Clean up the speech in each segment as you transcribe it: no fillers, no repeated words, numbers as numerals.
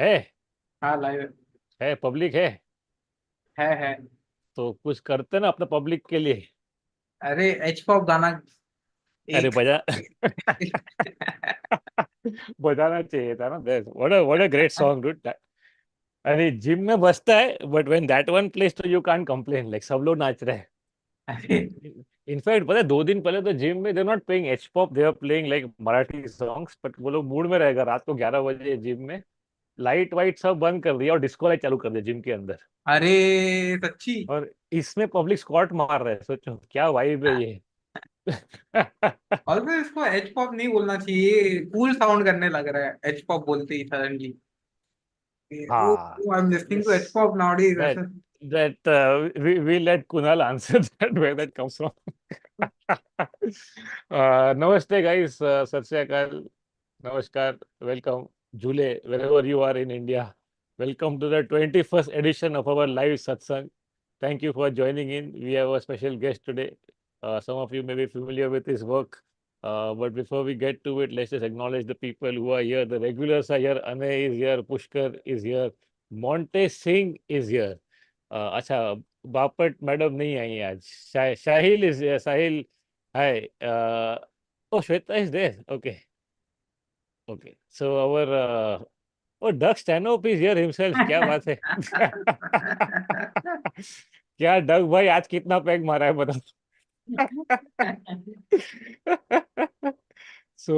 है हाँ लाइव है पब्लिक है। है। तो कुछ करते ना अपने पब्लिक के लिए। अरे एच पॉप गाना अरे एक। बजा बजाना चाहिए था ना। What a great song dude. अरे जिम में बजता है but when that one place तो यू कांट कंप्लेन, लाइक सब लोग नाच रहे अरे हैं। इनफैक्ट पता है 2 दिन पहले तो जिम में they not playing hip hop, they are playing like Marathi songs, but वो लोग मूड में रहेगा रात को 11 बजे जिम में। लाइट वाइट सब बंद कर दिया और डिस्को लाइट चालू कर दिया जिम के अंदर। अरे सच्ची। और इसमें पब्लिक स्क्वाट मार रहे हैं, सोचो क्या वाइब है ये। ऑल्सो इसको एच पॉप नहीं बोलना चाहिए, कूल साउंड करने लग रहा है एच पॉप बोलते ही सडनली। ओ हाँ, I am listening to hip yes, hop nowadays that ऐसा। that we let Kunal answer that where that comes from. Namaste guys, Sat Sri Akal, Namaskar, welcome, Jule, wherever you are in India. Welcome to the 21st edition of our live Satsang. Thank you for joining in. We have a special guest today. Some of you may be familiar with his work. But before we get to it, let's just acknowledge the people who are here. The regulars are here. Anay is here. Pushkar is here. Monte Singh is here. अच्छा, Bapat madam नहीं आई हैं आज. Shahil is here. Sahil, hi. Oh, Shweta is there. Okay, okay. So our oh, Doug Stanhope is here himself. क्या बात है? क्या डग भाई आज कितना पैग मारा है बताओ. So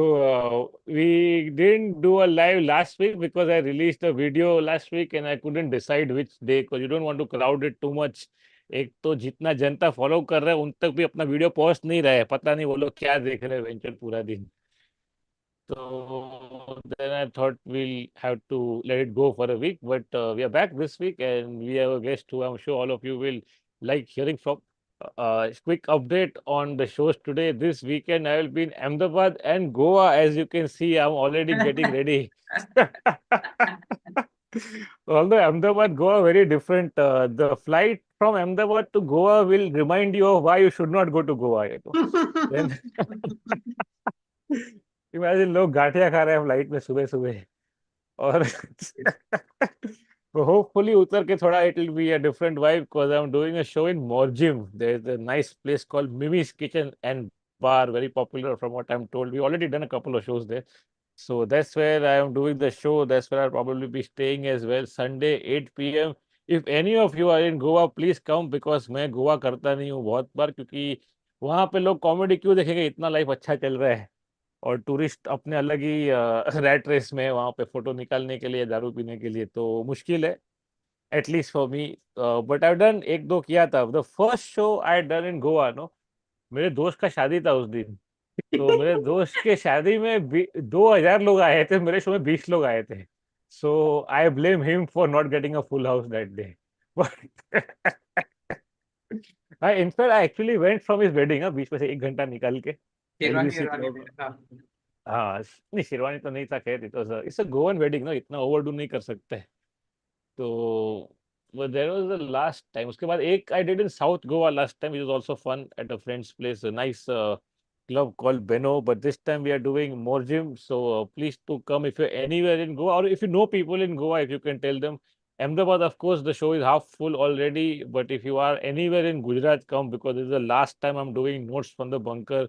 we didn't do a live last week because I released a video last week and I couldn't decide which day because you don't want to crowd it too much. एक तो जितना जनता follow कर रहा है उन तक भी अपना वीडियो पोस्ट नहीं रहे, पता नहीं वो लोग क्या देख रहे हैं वेंचर पूरा दिन. So then I thought we'll have to let it go for a week, but we are back this week and we have a guest who I'm sure all of you will like hearing from. Quick update on the shows today. This weekend I will be in Ahmedabad and Goa. As you can see, I'm already getting ready. Although Ahmedabad, Goa, very different. The flight from Ahmedabad to Goa will remind you of why you should not go to Goa. Then imagine लोग गाठिया खा रहे हैं flight में सुबह सुबह. और hopefully उतर के थोड़ा it will be a different vibe because I am doing a show in Morjim. There is a nice place called Mimi's kitchen and bar, very popular from what I'm told. We already done a couple of shows there. So that's where I am doing the show. That's where I'll probably be staying as well. Sunday 8 p.m. If any of you are in Goa, please come because मैं गोवा करता नहीं हूँ बहुत बार, क्योंकि वहाँ पे लोग comedy क्यों देखेंगे, इतना लाइफ अच्छा चल रहा है. और टूरिस्ट अपने अलग ही रैट रेस में वहाँ पे फोटो निकालने के लिए, दारू पीने के लिए तो मुश्किल है. At least for me. But I done एक दो किया था. The first show I done in Goa no, मेरे दोस्त का शादी था उस दिन. तो मेरे दोस्त के शादी में 2,000 लोग आए थे, मेरे शो में 20 लोग आए थे. So I blame him for not getting a full house that day. I in fact I actually went from his wedding, बीच में से 1 घंटा निकाल के. शेरवानी एलबीसी शेरवानी में क्लब. था। हाँ, नहीं शेरवानी तो नहीं था खैर. इट्स अ गोवन वेडिंग ना, इतना ओवरडू नहीं कर सकते. तो there was the last time. उसके बाद एक I did in south Goa last time, it was also fun at a friend's place, nice club called Beno, but this time we are doing more gym. So please to come if you're anywhere in Goa or if you know people in Goa, if you can tell them. Ahmedabad, of course, the show is half full already. But if you are anywhere in Gujarat, come because this is the last time I'm doing notes from the bunker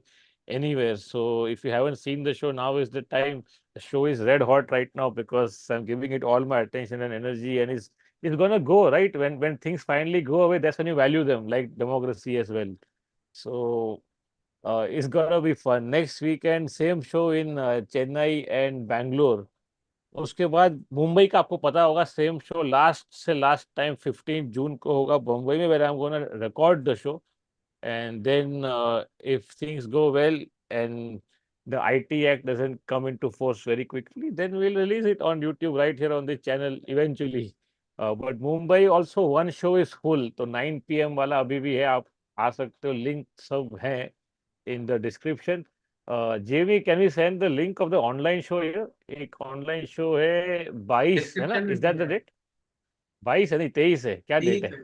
anywhere. So if you haven't seen the show, now is the time. The show is red hot right now because I'm giving it all my attention and energy, and it's gonna go right when things finally go away. That's when you value them, like democracy as well. So it's gonna be fun. Next weekend, same show in Chennai and Bangalore. उसके बाद मुंबई का आपको पता होगा same show last से last time 15 जून को होगा मुंबई में, where I'm gonna record the show. And then if things go well and the IT Act doesn't come into force very quickly, then we'll release it on YouTube right here on the channel eventually. But Mumbai also one show is full, तो 9 p.m. वाला अभी भी है, आप आ सकते हो. Link सब है in the description. JV, can we send the link of the online show here? एक ऑनलाइन शो है 22 है ना, डिस्क्रिप्शन में इज दैट द दिया है। डेट? 22 है नहीं 23 है, क्या डेट ठीक है? है।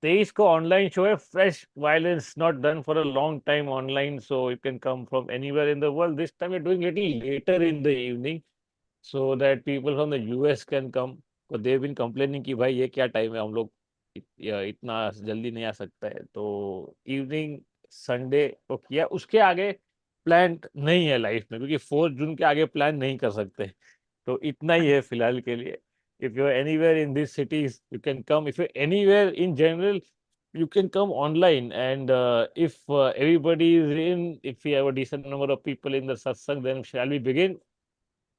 23 को ऑनलाइन शो है. Fresh violence not done for a long time online, so you can come from anywhere in the world. This time we are doing little later in the evening. so that people from the US can come. But they've been complaining कि भाई ये क्या time है, हम लोग इतना जल्दी नहीं आ सकता है, तो इवनिंग संडे को किया। उसके आगे प्लान नहीं है लाइफ में, क्योंकि 4 जून के आगे प्लान नहीं कर सकते। तो इतना ही है फिलहाल के लिए। If you are anywhere in this cities you can come, if you anywhere in general you can come online, and if everybody is in, if we have a decent number of people in the satsang, then shall we begin?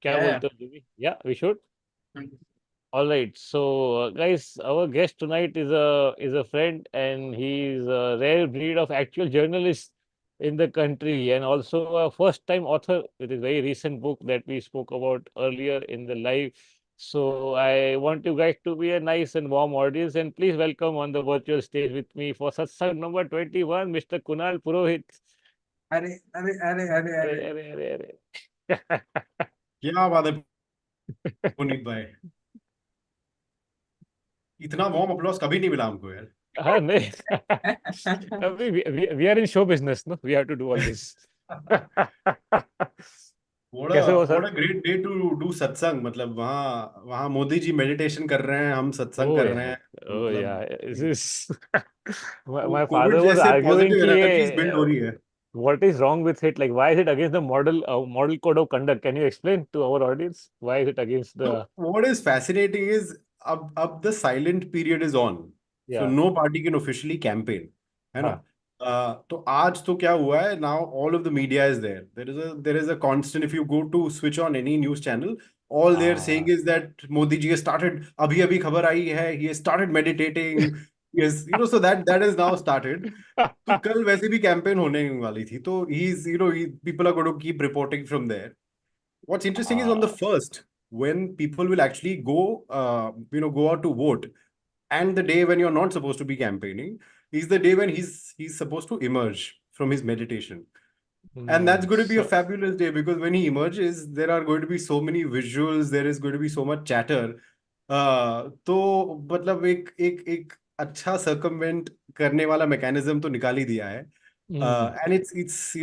क्या Yeah. बोलते हो Juvi? Yeah, we should. Yeah. All right. So, guys, our guest tonight is a friend, and he's a rare breed of actual journalist in the country, and also a first-time author with his very recent book that we spoke about earlier in the live. So, I want you guys to be a nice and warm audience, and please welcome on the virtual stage with me for Satsang number 21, Mr. Kunal Purohit. अरे अरे अरे अरे अरे अरे अरे अरे अरे क्या बात है पुनीत भाई। इतना वार्म अप्लॉज कभी नहीं मिला हमको यार। हाँ नहीं we are in show business, no, we have to do all this. कैसे हो what sir? A great day to do satsang. मतलब वहाँ वहाँ मोदी जी मेडिटेशन कर रहे हैं, हम सत्संग Oh कर रहे yeah, हैं। oh मतलब yeah. This is वो my कोविड father was जैसे arguing पॉजिटिव कि एनर्जीज बिल्ड हो रही है। what is wrong with it? Like, why is it against the model code of conduct? Can you explain to our audience why is it against So the? what is fascinating is अब the silent period is on, so Yeah. no party can officially campaign, है ना। हाँ तो आज तो क्या हुआ है, now all of the media is there. There is a constant, if you go to switch on any news channel, all they are saying हाँ is that Modi ji has started, अभी अभी खबर आई है, he has started meditating. Yes, so that is now started. तो कल वैसे भी campaign होने वाली थी, तो people are going to keep reporting from there. What's interesting is on the हाँ first, when people will actually go out to vote, and the day when you're not supposed to be campaigning is the day when he's supposed to emerge from his meditation. And that's going to be a so fabulous day, because when he emerges, there are going to be so many visuals, there is going to be so much chatter. तो मतलब एक अच्छा circumvent करने वाला mechanism तो निकाल ही दिया है. And it's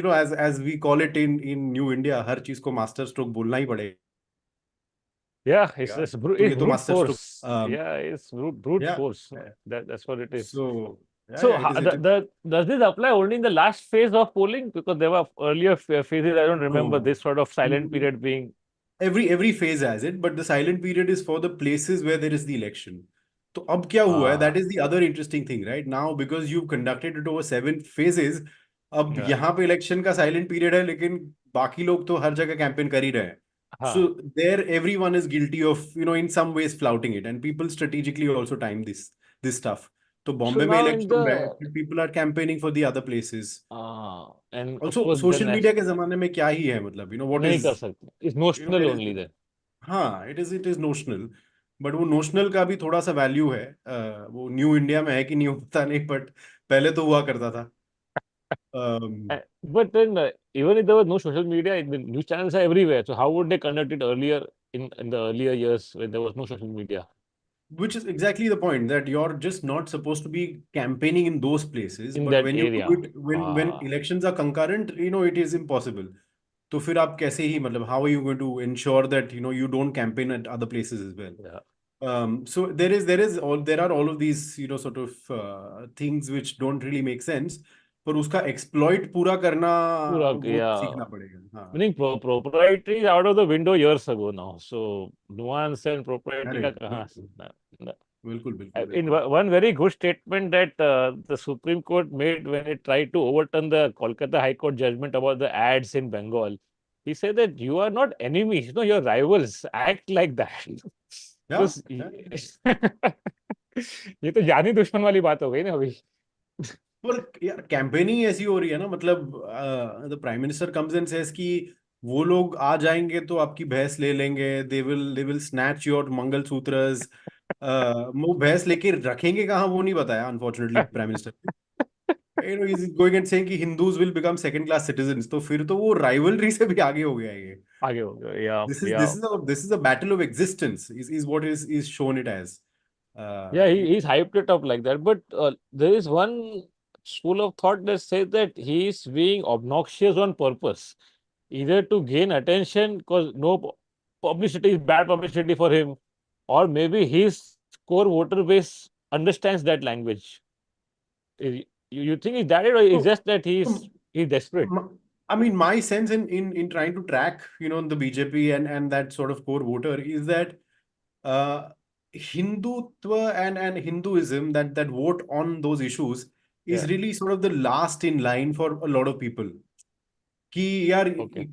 as we call it in New India, हर चीज को master stroke बोलना ही पड़ेगा. yeah, it's तो it's ये तो brute master stroke. force. Yeah, it's brute Yeah. force. That's what it is. So yeah, So, yeah, it is. does this apply only in the last phase of polling? Because there were earlier phases. I don't remember No. this sort of silent Mm, period being. every phase has it, but the silent period is for the places where there is the election. तो अब क्या हुआ है, that Ah, is the other interesting thing right now, because you've conducted it over 7 phases. अब yeah. यहाँ पे election का silent period है, लेकिन बाकी लोग तो हर जगह कैंपेन कर ही रहे हैं. So हाँ. there everyone is guilty of in some ways flouting it, and people strategically also time this stuff. तो So बॉम्बे में now in इलेक्शन हो रहा the है, people are campaigning for the other places. and of also course the social media next के जमाने में क्या ही है, मतलब व्हाट नहीं इज कर सकते. It's notional there only is. then. हाँ, इट इज नोशनल. बट वो नोशनल का भी थोड़ा सा वैल्यू है. वो न्यू इंडिया में है कि नहीं पता नहीं, बट पहले तो हुआ करता था. But then even if there was no social media, the news channels are everywhere. So how would they conduct it earlier in the earlier years when there was no social media which is exactly the point, that you're just not supposed to be campaigning in those places, in but that when you do area? it, when Ah, elections are concurrent, it is impossible. तो फिर आप कैसे ही, मतलब how are you going to ensure that you don't campaign at other places as well? yeah. So there are all of these sort of things which don't really make sense, पर उसका exploit पूरा करना पूरा वो yeah. सीखना पड़ेगा. हाँ. Meaning proprietary is out of the window years ago now. So nuance and proprietary अरे का कहाँ से? बिल्कुल ना- बिल्कुल बिल्कुल in बिल्कुल. one very good statement that the Supreme Court made when it tried to overturn the Kolkata High Court judgment about the ads in Bengal, he said that you are not enemies, no, you're rivals. Act like that. Yeah, Because yeah. ये तो जानी दुश्मन वाली बात हो गई ना अभी. पर यार कैंपेनिंग ऐसी हो रही है ना, मतलब the prime minister comes and says कि वो लोग आ जाएंगे तो आपकी भैंस ले लेंगे, they will snatch your mangalsutras. वो भैंस लेके रखेंगे कहाँ वो नहीं बताया unfortunately prime minister. Is going and saying कि Hindus will become second class citizens. तो फिर तो वो राइवलरी से भी आगे हो गया है ये. आगे हो गया. Yeah, this is yeah. This is this is a battle of existence is what is shown it as. Yeah, he's hyped it up like that. But there is one school of thought that says that he's being obnoxious on purpose, either to gain attention, because no. publicity is bad publicity for him, or maybe his core voter base understands that language. You think is that it, or is So, just that um, he's desperate? I mean, my sense in trying to track, the BJP and that sort of core voter is that uh, Hindutva and Hinduism, that vote on those issues is Yeah. really sort of the last in line for a lot of people. कि यार Okay.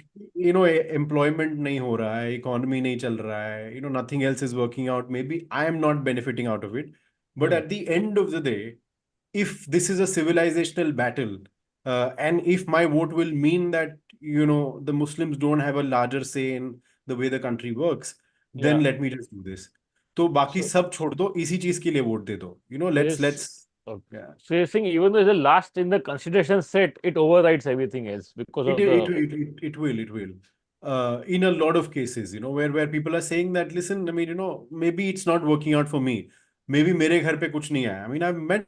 Employment नहीं हो रहा है, economy नहीं चल रहा है, nothing else is working out, maybe I am not benefiting out of it, but Hmm. At the end of the day, if this is a civilizational battle, and if my vote will mean that the Muslims don't have a larger say in the way the country works, then Yeah. let me just do this. तो बाकी So सब छोड़ दो, इसी चीज के लिए vote दे दो, this. let's Okay. yeah. So you're saying even though it's the last in the consideration set, it overrides everything else because It of it the. it will in a lot of cases, where people are saying that, listen, I mean, maybe it's not working out for me, maybe मेरे घर पे कुछ नहीं आया. I mean, I've met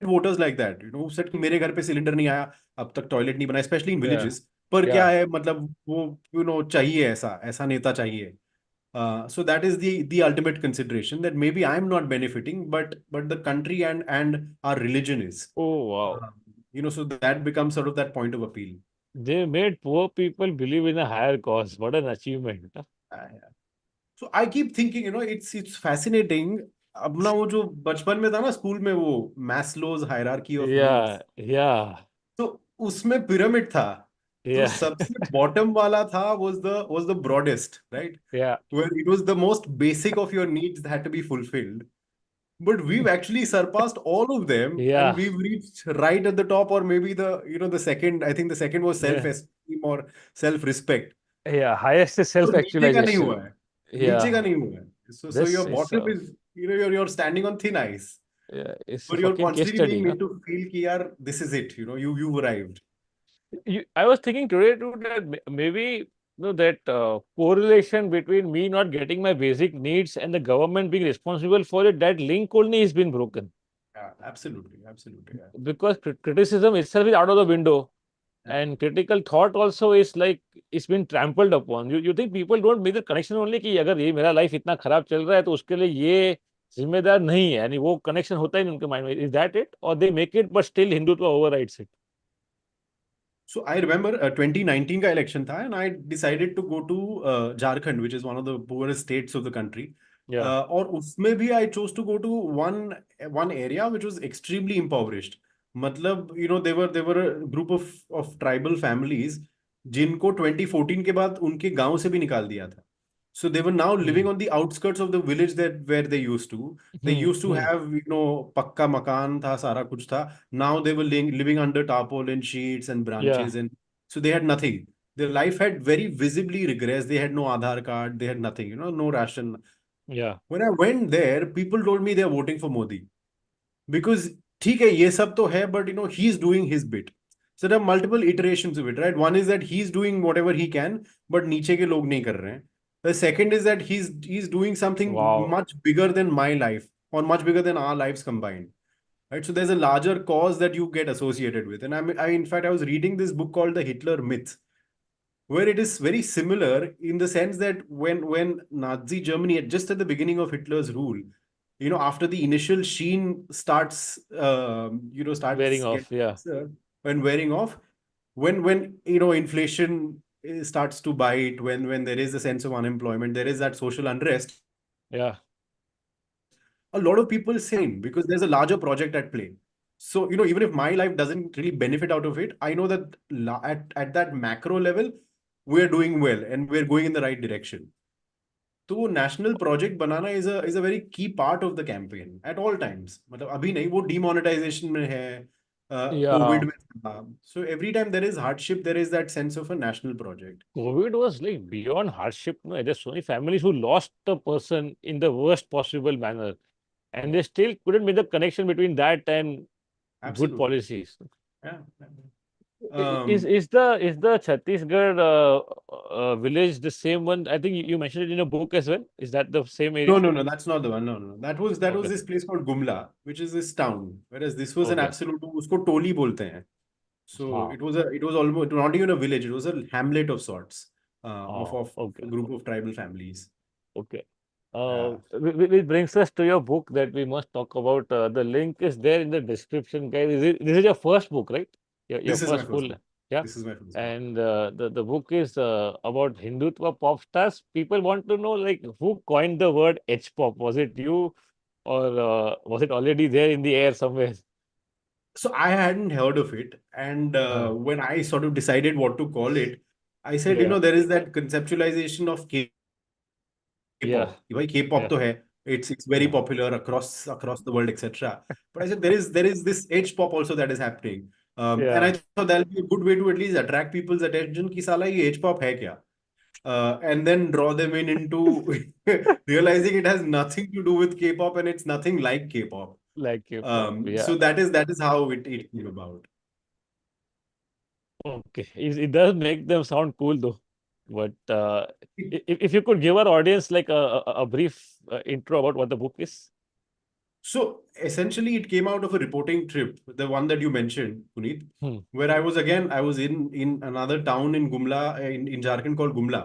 voters like that, who said कि मेरे घर पे सिलेंडर नहीं आया, अब तक टॉयलेट नहीं बना, स्पेशली इन Yeah. विलेजेस. पर क्या Yeah. है, मतलब वो चाहिए, ऐसा ऐसा नेता चाहिए. So that is the ultimate consideration, that maybe I'm not benefiting, but the country and our religion is. Oh wow. Uh, so that becomes sort of that point of appeal. They made poor people believe in a higher cause. What an achievement. Huh? Yeah. So I keep thinking, it's fascinating. अब ना वो जो बचपन में था ना school में, वो Maslow's hierarchy of needs, Yeah. Yeah. तो उसमें पिरामिड था. तो Yeah. सबसे बॉटम वाला था was the broadest, right? Yeah. Where it was the most basic of your needs that had to be fulfilled. But we've actually surpassed all of them, and Yeah. we've reached right at the top, or maybe the second. I think the second was Yeah. self-esteem or self-respect. Yeah. Highest is तो नीचे का नहीं हुआ self-actualization. है, नीचे का Yeah. नहीं हुआ है. So your This is bottom is, you're standing on thin ice, yeah, it's a but you're fucking case constantly study, being no? made to feel कि यार this is it, you've arrived. I was thinking today too that maybe that correlation between me not getting my basic needs and the government being responsible for it, that link only has been broken Yeah, absolutely, absolutely. Yeah. because criticism itself is out of the window, Yeah. and critical thought also is like it's been trampled upon. You think people don't make the connection only कि अगर ये मेरा life इतना खराब चल रहा है तो उसके लिए ये जिम्मेदार नहीं है, यानी वो कनेक्शन होता ही नहीं उनके माइंड में. इज दैट इट, और they make it but still Hindutva overrides it? So I remember 2019 का election था, and I decided to go to Jharkhand, which is one of the poorest states of the country. या. और उसमें भी I chose to go to one area which was extremely impoverished. मतलब they were a group of tribal families जिनको 2014 के बाद उनके गांव से भी निकाल दिया था. So they were now living on the outskirts of the village that where they used to. They used to have, pakka makan tha, sara kuch tha. Now they were living under tarpaulin sheets and या. branches, and so they had nothing. Their life had very visibly regressed. They had no Aadhaar card. They had nothing, no ration. या. When I went there, people told me they are voting for Modi because ठीक है ये सब तो है, but he's doing his bit. So there are multiple iterations of it, right? One is that he's doing whatever he can, but नीचे के लोग नहीं कर रहे हैं. The second is that he's doing something wow. much bigger than my life, or much bigger than our lives combined, right? So there's a larger cause that you get associated with. And I in fact, I was reading this book called The Hitler Myth, where it is very similar in the sense that when Nazi Germany, just at the beginning of Hitler's rule, after the initial sheen starts Wearing getting off. Yeah. when wearing off, when inflation starts to bite, when there is a sense of unemployment, there is that social unrest. Yeah. A lot of people same because there's a larger project at play. So even if my life doesn't really benefit out of it, I know that at that macro level we're doing well and we're going in the right direction. तो वो national project बनाना is a very key part of the campaign at all times. मतलब अभी नहीं, वो demonetisation में है, Covid Yeah. में था. So every time there is hardship, there is that sense of a national project. COVID was like beyond hardship. No, there's so many families who lost a person in the worst possible manner, and they still couldn't make the connection between that and good Absolutely. policies. Yeah. Is the Chhattisgarh village the same one? I think you mentioned it in a book as well. Is that the same area? No, that's not the one. No. That was Okay. this place called Gumla, which is this town, whereas this was an Okay. absolute, उसको टोली बोलते हैं. So हाँ. it was almost not even a village, it was a hamlet of sorts. of Oh, of okay. a group of tribal families. Okay. Yeah. Which brings us to your book that we must talk about. The link is there in the description, guys. This is your first book, right? Your This is my first first full, book. yeah. This is my first book. And the book is about Hindutva pop stars. People want to know, like, who coined the word H pop? Was it you, or was it already there in the air somewhere? So I hadn't heard of it, and Uh, when I sort of decided what to call it, I said, yeah, there is that conceptualization of yeah, K-pop. कि भाई K-pop yeah, तो है, it's very yeah, popular across the world, etc. But I said there is this H-pop also that is happening, and I yeah. thought that'll be a good way to at least attract people's attention. कि साला ये H-pop है क्या? And then draw them into realizing it has nothing to do with K-pop and it's nothing like K-pop. Like hip hop, So yeah. that is how it came about. Okay, it does make them sound cool though. But if you could give our audience like a brief intro about what the book is. So essentially, it came out of a reporting trip, the one that you mentioned, Puneet, Hmm. where I was in another town in Gumla, in Jharkhand called Gumla.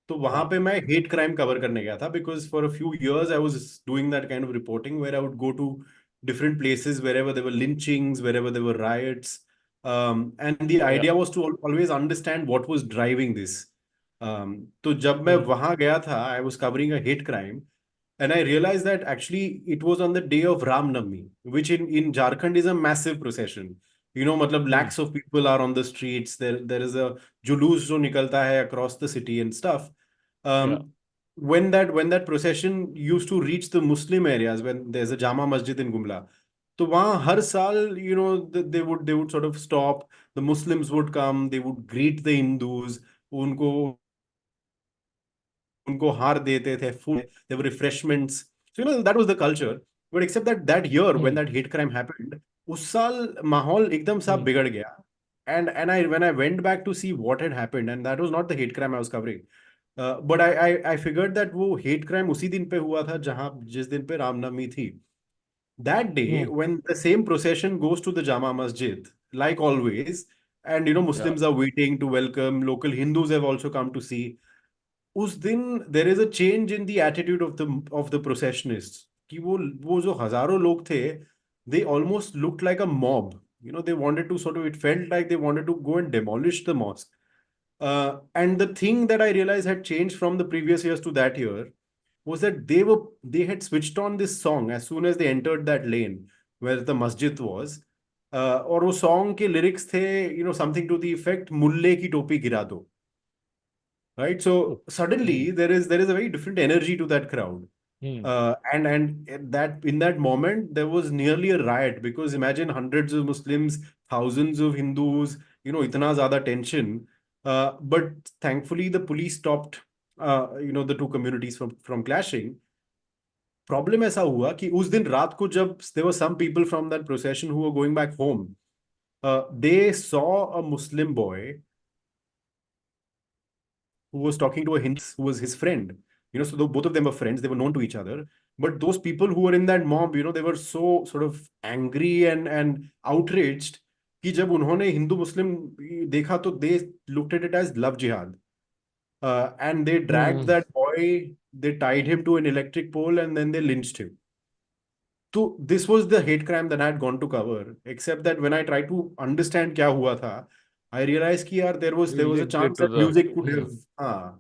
तो वहां Wow. पे मैं hate crime cover करने गया था because for a few years I was doing that kind of reporting where I would go to different places wherever there were lynchings, wherever there were riots, and the Yeah. idea was to always understand what was driving this. तो जब मैं Hmm. वहां गया था, I was covering a hate crime, and I realized that actually it was on the day of Ram Navami, which in Jharkhand is a massive procession. मतलब Hmm. lakhs of people are on the streets. There is a जुलूस जो निकलता है across the city and stuff. Yeah. When that procession used to reach the Muslim areas, when there's a Jama Masjid in Gumla, तो वहाँ हर साल they would sort of stop. The Muslims would come. They would greet the Hindus. उनको उनको हार देते थे, food, there were refreshments. So that was the culture. But except that year when Hmm. that hate crime happened, उस साल माहौल एकदम सा Hmm. बिगड़ गया. And I when I went back to see what had happened, and that was not the hate crime I was covering. But I figured that वो hate crime उसी दिन पे हुआ था जहां जिस दिन पे रामनवमी थी. That day, Hmm. when the same procession goes to the Jama Masjid, like always, and Yeah. Muslims are waiting to welcome, local Hindus have also come to see. उस दिन there is a change in the attitude of the processionists. कि वो जो हजारों लोग थे, they almost looked like a mob. They wanted to sort of, it felt like they wanted to go and demolish the mosque. And the thing that I realized had changed from the previous years to that year was that they had switched on this song as soon as they entered that lane where the masjid was. और वो song के lyrics थे, something to the effect, मुल्ले की टोपी गिरा दो. Right? Oh. So Hmm. suddenly there is a very different energy to that crowd. Hmm. And that in that moment there was nearly a riot, because imagine hundreds of Muslims, thousands of Hindus, itna zyada tension. But thankfully the police stopped the two communities from clashing. Problem ऐसा हुआ कि उस दिन रात को जब there were some people from that procession who were going back home, they saw a Muslim boy who was talking to a Hindu who was his friend. So both of them were friends, they were known to each other. But those people who were in that mob, they were so sort of angry and outraged कि जब उन्होंने हिंदू मुस्लिम देखा तो they looked at it as love jihad. And they dragged Hmm. that boy, they tied him to an electric pole, and then they lynched him. So this was the hate crime that I had gone to cover. Except that when I tried to understand क्या हुआ था, I realized कि यार there was a Linked it chance to that the. music could Hmm. have.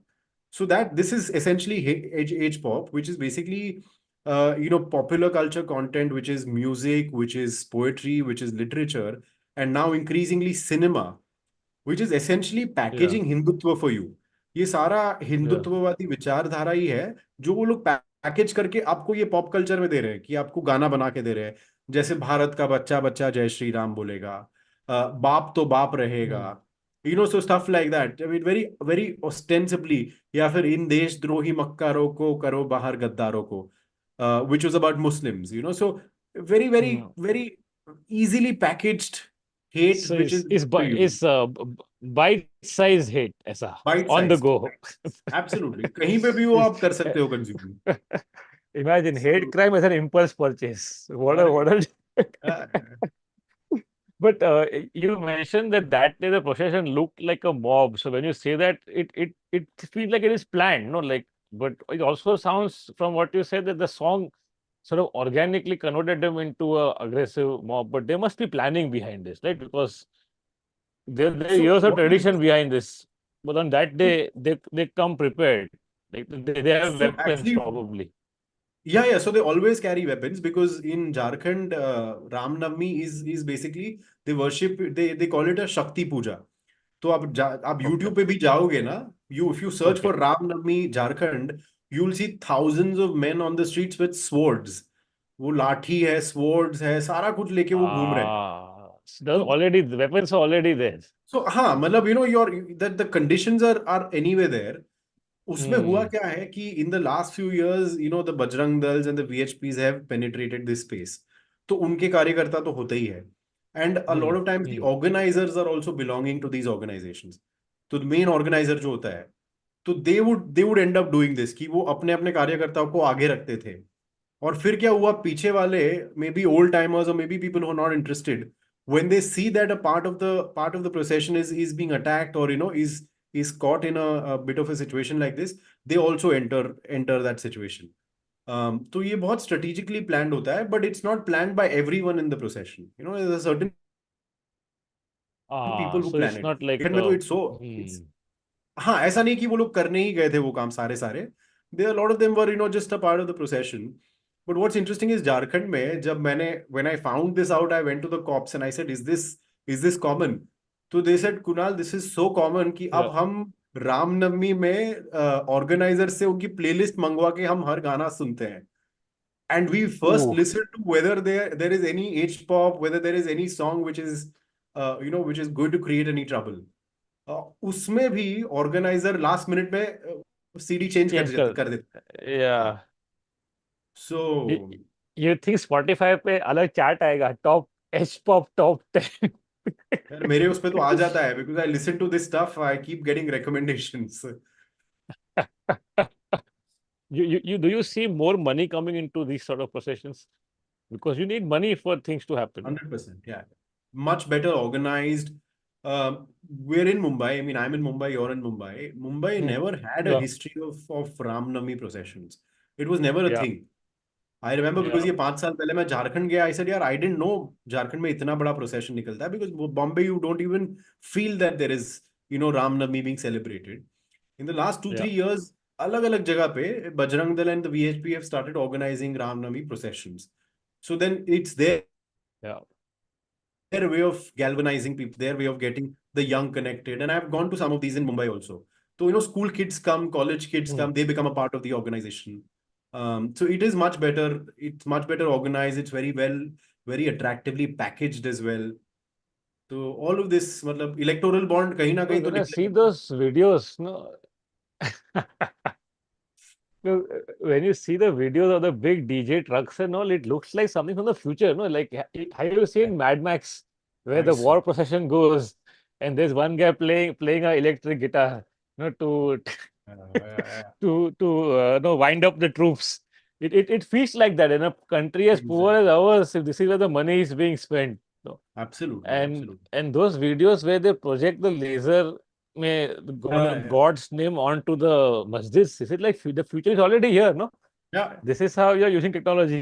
So that this is essentially age pop, which is basically popular culture content, which is music, which is poetry, which is literature, and now increasingly cinema, which is essentially Yeah. packaging Hindutva for you. ये सारा Yeah. हिंदुत्ववादी विचारधारा ही है जो वो लोग package करके आपको ये पॉप कल्चर में दे रहे हैं, कि आपको गाना बना के दे रहे हैं. जैसे भारत का बच्चा बच्चा जय श्री राम बोलेगा, बाप तो बाप रहेगा, Hmm. So stuff like that. I mean very very ostensibly. या फिर इन देशद्रोही मक्कारों को करो बाहर गद्दारों को, which was about Muslims. So very very Hmm. very easily packaged hate, So which is is good to you. bite size hit ऐसा Bite on the sized. go. Absolutely. कहीं पे भी वो Is आप कर सकते हो consume. imagine hate So, crime as an impulse purchase. What a अरे what a uh, But you mentioned that that day the procession looked like a mob. So when you say that, it feels like it is planned, no? Like, but it also sounds from what you said that the song sort of organically converted them into a aggressive mob. But there must be planning behind this, right? Because there are So years of what is tradition behind this. But on that so, day, they come prepared. Like they have so weapons actually, probably. yeah. So they always carry weapons because in Jharkhand, Ram Navami is basically they worship. They call it a Shakti Puja. तो आप Okay. YouTube पे भी जाओगे ना, you if you search for Okay. Ram Navami Jharkhand, you will see thousands of men on the streets with swords. वो लाठी है, swords है, सारा कुछ लेके वो घूम रहे हैं. So there's तो already the weapons are already there. so हाँ, मतलब your that the conditions are anyway there. उसमें हुआ Hmm. क्या है कि in the last few years, the Bajrang Dals and the VHPs have penetrated this space. तो उनके कार्यकर्ता तो होते ही है. And a Hmm. lot of times the Hmm. organizers are also belonging to these organizations. तो मेन ऑर्गेनाइजर जो होता है, तो they would and up doing this कि वो अपने अपने कार्यकर्ताओं को आगे रखते थे. और फिर क्या हुआ, पीछे वाले मे बी ओल्ड टाइमर्स और maybe people who are not interested, when they see that a part of the procession is being attacked, or is caught in a bit of a situation like this, they also enter that situation. तो ये बहुत strategically planned होता है, but it's not planned by everyone in the procession. There's a certain people who So plan it's it. not like में तो it's so it's hmm. हाँ, ऐसा नहीं कि वो लोग करने ही गए थे वो काम सारे सारे. There a lot of them were just a part of the procession. But what's interesting is Jharkhand में जब मैंने when I found this out, I went to the cops and I said, is this common? तो they said, Kunal, this is so common कि अब Yeah. हम रामनवमी में organiser से उनकी प्लेलिस्ट मंगवा के हम हर गाना सुनते हैं. And we first Ooh. listen to whether there is any H pop, whether there is any song which is going to create any trouble. उसमें भी ऑर्गेनाइजर लास्ट मिनट में सीडी चेंज Change कर देते. हाँ. yeah. So You, you think Spotify पे अलग chart आएगा top H pop top 10. यार मेरे उस पे तो आ जाता है because I listen to this stuff, I keep getting recommendations. You do you see more money coming into these sort of processions because you need money for things to happen, no? 100%, yeah. Much better organized. We're in Mumbai. I mean, I'm in Mumbai, you're in Mumbai. Mumbai Hmm. never had a Yeah. history of Ramnami processions. It was never a Yeah. thing. I remember because Yeah. ये 5 साल पहले मैं झारखंड गया. I said यार I didn't know Jharkhand में इतना बड़ा procession निकलता है, because Bombay you don't even feel that there is Ramnavami being celebrated. In the last two Yeah. Three years अलग अलग जगह पे Bajrang Dal and the VHP have started organising Ramnavami processions. So then it's Yeah. their way of galvanizing people, their way of getting the young connected. And I've gone to some of these in Mumbai also. So, school kids come, college kids Hmm. come, they become a part of the organization. So it is much better. It's much better organized. It's very well, very attractively packaged as well. So all of this, मतलब electoral bond कहीं ना Because कहीं तो when I see निकलेगा. those videos, no, no, when you see the videos of the big DJ trucks and all, it looks like something from the future. No, like have you seen Mad Max, where I the saw. war procession goes, and there's one guy playing a electric guitar, to no wind up the troops. It feels like that in a country as poor as Exactly. ours. If this is where the money is being spent, no. Absolutely, and absolutely. and those videos where they project the laser may Yeah, yeah, God's name onto the masjids. Is it like the future is already here? No, yeah. this is how you're using technology.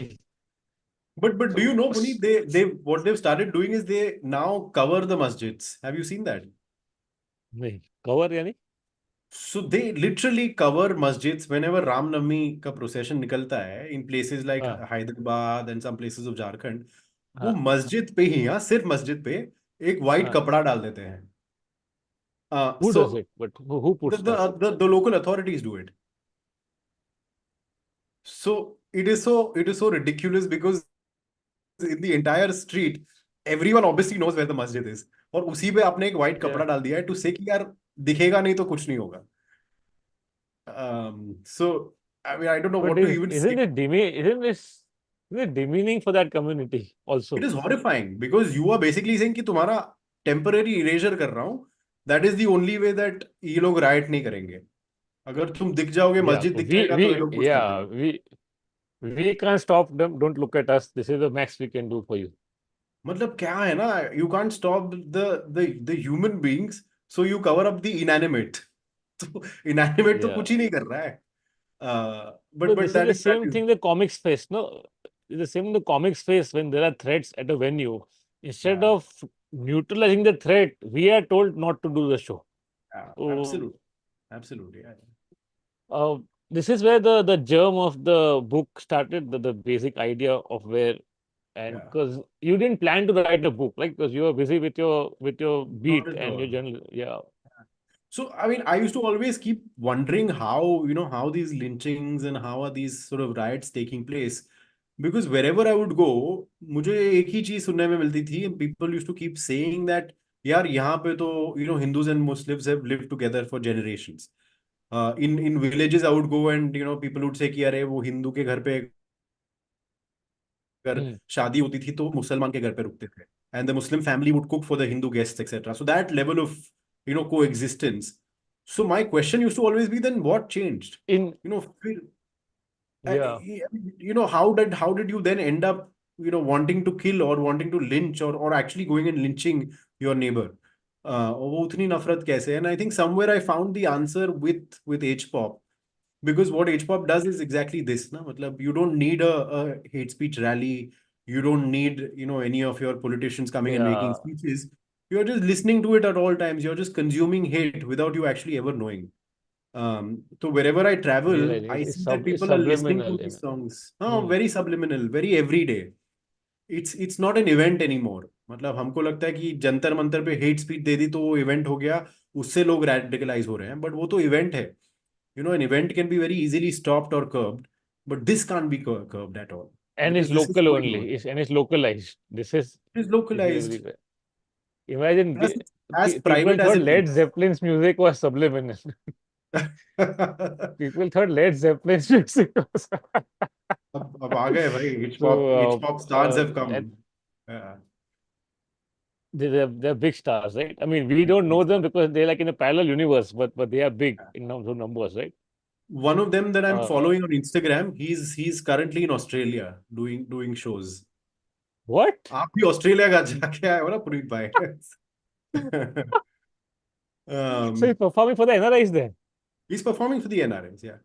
But do you So know, Puneet, they what they've started doing is they now cover the masjids. Have you seen that? नहीं cover यानी So they literally cover masjids whenever Ram Navami का procession निकलता है in places like हाँ Hyderabad and some places of Jharkhand. वो हाँ मस्जिद पे ही, हाँ, सिर्फ मस्जिद पे एक वाइट हाँ कपड़ा डाल देते हैं. who does So it but who the, puts that? the the local authorities do it. So it is so ridiculous because in the entire street everyone obviously knows where the masjid is. और उसी पे आपने एक white Yeah. कपड़ा डाल दिया है to say कि यार दिखेगा नहीं तो कुछ नहीं होगा. So I mean, I don't know But what to even say. isn't it demeaning for that community It also? is horrifying because you are basically saying कि तुम्हारा temporary erasure कर रहा हूँ. That is the only way that ये लोग riot नहीं करेंगे. अगर तुम दिख जाओगे, Yeah, मस्जिद दिख we जाएगा तो ये we लोग कुछ कर yeah देंगे. we can't stop them. Don't look at us. This is the max we can do for you. मतलब क्या है ना, you can't stop the human beings, so you cover up the inanimate. तो inanimate तो Yeah. कुछ ही नहीं कर रहा है। So but this is the that same is thing the comics face, no? It's the same the comics face when there are threats at a venue. Instead of neutralizing the threat, we are told not to do the show. So absolute absolutely. uh, this is where the germ of the book started, the basic idea of where, and Yeah, because you didn't plan to write a book, like because you were busy with your not beat at and your all. journal. Yeah. So, I mean, I used to always keep wondering how, how these lynchings and how are these sort of riots taking place? Because wherever I would go, मुझे एक ही चीज सुनने में मिलती थी, and people used to keep saying that, यार यहाँ पे तो, Hindus and Muslims have lived together for generations. In villages, I would go and, people would say कि अरे वो हिंदू के घर पे अगर Hmm. शादी होती थी तो मुसलमान के घर पे रुकते थे, and the Muslim family would cook for the Hindu guests etcetera, so that level of coexistence. So my question used to always be, then what changed? In फिर Yeah, how did you then end up wanting to kill or wanting to lynch or actually going and lynching your neighbor? वो उतनी नफरत कैसे? And I think somewhere I found the answer with H pop, because what H pop does is exactly this, na? Matlab, you don't need a hate speech rally, you don't need any of your politicians coming and making yeah, speeches. You're just listening to it at all times, you're just consuming hate without you actually ever knowing. So wherever I travel, realizing I it's see that it's people are listening to subliminal. these songs. Hmm. Very subliminal, very everyday. It's not an event anymore. मतलब हमको लगता है कि जंतर मंतर पे hate speech दे दी तो वो event हो गया, उससे लोग रेडिकलाइज हो रहे हैं, बट वो तो इवेंट है. An event can be very easily stopped or curbed, but this can't be curbed at all, And it's because this is local going on. only. It's localized. It is This is localized. everywhere. Imagine as as people private as thought it Led is. Zeppelin's music was subliminal. People thought Led Zeppelin's music was. अब आ गए भाई, So H pop stars have come. and Yeah. they're big stars, right? I mean, we don't know them because they're like in a parallel universe, but they are big in terms of numbers, right? One of them that I'm Uh, following on Instagram, he's currently in Australia doing shows. what? आप भी Australia का जाके आए हो ना पुनीत भाई? So he's um, performing for the NRIs then? he's performing for the NRMs, yeah.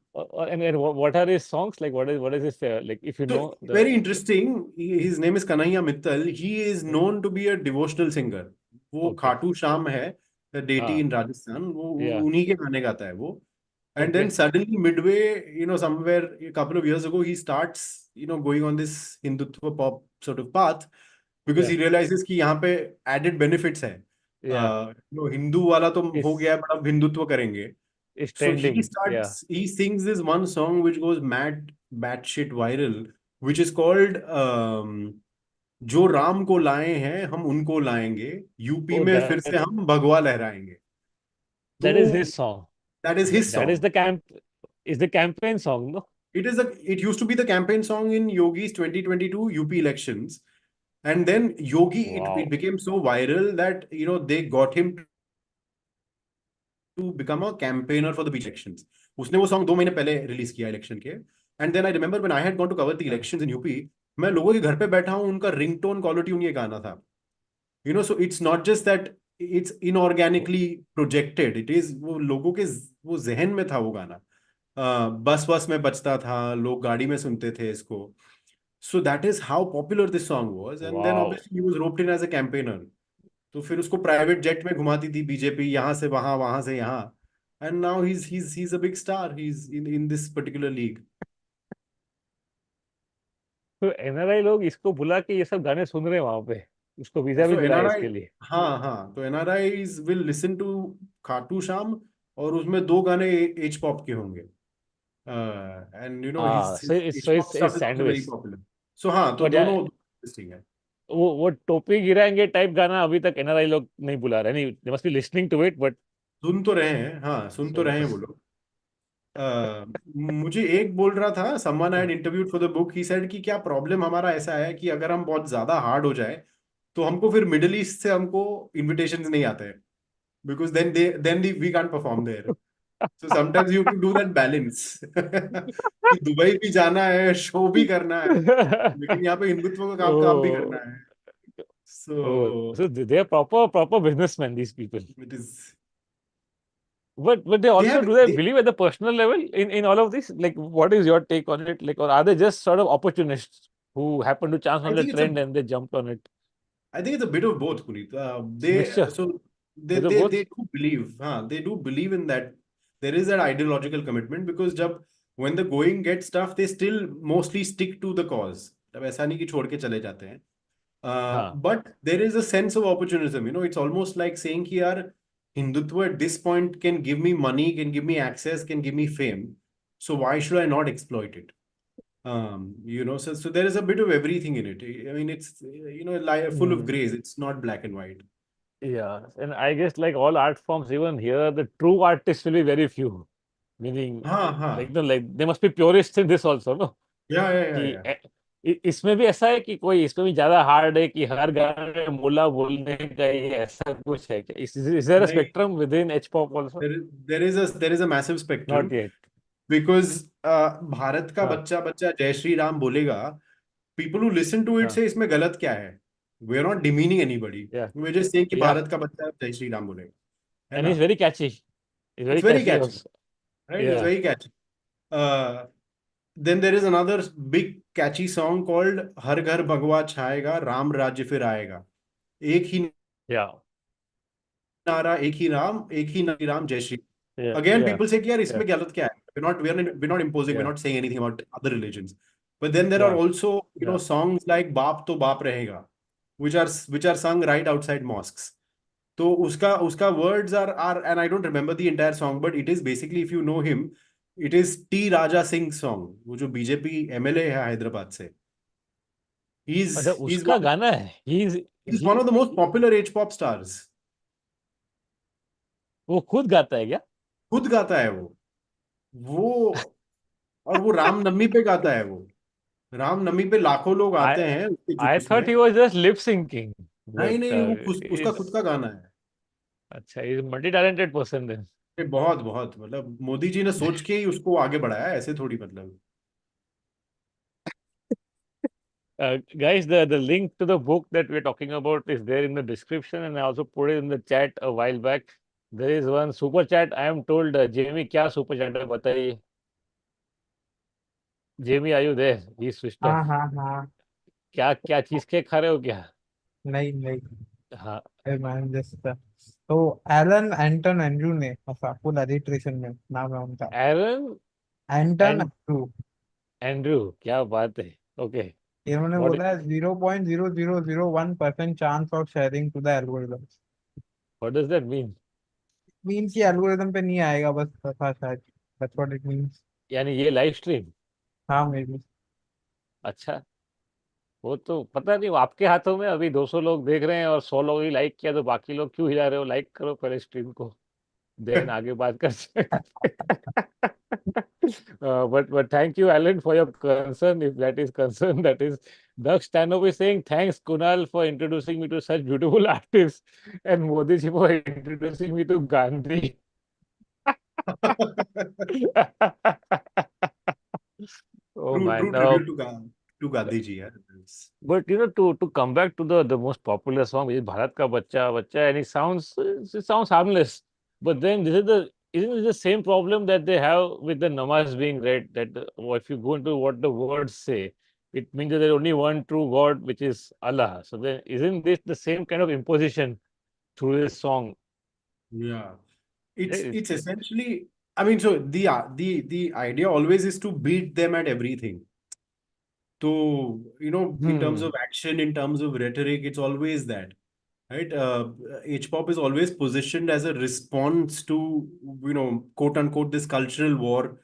And what are his songs like? What is his like? If you So know the. very interesting. His name is Kanhaiya Mittal. He is known to be a devotional singer. वो Okay. Khatu Shyam है, deity Ah, in Rajasthan. वो yeah. उन्हीं के गाने गाता है वो. And then Okay. suddenly midway, somewhere a couple of years ago, he starts, going on this Hindutva pop sort of path, because Yeah. he realizes कि यहाँ पे added benefits है. Yeah. हिंदू वाला तो हो Is गया, but अब हिंदुत्व करेंगे. is So trending. Yeah. he sings this one song which goes batshit viral, which is called जो राम को लाए हैं हम उनको लाएंगे, यूपी Oh, में फिर से हम भगवा लहराएंगे. that is तो his song. that is his That is song. the campaign song, no? It used to be the campaign song in Yogi's 2022 UP elections. And then Yogi, it Wow. became so viral that, they got him to become a campaigner for the BJP elections. उसने वो song 2 महीने पहले release किया election के. And then I remember when I had gone to cover the elections in UP, मैं लोगों के घर पे बैठा हूँ, उनका रिंगटोन कॉलर ट्यून ये गाना था. So it's not just that it's inorganically projected, it is वो लोगों के वो जहन में था वो गाना. बस बस में बजता था, लोग गाड़ी में सुनते थे इसको. So that is how popular this song was. And then Wow. Obviously he was roped in as a campaigner. तो फिर उसको प्राइवेट जेट में घुमाती थी बीजेपी, यहाँ से वहां, वहां से यहाँ. And now he's a big star. He's in this particular league. तो एनआरआई लोग इसको बुला के ये सब गाने सुन रहे हैं वहां पे. उसको वीजा भी So मिला है NRI, इसके लिए. हाँ हाँ, तो NRIs will listen to Khatu Shyam, और उसमें 2 गाने एच पॉप के होंगे. एंड हाँ. his so H pop it's stuff it's is also very sandwich. popular. So हाँ, तो But yeah, दोनों interesting है. वो टोपी गिराएंगे टाइप गाना अभी तक एनआरआई लोग नहीं बुला रहे. नहीं, they must be listening to it, but सुन तो रहे हैं, हाँ, सुन तो सुन रहे तो. हैं वो लोग. मुझे एक बोल रहा था, someone I had interviewed for the book, he said कि क्या प्रॉब्लम हमारा ऐसा है कि अगर हम बहुत ज्यादा हार्ड हो जाए तो हमको फिर मिडिल ईस्ट से हमको इनविटेशंस नहीं आते हैं, because then we can't perform there. So sometimes you have to do that balance कि दुबई भी जाना है, शो भी करना है, लेकिन यहाँ पे हिंदुत्व का काम काम भी ओ, करना है. Oh, So so they are proper businessmen, these people. it is. But they They also, have. do they They, believe at the personal level in all of this? Like, what is your take on it? Like, or are they just sort of opportunists who happen to chance I on the think it's a. trend and they jumped on it? I think it's a bit of both, Puneet. They Mixture, so bit of both. they do believe, they do believe in that there is that ideological commitment because जब when the going gets tough, they still mostly stick to the cause. तब ऐसा नहीं कि छोड़ के चले जाते हैं. हाँ, But there is a sense of opportunism. You know, it's almost like saying कि यार Hindutva at this point can give me money, can give me access, can give me fame. So why should I not exploit it? You know, so there is a bit of everything in it. I mean, it's full of hmm, grays. It's not black and white. yeah. And I guess like all art forms, even here, the true artists will be very few. Meaning, हाँ like हाँ. no, like there must be purists in this also, no? कि Yeah. इसमें भी ऐसा है कि कोई इसमें भी ज्यादा हार्ड है कि हर गाने में मुला बोलने का ये ऐसा कुछ है क्या? Is there a नहीं, spectrum within H pop also? there is a massive Not spectrum yet. because Bharat का हाँ, बच्चा बच्चा जय श्री राम बोलेगा. People who listen to it हाँ, say इसमें गलत क्या है. We are not demeaning anybody. yeah, We're just saying कि yeah. भारत का बच्चा जय श्री राम बोलेगा. है And ना? he's very catchy. He's It's very very catchy catchy, also. right? It's Yeah, very catchy. Uh, then there is another big catchy song called हर घर भगवा छाएगा राम राज्य फिर आएगा. एक ही yeah, नारा एक ही नारी राम जय Shri. yeah, Again, yeah, people say कि यार yeah, इसमें गलत क्या है. We're not imposing, we're yeah, not saying anything about other religions. But then there are yeah, also yeah. songs like बाप तो बाप रहेगा which are sung right outside mosques. तो उसका words are and I don't remember the entire song, but it is basically, if you know him, it is T Raja Singh's song, वो जो BJP MLA है हैदराबाद से. अच्छा, He's उसका one गाना है. he's He one of the most popular H pop stars. वो खुद गाता है क्या? खुद गाता है वो और वो रामनवमी पे गाता है वो. रामनवमी पे लाखों लोग I आते हैं उसके I जुलूस thought में. he was just lip syncing, नहीं but नहीं, वो उसका खुद is का गाना है. अच्छा, he's a multi-talented person then. ये बहुत बहुत मतलब मोदी जी ने सोच के ही उसको आगे बढ़ाया है, ऐसे थोड़ी मतलब. Guys, the link to the book that we're talking about is there in the description, and I also put it in the chat a while back. There is one super chat. I am told, Jamie, क्या super chat है बताइए. Jamie, are you there? He switched हाँ off. हाँ हाँ. क्या क्या चीज के खा रहे हो क्या? नहीं नहीं. हाँ. मैम जस्ट तो एलन एंटन एंड्रू ने ऐसा फुल एलिट्रेशन में नाम है उनका. Aaron Anton and Andrew. Andrew, क्या बात है. ओके. इन्होंने व्हाट बोला है 0.0001% chance of sharing to the algorithm. What does that mean? Means कि एल्गोरिदम पे नहीं आएगा बस ऐसा शायद. That's what it means. यानी ये लाइव स्ट्रीम. हाँ मे बी. अच्छा, वो तो पता नहीं, वो आपके हाथों में. अभी 200 लोग देख रहे हैं और 100 लोग ही लाइक किया, तो बाकी लोग क्यों हिला रहे हो? लाइक करो पहले स्ट्रीम को, देन आगे बात कर सकते. But thank you, Alan, for your concern. If that is concern, that is. Daksh Stanov is saying thanks, Kunal, for introducing me to such beautiful artists, and Modi ji for introducing me to Gandhi. Oh true true man. Tribute to Gandhi ji यार. But to come back to the most popular song, which is Bharat Ka Bachcha Bachcha, and it sounds harmless. But then isn't it the same problem that they have with the namaz being read? That if you go into what the words say, it means that there's only one true God, which is Allah. So then, isn't this the same kind of imposition through this song? Yeah, Yeah, it's essentially, I mean, so the idea always is to beat them at everything. So, in terms hmm, of action, in terms of rhetoric, it's always that, right? H-pop is always positioned as a response to, quote unquote, this cultural war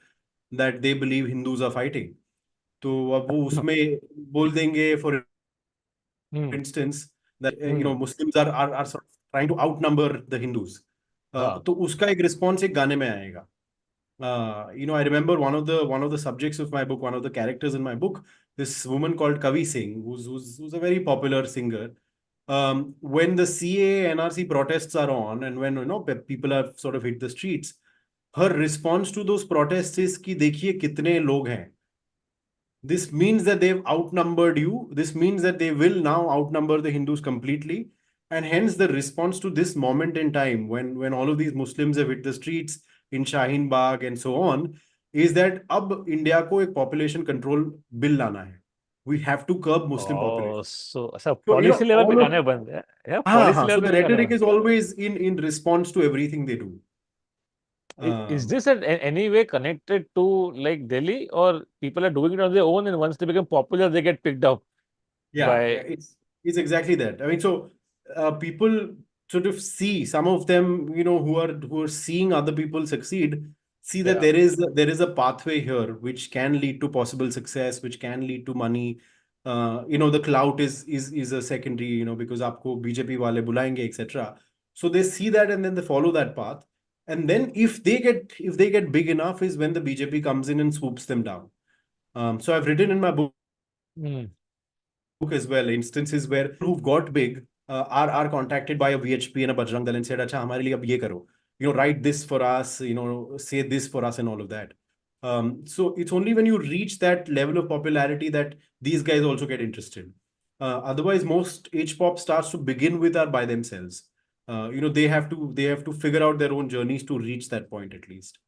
that they believe Hindus are fighting. तो अब वो उसमें बोल देंगे, for hmm, instance, that hmm, Muslims are sort of trying to outnumber the Hindus. हाँ, तो उसका एक response एक गाने में आएगा. I remember one of the subjects of my book, one of the characters in my book, this woman called Kavi Singh, who's a very popular singer. When the CA NRC protests are on, and when people have sort of hit the streets, her response to those protests is कि देखिए कितने लोग हैं. This means that they've outnumbered you. This means that they will now outnumber the Hindus completely. And hence the response to this moment in time when all of these Muslims have hit the streets in Shaheen Bagh and so on, is that अब India को एक population control bill लाना है. We have to curb Muslim population. Oh, so अच्छा So, policy level पे all of गाने बन रहे हैं, या हाँ पॉलिसी हाँ. लेवल So पे the भी गाने rhetoric बन is always in response to everything they do. Is Um, this in any way connected to like Delhi, or people are doing it on their own, and once they become popular, they get picked up Yeah, by? it's exactly that. I mean, so people sort of see some of them, who are seeing other people succeed, see that Yeah, there is a pathway here which can lead to possible success, which can lead to money. The clout is a secondary, because आपको BJP वाले बुलाएंगे, etc. So they see that and then they follow that path. And then if they get big enough is when the BJP comes in and swoops them down. So I've written in my book hmm, as well instances where who've got big are contacted by a VHP and a Bajrang Dal and said, "Acha, हमारे लिए अब ये करो. Write this for us. Say this for us and all of that." So it's only when you reach that level of popularity that these guys also get interested. Otherwise, most H-pop stars to begin with are by themselves. They have to figure out their own journeys to reach that point at least.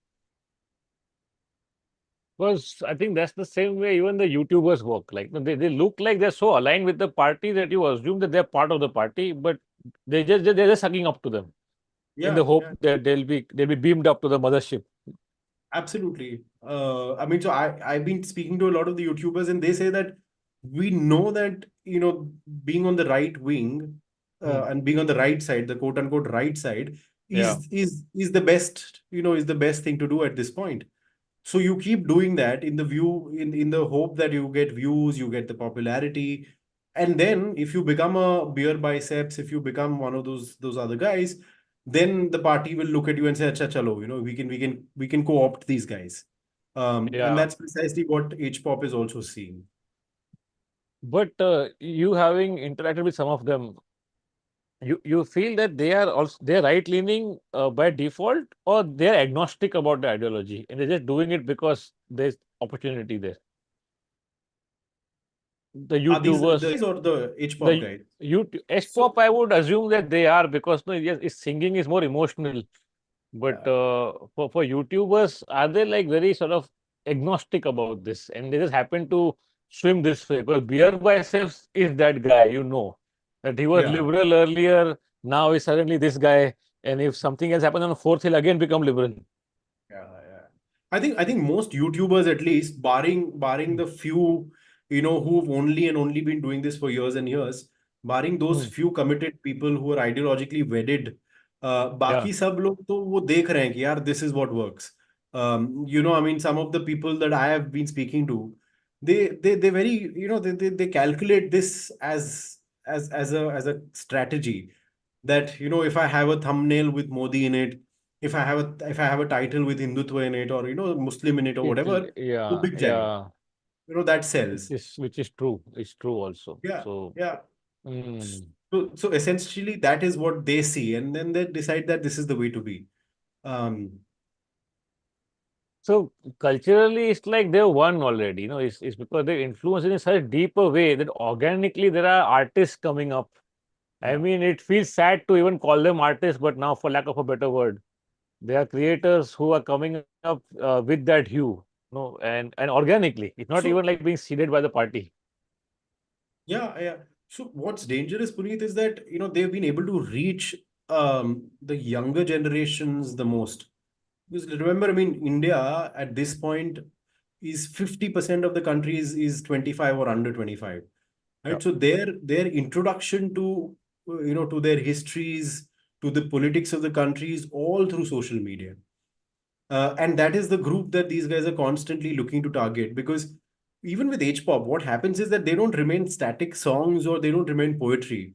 because I think that's the same way even the YouTubers work. Like they look like they're so aligned with the party that you assume that they're part of the party, but they're just sucking up to them in the Yeah, hope yeah. that they'll be beamed up to the mothership. Absolutely. I mean, so I've been speaking to a lot of the YouTubers, and they say that we know that being on the right wing Hmm. and being on the right side, the quote unquote right side, Yeah, is the best is the best thing to do at this point. So you keep doing that in the hope that you get views, you get the popularity, and then if you become a beer biceps, if you become one of those other guys, then the party will look at you and say, "Acha, chalo, we can co-opt these guys." And yeah. that's precisely what H-pop is also seeing. But you having interacted with some of them, you feel that they're right leaning by default, or they're agnostic about the ideology and they're just doing it because there's opportunity there. The Are these the YouTubers, guys or the H-pop the guys? YouTube So S-pop, I would assume that they are, because no, yes, singing is more emotional. But yeah. for YouTubers, are they like very sort of agnostic about this, and they just happen to swim this way? Because Beer Biceps is that guy, that he was Yeah. liberal earlier, now he's suddenly this guy, and if something else happens on fourth, he'll again become liberal. Yeah, yeah. I think most YouTubers, at least, barring Hmm. the few, who've only been doing this for years and years, barring those Hmm. few committed people who are ideologically wedded, Yeah, बाकी सब लोग तो वो देख रहे हैं कि यार this is what works. I mean, some of the people that I have been speaking to, they very, they calculate this as a strategy that if I have a thumbnail with Modi in it, if I have a title with Hindutva in it, or Muslim in it, or whatever, तो yeah, big jayega. yeah, That which sells. is which is true. It's true also. Yeah, So, yeah. mm. So essentially, that is what they see, and then they decide that this is the way to be. Um, So culturally, it's like they've won already. It's because they influence in such a deeper way that organically there are artists coming up. I yeah. mean, it feels sad to even call them artists, but now, for lack of a better word, they are creators who are coming up with that hue, and organically. It's not So even like being seeded by the party. yeah, yeah. So what's dangerous, Puneet, is that they've been able to reach the younger generations the most. Because remember, I mean, India at this point is 50% of the country is 25 or under 25, Yeah, right? So their introduction to their histories, to the politics of the country is all through social media. And that is the group that these guys are constantly looking to target, because even with H-pop, what happens is that they don't remain static songs or they don't remain poetry.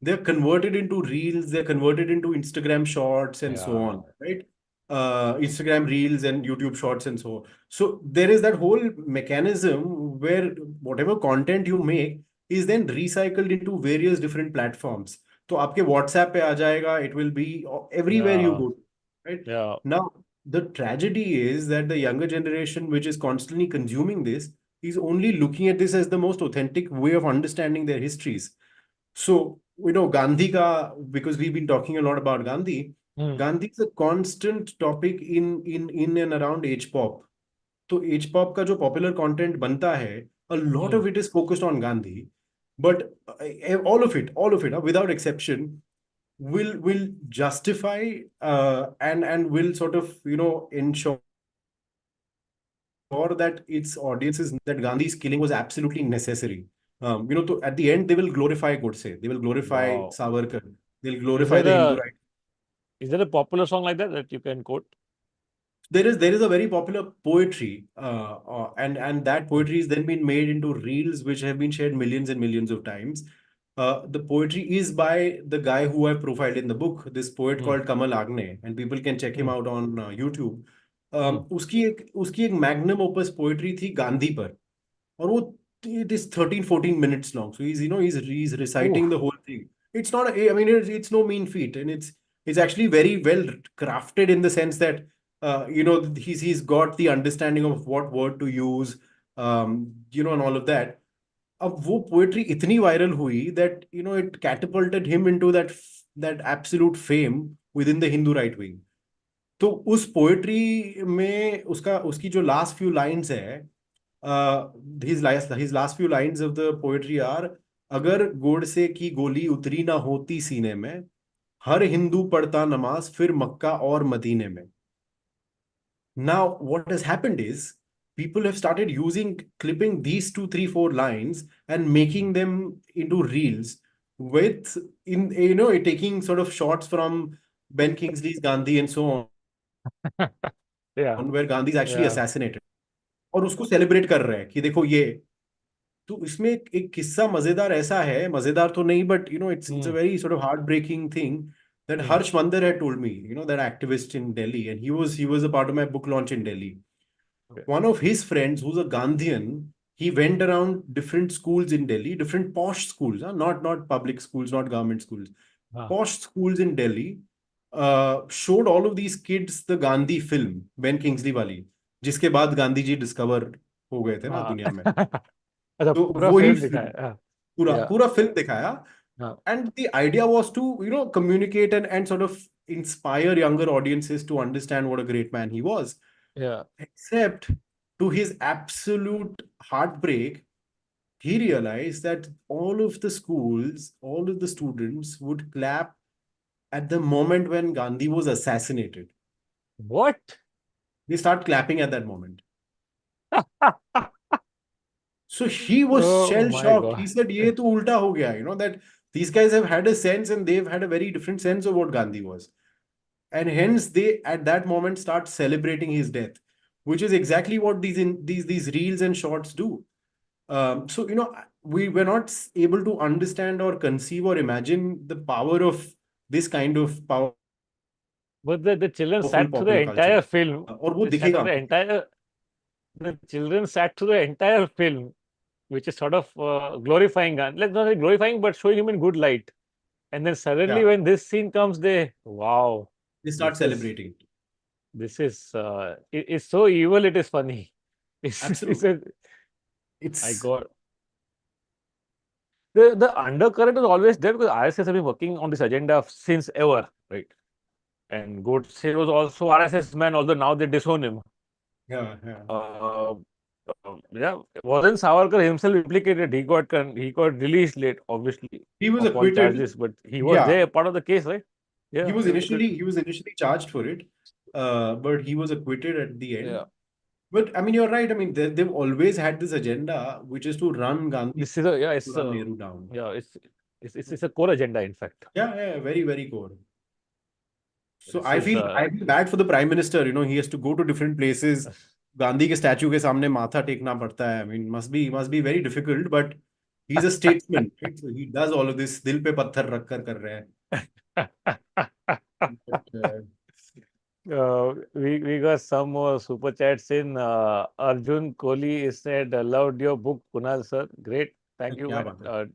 They're converted into reels, they're converted into Instagram shorts and so yeah, on, right? Instagram reels and YouTube shorts and so on. So there is that whole mechanism where whatever content you make is then recycled into various different platforms. तो आपके WhatsApp पे आ जाएगा, it will be everywhere you yeah, go, right? yeah. Now, the tragedy is that the younger generation, which is constantly consuming this, He's only looking at this as the most authentic way of understanding their histories. So, Gandhi ka, because we've been talking a lot about Gandhi, Hmm. Gandhi is a constant topic in and around H pop. तो as pop का जो popular content बनता है, a lot Hmm. of it is focused on Gandhi, but all of it without exception will justify and will sort of ensure that its audiences that Gandhi's killing was absolutely necessary. So at the end they will glorify Godse, they will glorify Wow. Savarkar, they'll Is glorify there the Hindu a right. is there a popular song like that you can quote? There is a very popular poetry, and that poetry has then been made into reels, which have been shared millions and millions of times. The poetry is by the guy who I profiled in the book, this poet Hmm. called Kamal Agne, and people can check him Hmm. out on YouTube. Hmm. उसकी एक magnum opus poetry थी गांधी पर, और वो it is 13-14 minutes long, so he's Ooh. reciting the whole thing. It's not I mean it's no mean feat, and it's actually very well crafted in the sense that he's got the understanding of what word to use, and all of that. अब वो poetry इतनी viral हुई that it catapulted him into that absolute fame within the Hindu right wing. तो उस poetry में उसकी जो last few lines है, his last few lines of the poetry are, अगर गोडसे की गोली उतरी ना होती सीने में, हर हिंदू पढ़ता नमाज फिर मक्का और मदीने में. Now, what has happened is people have started clipping these two, three, four lines and making them into reels with taking sort of shots from Ben Kingsley's Gandhi and so Yeah. on, where Gandhi is actually Yeah. assassinated. और उसको celebrate कर रहे हैं कि देखो ये. तो इसमें एक किस्सा मजेदार ऐसा है, मजेदार तो नहीं, but it's a Hmm. very sort of heartbreaking thing that Hmm. Harsh Mandar had told me, that activist in Delhi, and he was a part of my book launch in Delhi. Okay. One of his friends, who's a Gandhian, he went around different schools in Delhi, different posh schools, not public schools, not government schools, हाँ. posh schools in Delhi, showed all of these kids the Gandhi film, Ben Kingsley वाली, जिसके बाद Gandhi ji discover हो गए थे ना हाँ. दुनिया में. अच्छा, तो पूरा वही फिल्म फिल्म, दिखाया. हाँ. पूरा Yeah. पूरा फिल्म दिखाया. हाँ. And the idea was to communicate and sort of inspire younger audiences to understand what a great man he was. Yeah. Except, to his absolute heartbreak, he realized that all of the schools, all of the students would clap at the moment when Gandhi was assassinated. What? They start clapping at that moment. So he was Oh shell my shocked. God. He said, "Ye to ulta ho gaya," that these guys have had a sense, and they've had a very different sense of what Gandhi was. And hence they at that moment start celebrating his death, which is exactly what these reels and shorts do. So we were not able to understand or conceive or imagine the power of this kind of powerful But the children sat through the popular culture. entire film. और वो They sat through दिखेगा. the entire. The children sat through the entire film, which is sort of glorifying Gandhi. Let's not say glorifying, but showing him in good light. And then suddenly, Yeah, when this scene comes, wow, they start this is celebrating. it's so evil. It is funny. It's Absolutely. a, I It's got the undercurrent is always there because RSS have been working on this agenda since ever, right? And Godse was also RSS man, although now they disown him. yeah. Uh, yeah, wasn't Savarkar himself implicated? He got released late, obviously, He was of all acquitted. charges, but he was Yeah, there, part of the case, right? he Yeah, was he was initially acquitted. he was initially charged for it, but he was acquitted at the end. Yeah, But I mean, you're right. I mean, they've always had this agenda, which is to run Gandhi, this is a yeah, to run Nehru down. it's a core agenda, in fact. Yeah, very, very core. So This I is feel I feel bad for the prime minister. He has to go to different places. Gandhi के statue के सामने माथा टेकना पड़ता है. I mean, must be very difficult, but he's a statesman, right? So he does all of this. दिल पे पत्थर रख कर रहे हैं. But, we got some more super chats in. Arjun Kohli said, "Loved your book, Kunal sir. Great, thank you, क्या man. बात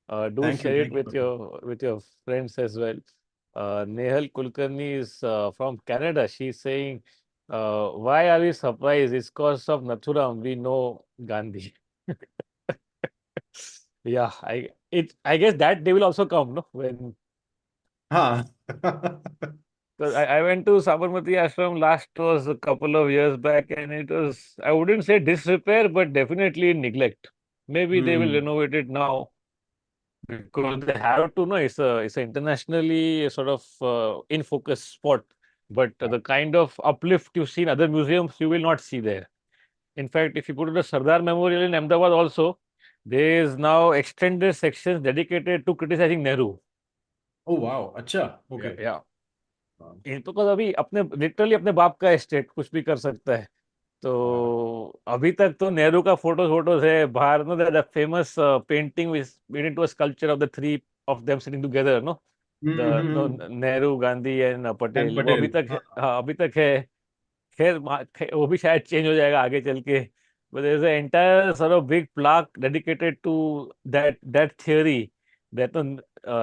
है. Do share it Thank you. with your friends as well." Nehal Kulkarni is from Canada. She's saying, Why are we surprised? It's cause of Nathuram. We know Gandhi. Yeah, I guess that day will also come, no? When हाँ. so I went to Sabarmati Ashram last was a couple of years back, and it was, I wouldn't say disrepair, but definitely in neglect. Maybe they will Hmm. renovate it now because they have to know it's a internationally sort of in focus spot. But the kind of uplift you see in other museums, you will not see there. In fact, if you go to the Sardar Memorial in Ahmedabad also, there is now extended sections dedicated to criticizing Nehru. Oh wow, अच्छा, Yeah, okay. yeah. हाँ. ये तो because अभी अपने literally अपने बाप का estate कुछ भी कर सकता है. हाँ. तो अभी तक तो नेहरू का फोटोज है बाहर, no the famous painting which made into a sculpture of the three of them sitting together, no the no hmm. Nehru, Gandhi and And Patel, वो अभी Patel. तक है. हाँ. हाँ, अभी तक है. खैर वो भी शायद चेंज हो जाएगा आगे चल के. But there's an entire sort of big plaque dedicated to that theory that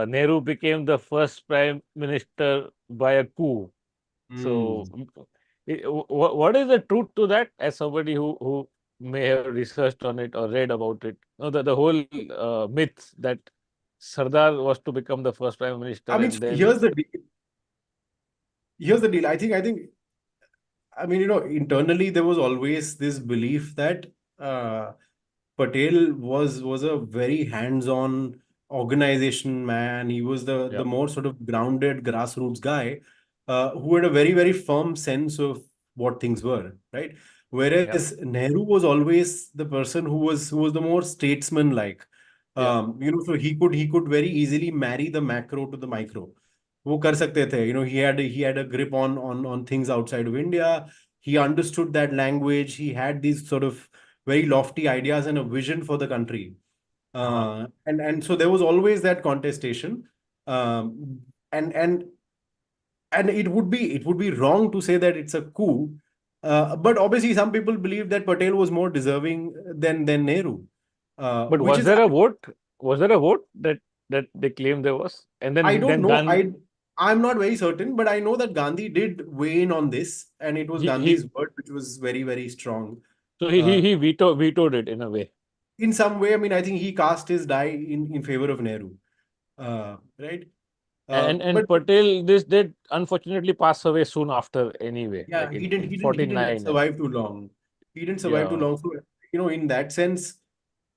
Nehru became the first prime minister by a coup. So, Hmm. what is the truth to that? As somebody who may have researched on it or read about it, no, the whole myth that Sardar was to become the first prime minister I mean, and then here's the deal. I think I mean, internally there was always this belief that uh, Patel was a very hands-on organization man. He was the yeah, more sort of grounded grassroots guy who had a very, very firm sense of what things were, right? yeah, Whereas Nehru was always the person who was the more statesman-like. yeah, So he could very easily marry the macro to the micro. वो कर सकते थे. He had a grip on things outside of India. He understood that language. He had these sort of very lofty ideas and a vision for the country. uh-huh. And so there was always that contestation. Um, and it would be wrong to say that it's a coup. But obviously some people believe that Patel was more deserving than Nehru. But Which was is there a vote? Was there a vote that they claimed there was? And I then don't then know. Gandhi I'm not very certain, but I know that Gandhi did weigh in on this, and it was he Gandhi's word which was very, very strong. so he he, Uh, he vetoed it in a way. in some way, I mean, I think he cast his die in favor of Nehru. Right? And But Patel, this did unfortunately pass away soon after anyway, yeah, like he in didn't he didn't he didn't 49. And survive too long. He didn't survive too yeah, long. So, in that sense,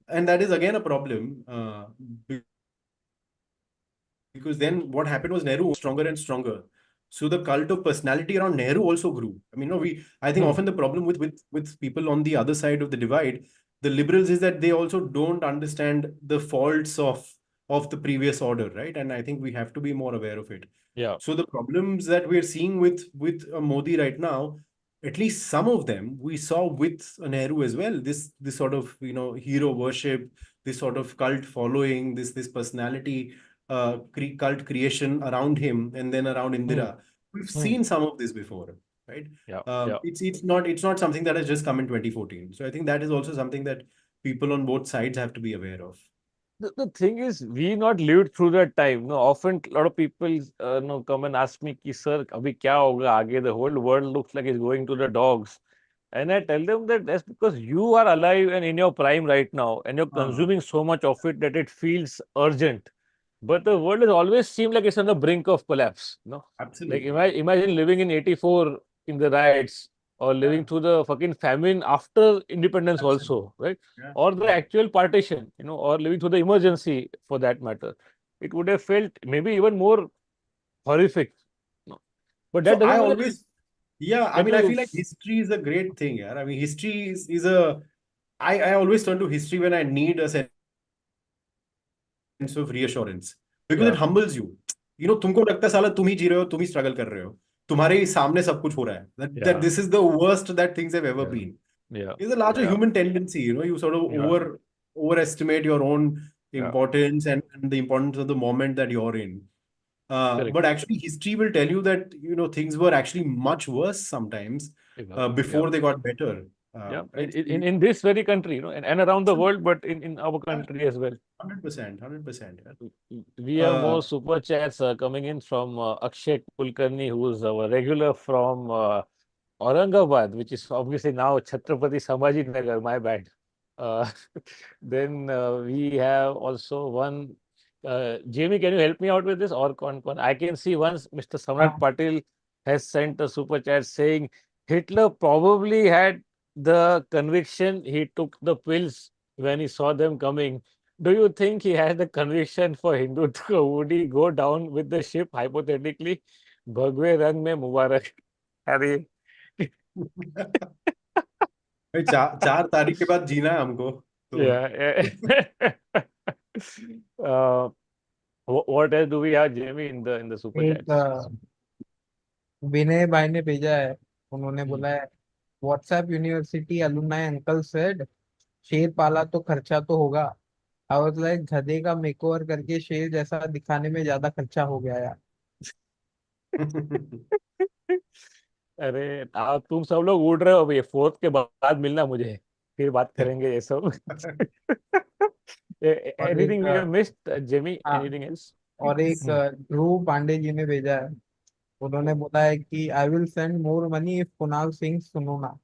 and that is again a problem. Because then what happened was Nehru stronger and stronger. So the cult of personality around Nehru also grew. I mean, no, I think hmm, often the problem with people on the other side of the divide, the liberals, is that they also don't understand the faults of the previous order, right? And I think we have to be more aware of it. yeah, So the problems that we're seeing with Modi right now, at least some of them we saw with Nehru as well. This sort of hero worship, this sort of cult following, this personality cult creation around him and then around hmm, Indira. We've hmm, seen some of this before, right? yeah, yeah. It's not something that has just come in 2014. So I think that is also something that people on both sides have to be aware of. The thing is, we not lived through that time. No, often a lot of people come and ask me, "Ki sir, abhi kya hoga aage? The whole world looks like it's going to the dogs." And I tell them that that's because you are alive and in your prime right now, and you're Uh, consuming so much of it that it feels urgent. But the world has always seemed like it's on the brink of collapse. No, like Absolutely. imagine living in '84 in the riots, or Yeah, living through the fucking famine after independence absolutely. also, right? Yeah. Or the actual partition, or living through the emergency for that matter. It would have felt maybe even more horrific. No. But that So I doesn't mean that always, yeah, I that mean, I will feel like history is a great thing. Yeah. I mean, history is I always turn to history when I need a sense of reassurance because it yeah, humbles you. तुमको लगता है साला तुम ही जी रहे हो, तुम ही struggle कर रहे हो, तुम्हारे ही सामने सब कुछ हो रहा है. That yeah, this is the worst that things have ever yeah, been. yeah, It's a larger yeah, human tendency. You sort of yeah, overestimate your own yeah, importance and the importance of the moment that you're in. correct. But actually, history will tell you that things were actually much worse sometimes Yeah. before they got better. Yeah, Right? in this very country, and around the world, but in our Yeah, country as well. 100%, 100%. We have Uh, more super chats coming in from Akshay Kulkarni, who's our regular from Aurangabad, which is obviously now Chhatrapati Sambhaji Nagar, my bad. Uh, then we have also one. Jamie, can you help me out with this? Or I can see once Mr. Samrat हाँ Patil has sent a super chat saying Hitler probably had the conviction he took the pills when he saw them coming. Do you think he had the conviction for Hindutva? Would he go down with the ship hypothetically? भगवे रंग में मुबारक. अरे भाई 4 तारीख के बाद जीना है हमको तो। yeah. uh, what else do we have, Jamie, in the super एक chats? विनय भाई ने भेजा है। उन्होंने Hmm. बोला है WhatsApp university alumni uncle said शेर पाला तो खर्चा तो होगा। आई वाज लाइक गधे का मेकओवर करके शेर जैसा दिखाने में ज्यादा खर्चा हो गया यार। अरे तुम सब लोग उड़ रहे हो अभी, फोर्थ के बाद मिलना मुझे, फिर बात करेंगे ये सब. और एक Anything we have missed, Jamie? हाँ, Anything else? और एक Hmm. ध्रुव पांडे जी ने भेजा है। उन्होंने बोला है कि I will send more money if Kunal Singh सुनो ना।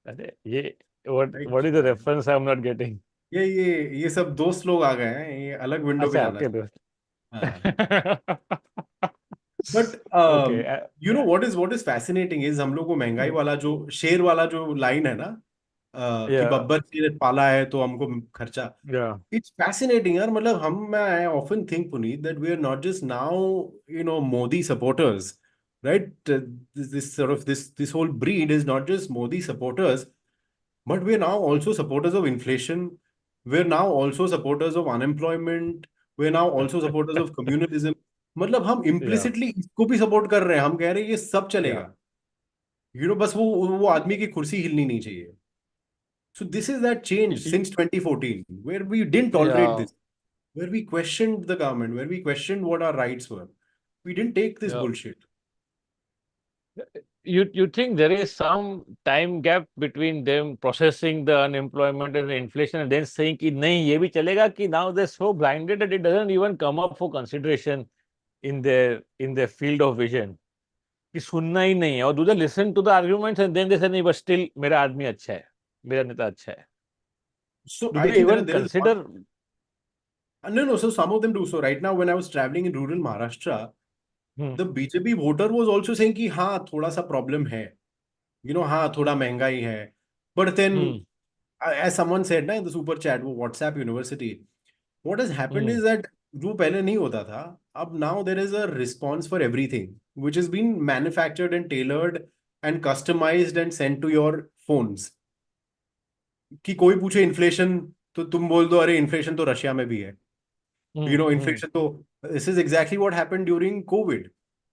अरे ये what is क्या the है? reference I'm not getting? ये सब दोस्त लोग आ गए हैं, ये अलग विंडो पे अच्छा, जाना आपके चाहिए। दोस्त. हाँ। But Okay. You know what is fascinating is हम लोग को महंगाई वाला जो शेर वाला जो लाइन है ना, कि Yeah, बब्बर शेर पाला है तो हमको खर्चा। yeah, इट्स फैसिनेटिंग यार, मतलब हम I often think Puneet that we are not just now Modi supporters, right? This sort of this whole breed is not just Modi supporters, but we are now also supporters of inflation. We're now also supporters of unemployment. We're now also supporters of communalism. मतलब हम yeah, implicitly इसको भी support कर रहे हैं, हम कह रहे हैं ये सब yeah, चलेगा। बस वो आदमी की कुर्सी हिलनी नहीं चाहिए। So this is that change since 2014, where we didn't tolerate yeah, this, where we questioned the government, where we questioned what our rights were. We didn't take this yeah. bullshit. You think there is some time gap between them processing the unemployment and the inflation and then saying कि नहीं ये भी चलेगा, कि now they're so blinded that it doesn't even come up for consideration in their field of vision, कि सुनना ही नहीं है, और do they listen to the arguments and then they say नहीं but still मेरा आदमी अच्छा है, मेरा नेता अच्छा है. So Do I they think even there is a lot. consider? No. So some of them do. So right now, when I was traveling in rural Maharashtra, Hmm, the BJP voter was also saying कि हाँ थोड़ा सा problem है, हाँ थोड़ा महंगाई है, but then hmm, as someone said ना in the super chat, वो WhatsApp university, what has happened hmm. is that जो पहले नहीं होता था, अब now there is a response for everything which has been manufactured and tailored and customized and sent to your phones. कि कोई पूछे इन्फ्लेशन तो तुम बोल दो अरे इन्फ्लेशन तो रशिया में भी है, Hmm, hmm. इन्फ्लेशन तो। This is exactly what happened during COVID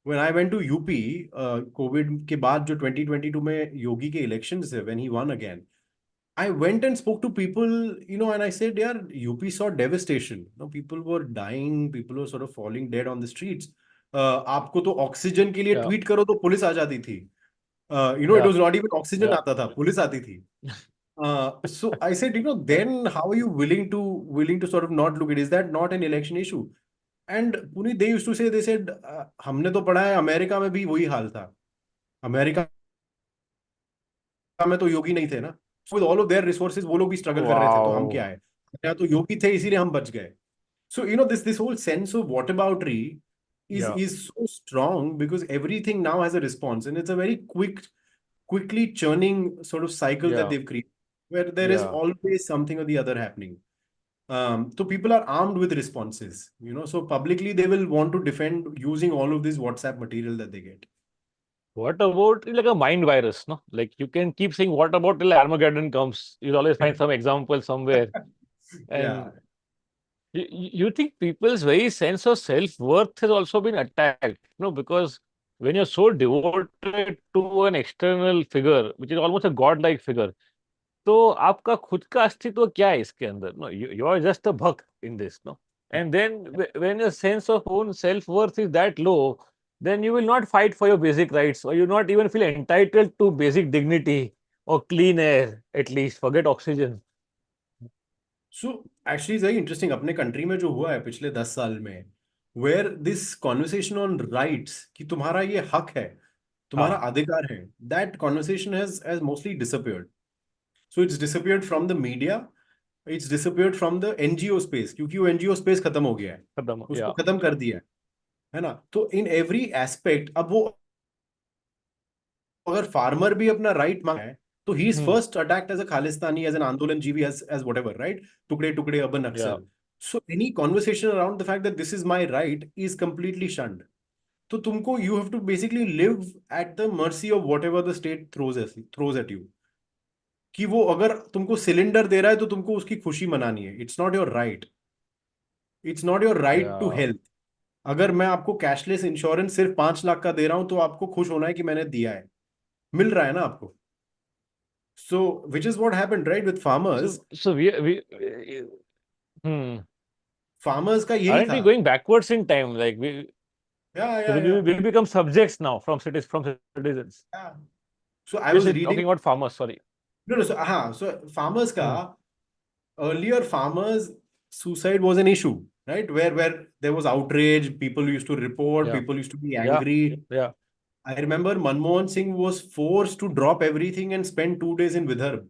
when I went to UP. COVID के बाद जो 2022 में योगी के इलेक्शंस थे, when he won again, I went and spoke to people, and I said, yeah, UP saw devastation. People were dying, people were sort of falling dead on the streets. आपको तो oxygen के लिए Yeah, tweet करो तो police आ जाती थी। It yeah, was not even oxygen yeah. आता था, पुलिस आती थी। So I said, then how are you willing to sort of not look at? Is that not an election issue? And Puneet, they used to say, they said, हमने तो पढ़ा है America में भी वही हाल था, अमेरिका में तो योगी नहीं थे ना, with all of their resources वो लोग भी स्ट्रगल कर रहे थे, तो हम क्या Wow. है, यहाँ तो योगी थे इसीलिए हम बच गए। So this whole sense of whataboutery is Yeah, is so strong because everything now has a response, and it's a very quickly churning sort of cycle that yeah, they've created, where there is yeah. always something or the other happening. So people are armed with responses, so publicly they will want to defend using all of this WhatsApp material that they get. What about like a mind virus? No, like you can keep saying what about till Armageddon comes. You'll always find some example somewhere. Yeah. And you think people's very sense of self-worth has also been attacked, because when you're so devoted to an external figure, which is almost a godlike figure, तो आपका खुद का अस्तित्व क्या है इसके अंदर? No, you are just a bhakt in this, no. And then when your sense of own self worth is that low, then you will not fight for your basic rights, or you not even feel entitled to basic dignity or clean air, at least forget oxygen. So actually is very interesting, अपने country में जो हुआ है पिछले 10 साल में, where this conversation on rights कि तुम्हारा ये हक है, तुम्हारा हाँ अधिकार है, that conversation has mostly disappeared. So it's disappeared from the media, it's disappeared from the NGO space, क्योंकि वो NGO space खत्म हो गया है, खत्म उसको या खत्म कर दिया है ना। तो इन एवरी एस्पेक्ट अब वो अगर फार्मर भी अपना राइट मांगा है, तो he is hmm first attacked as a Khalistani, as an andolan jeevi, as whatever, right, tukde tukde urban या Naxal. So any conversation around the fact that this is my right is completely shunned. तो तुमको you have to basically live at the mercy of whatever the state throws at you. कि वो अगर तुमको cylinder दे रहा है तो तुमको उसकी खुशी मनानी है, it's not your right, it's not your right to या हेल्थ। अगर मैं आपको कैशलेस इंश्योरेंस सिर्फ 5 लाख का दे रहा हूं तो आपको खुश होना है कि मैंने दिया है, मिल रहा है ना आपको। So which is what happened right with farmers. so we hmm farmers का यही aren't था। we going backwards in time, like we या so या या we become subjects now from cities, from citizens, so I was especially reading, talking about farmers, sorry. No no, हाँ, so farmers का Hmm. earlier farmers suicide was an issue, right, where there was outrage, people used to report, Yeah, people used to be yeah, angry. yeah, I remember Manmohan Singh was forced to drop everything and spend 2 days in Vidarbh,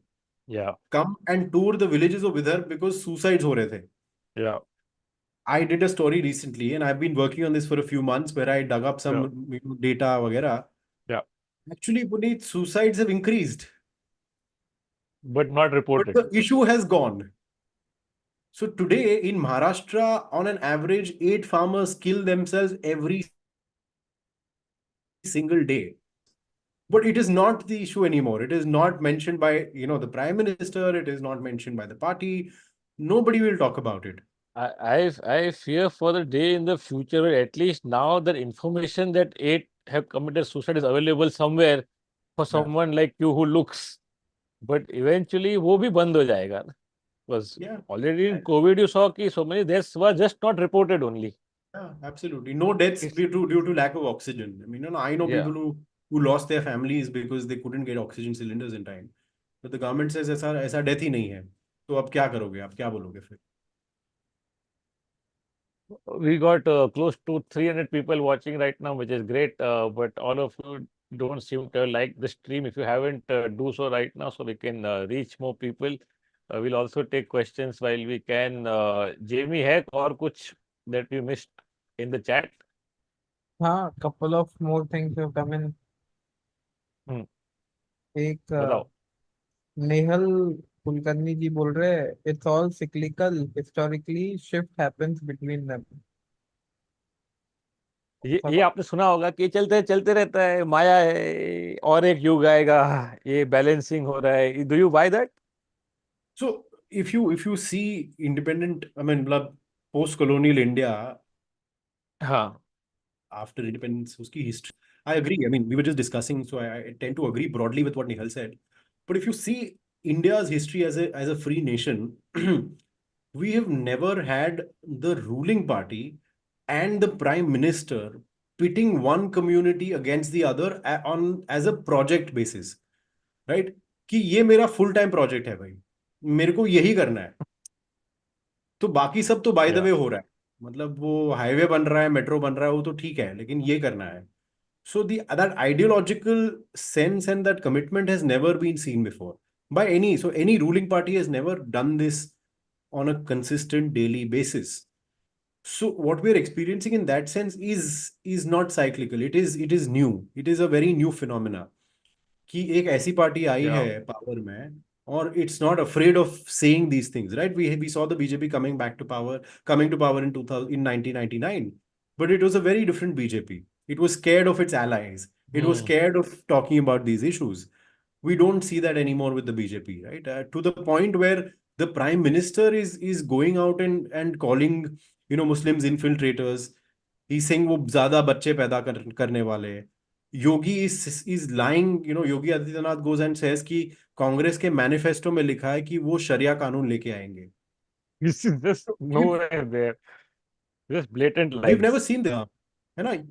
yeah, come and tour the villages of Vidarbh because suicides हो रहे थे। yeah, I did a story recently and I've been working on this for a few months where I dug up some yeah, data वगैरह। yeah, Actually, Puneet, suicides have increased, but not but reported. the issue has gone. So today in Maharashtra, on an average, 8 farmers kill themselves every single day. But it is not the issue anymore. It is not mentioned by, the prime minister. It is not mentioned by the party. Nobody will talk about it. I fear for the day in the future where at least now the information that eight have committed suicide is available somewhere for Yeah. someone like you who looks, but eventually वो भी बंद हो जाएगा ना, because Yeah. already in COVID you saw कि so many deaths were just not reported only. Yeah, absolutely. No deaths It's due to lack of oxygen. I mean, I know yeah. people who lost their families because they couldn't get oxygen cylinders in time. But the government says ऐसा death ही नहीं है। तो अब क्या करोगे? आप क्या बोलोगे फिर? We got close to 300 people watching right now, which is great. But all of you don't seem to like the stream. If you haven't, do so right now so we can reach more people. We'll also take questions while we can. Jamie है और कुछ that we missed in the chat? हाँ, couple of more things have come in. हम्म, एक बताओ। नेहल कुलकर्णी जी बोल रहे हैं, it's all cyclical, historically shift happens between them. ये आपने सुना होगा कि चलते चलते रहता है, माया है, और एक युग आएगा, ये बैलेंसिंग हो रहा है। Do you by that? So if you see independent, I mean, post-colonial India हाँ after independence, uski history, I agree. I mean, we were just discussing, so I tend to agree broadly with what Nihal said. But if you see India's history as a free nation, we have never had the ruling party and the prime minister pitting one community against the other on as a project basis, right? कि ये मेरा full time project है भाई, मेरे को यही करना है, तो बाकी सब तो बाय द या वे हो रहा है। मतलब वो हाईवे बन रहा है, मेट्रो बन रहा है, वो तो ठीक है, लेकिन ये करना है। So that ideological sense and that commitment has never been seen before by any ruling party has never done this on a consistent daily basis. So what we are experiencing in that sense is not cyclical. It is new. It is a very new phenomena. कि एक ऐसी party आई या है power में, और it's not afraid of saying these things, right. We saw the BJP coming to power in 2000 in 1999, but it was a very different BJP. It was scared of its allies, it was hmm scared of talking about these issues. We don't see that anymore with the BJP, right? To the point where the prime minister is going out and calling Muslims infiltrators. He's saying वो ज्यादा बच्चे पैदा करने वाले हैं। Yogi is lying, Yogi Adityanath goes and says कि कांग्रेस के manifesto में लिखा है कि वो शरिया कानून लेके आएंगे। This is just nowhere there, just blatant we never lies. Seen this, है ना। Yeah,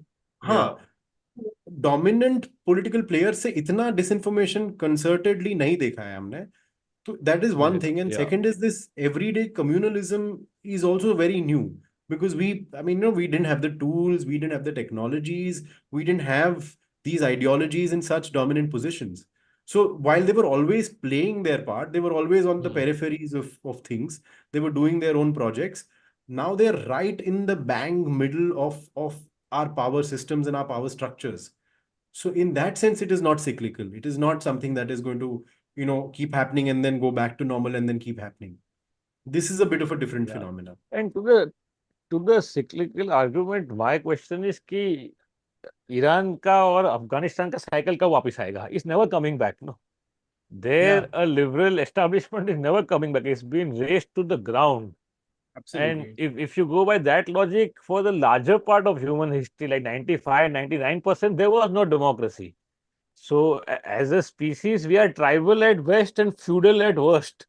हाँ, डोमिनेंट पॉलिटिकल प्लेयर से इतना डिसइंफॉर्मेशन कंसर्टेडली नहीं देखा है हमने। तो that is one thing, and yeah. second is this everyday communalism is also very new, because I mean, we didn't have the tools, we didn't have the technologies, we didn't have these ideologies in such dominant positions. So while they were always playing their part, they were always on the Hmm. peripheries of things. They were doing their own projects. Now they're right in the bang middle of our power systems and our power structures. So in that sense, it is not cyclical. It is not something that is going to, keep happening and then go back to normal and then keep happening. This is a bit of a different Yeah. phenomenon. And to the cyclical argument, my question is कि Iran का और अफगानिस्तान का cycle कब वापस आएगा? It's never coming back, no. There, Yeah, a liberal establishment is never coming back. It's been razed to the ground. And absolutely. if you go by that logic, for the larger part of human history, like 95, 99%, there was no democracy. So, as a species, we are tribal at best and feudal at worst.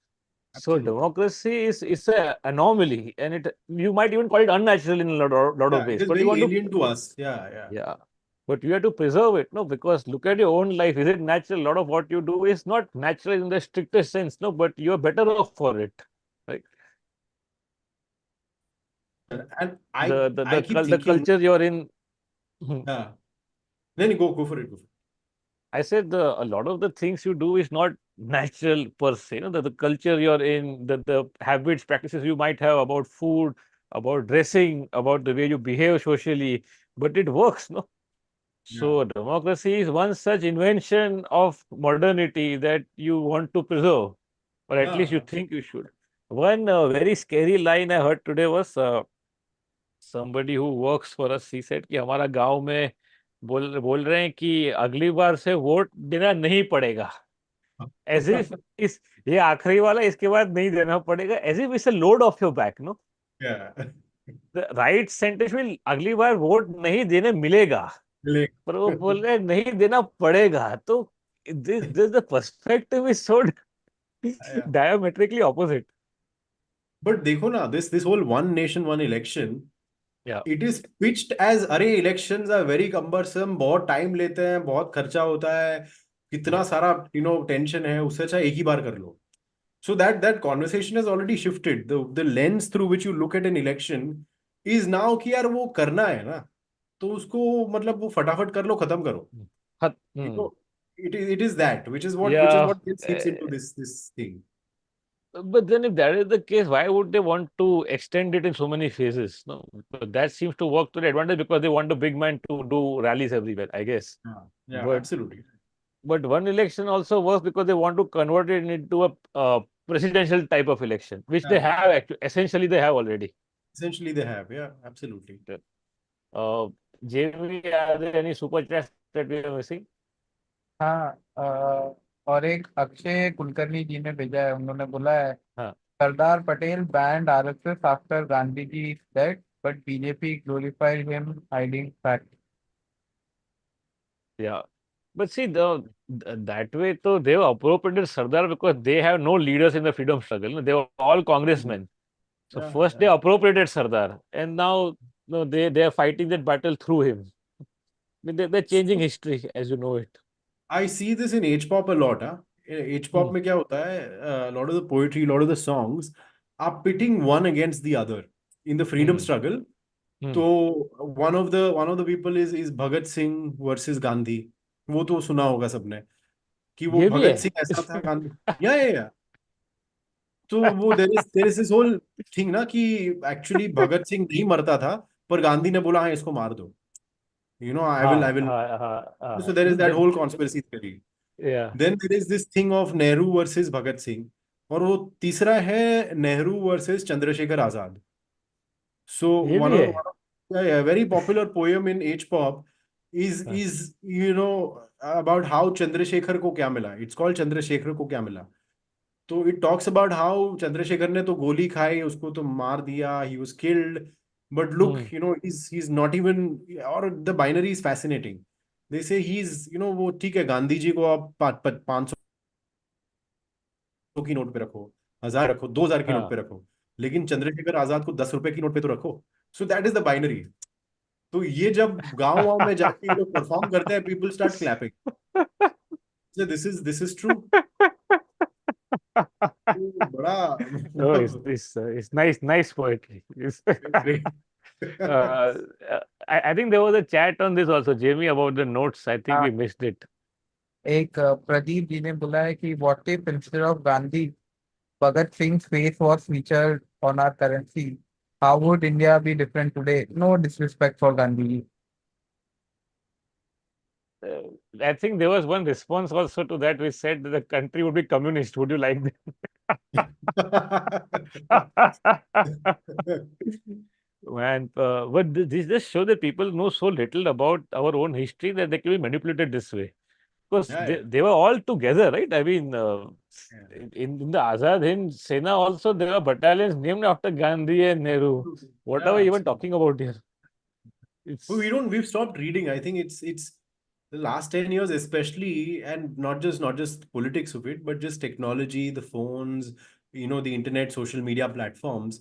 So, Absolutely. democracy is a anomaly, and you might even call it unnatural in a lot of Yeah, it ways. is But you very want to, alien to us. Yeah, yeah. yeah, but you have to preserve it, no? Because look at your own life. Is it natural? A lot of what you do is not natural in the strictest sense, no. But you are better off for it, right? And The the I the, keep cul- the thinking, culture you're in. yeah. Then go for it. Go for it. I said a lot of the things you do is not natural per se. The culture you're in, the habits, practices you might have about food, about dressing, about the way you behave socially, but it works, no? Yeah. So democracy is one such invention of modernity that you want to preserve, or at least Yeah, you think absolutely. you should. One very scary line I heard today was somebody who works for us, he said कि हमारा गांव में बोल बोल रहे हैं कि अगली बार से वोट देना नहीं पड़ेगा, एज इफ इस ये आखिरी वाला, इसके बाद नहीं देना पड़ेगा, as if it's a load of your back, no. Yeah. The right sentence में अगली बार वोट नहीं देने मिलेगा, Like, पर वो बोल रहे हैं नहीं देना पड़ेगा. तो this the perspective is so yeah. Diametrically opposite. But देखो ना, this whole one nation, one election, या. it is pitched as अरे elections are very cumbersome, बहुत टाइम लेते हैं, बहुत खर्चा होता है, कितना सारा टेंशन है, उससे अच्छा एक ही बार कर लो. So that conversation has already shifted. The lens through which you look at an election is now कि यार वो करना है ना, तो उसको मतलब वो फटाफट कर लो, खत्म करो. You know, it is that which is या. what gets hits into this thing. But then, if that is the case, why would they want to extend it in so many phases? No, but that seems to work to the advantage because they want the big man to do rallies everywhere, I guess. Yeah, yeah, But absolutely. one election also works because they want to convert it into a presidential type of election, which they Yeah, have actually, essentially they have already. essentially they have. Yeah, absolutely. Uh, JV, are there any super chats that we are missing? हाँ, और एक अक्षय कुलकर्णी जी ने भेजा है, उन्होंने बोला है हाँ. Sardar Patel banned RSS after Gandhi ji dead but BJP glorified him hiding fact. Yeah. But see, that way, so they were appropriated Sardar because they have no leaders in the freedom struggle. No? They were all Mhm. congressmen. So Yeah, first they yeah. appropriated Sardar, and now no, they are fighting that battle through him. I mean, they're changing So history as you know it. I see this in H-pop a lot. Huh? H-pop Hmm. में क्या होता है? A lot of the poetry, a lot of the songs are pitting one against the other in the freedom Hmm. struggle. Hmm. तो one of the people is Bhagat Singh versus Gandhi. वो तो सुना होगा सबने कि वो ये भी भगत है. सिंह ऐसा था, गांधी. या तो वो there is this whole thing ना कि एक्चुअली भगत सिंह नहीं मरता था, पर गांधी ने बोला हाँ इसको मार दो. आई विल हाँ, हाँ, So there is हाँ. that whole conspiracy theory. Yeah. Then there is this thing of Nehru versus Bhagat Singh, और वो तीसरा है नेहरू वर्सेस चंद्रशेखर आजाद. So ये भी है. a very popular poem in H pop हाँ. is about how Chandrasekhar को क्या मिला. It's called चंद्रशेखर को क्या मिला. तो it talks about how Chandrashekhar ने तो गोली खाई, उसको तो मार दिया, he was killed. But look, Hmm. he's not even, or the binary is fascinating. They say he's, वो ठीक है, गांधी जी को आप 500 की नोट पे रखो, 1000 रखो, 2000 की नोट पे हाँ. रखो, लेकिन चंद्रशेखर आजाद को 10 रुपए की नोट पे तो रखो. सो दैट इज द बाइनरी. तो ये जब गांव वाँव में जाके ये लोग परफॉर्म करते हैं, people start clapping. This is true. बड़ा Oh, मतलब it's nice poetry. great. Uh, I think there was a chat on this also, Jamie, about the notes. I think हाँ, we missed it. एक प्रदीप जी ने बोला है कि what if instead of Gandhi Bhagat Singh face was featured on our currency, how would India be different today? No disrespect for Gandhi ji. I think there was one response also to that. We said that the country would be communist. Would you like that? Man, but this just show that people know so little about our own history that they can be manipulated this way. Because Yeah, yeah, they were all together, right? I mean, yeah. in the Azad Hind Sena also, there were battalions named after Gandhi and Nehru. What are Yeah, we even absolutely. talking about here? But It's we've stopped reading. I think it's the last 10 years especially, and not just politics of it, but just technology, the phones, the internet, social media platforms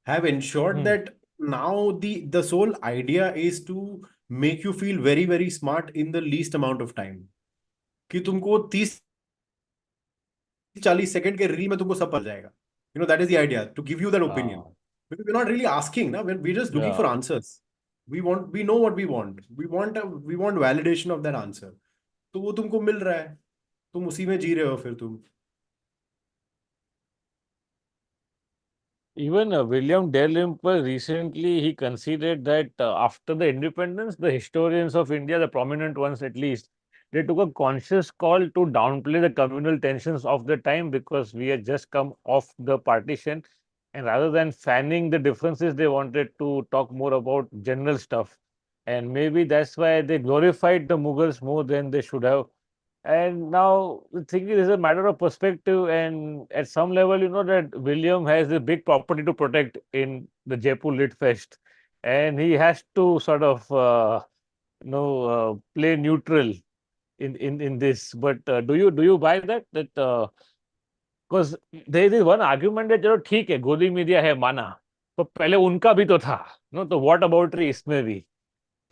have ensured hmm, that now the sole idea is to make you feel very, very smart in the least amount of time. कि तुमको 30-40 second के reel में तुमको सब पड़ जाएगा. That is the idea, to give you that opinion. uh, Because we're not really asking, na? We're just looking for yeah. answers. We know what we want. We want validation of that answer. तो वो तुमको मिल रहा है. तुम उसी में जी रहे हो फिर तुम. Even William Dalrymple recently he considered that after the independence, the historians of India, the prominent ones at least, they took a conscious call to downplay the communal tensions of the time because we had just come off the partition, and rather than fanning the differences, they wanted to talk more about general stuff, and maybe that's why they glorified the Mughals more than they should have. And now the thing is a matter of perspective, and at some level, you know that William has a big property to protect in the Jaipur Lit Fest, and he has to sort of play neutral in this. But do you buy that because there is one argument that चलो ठीक है गोदी media है माना तो पहले उनका भी तो था नो तो व्हाट अबाउट इसमें भी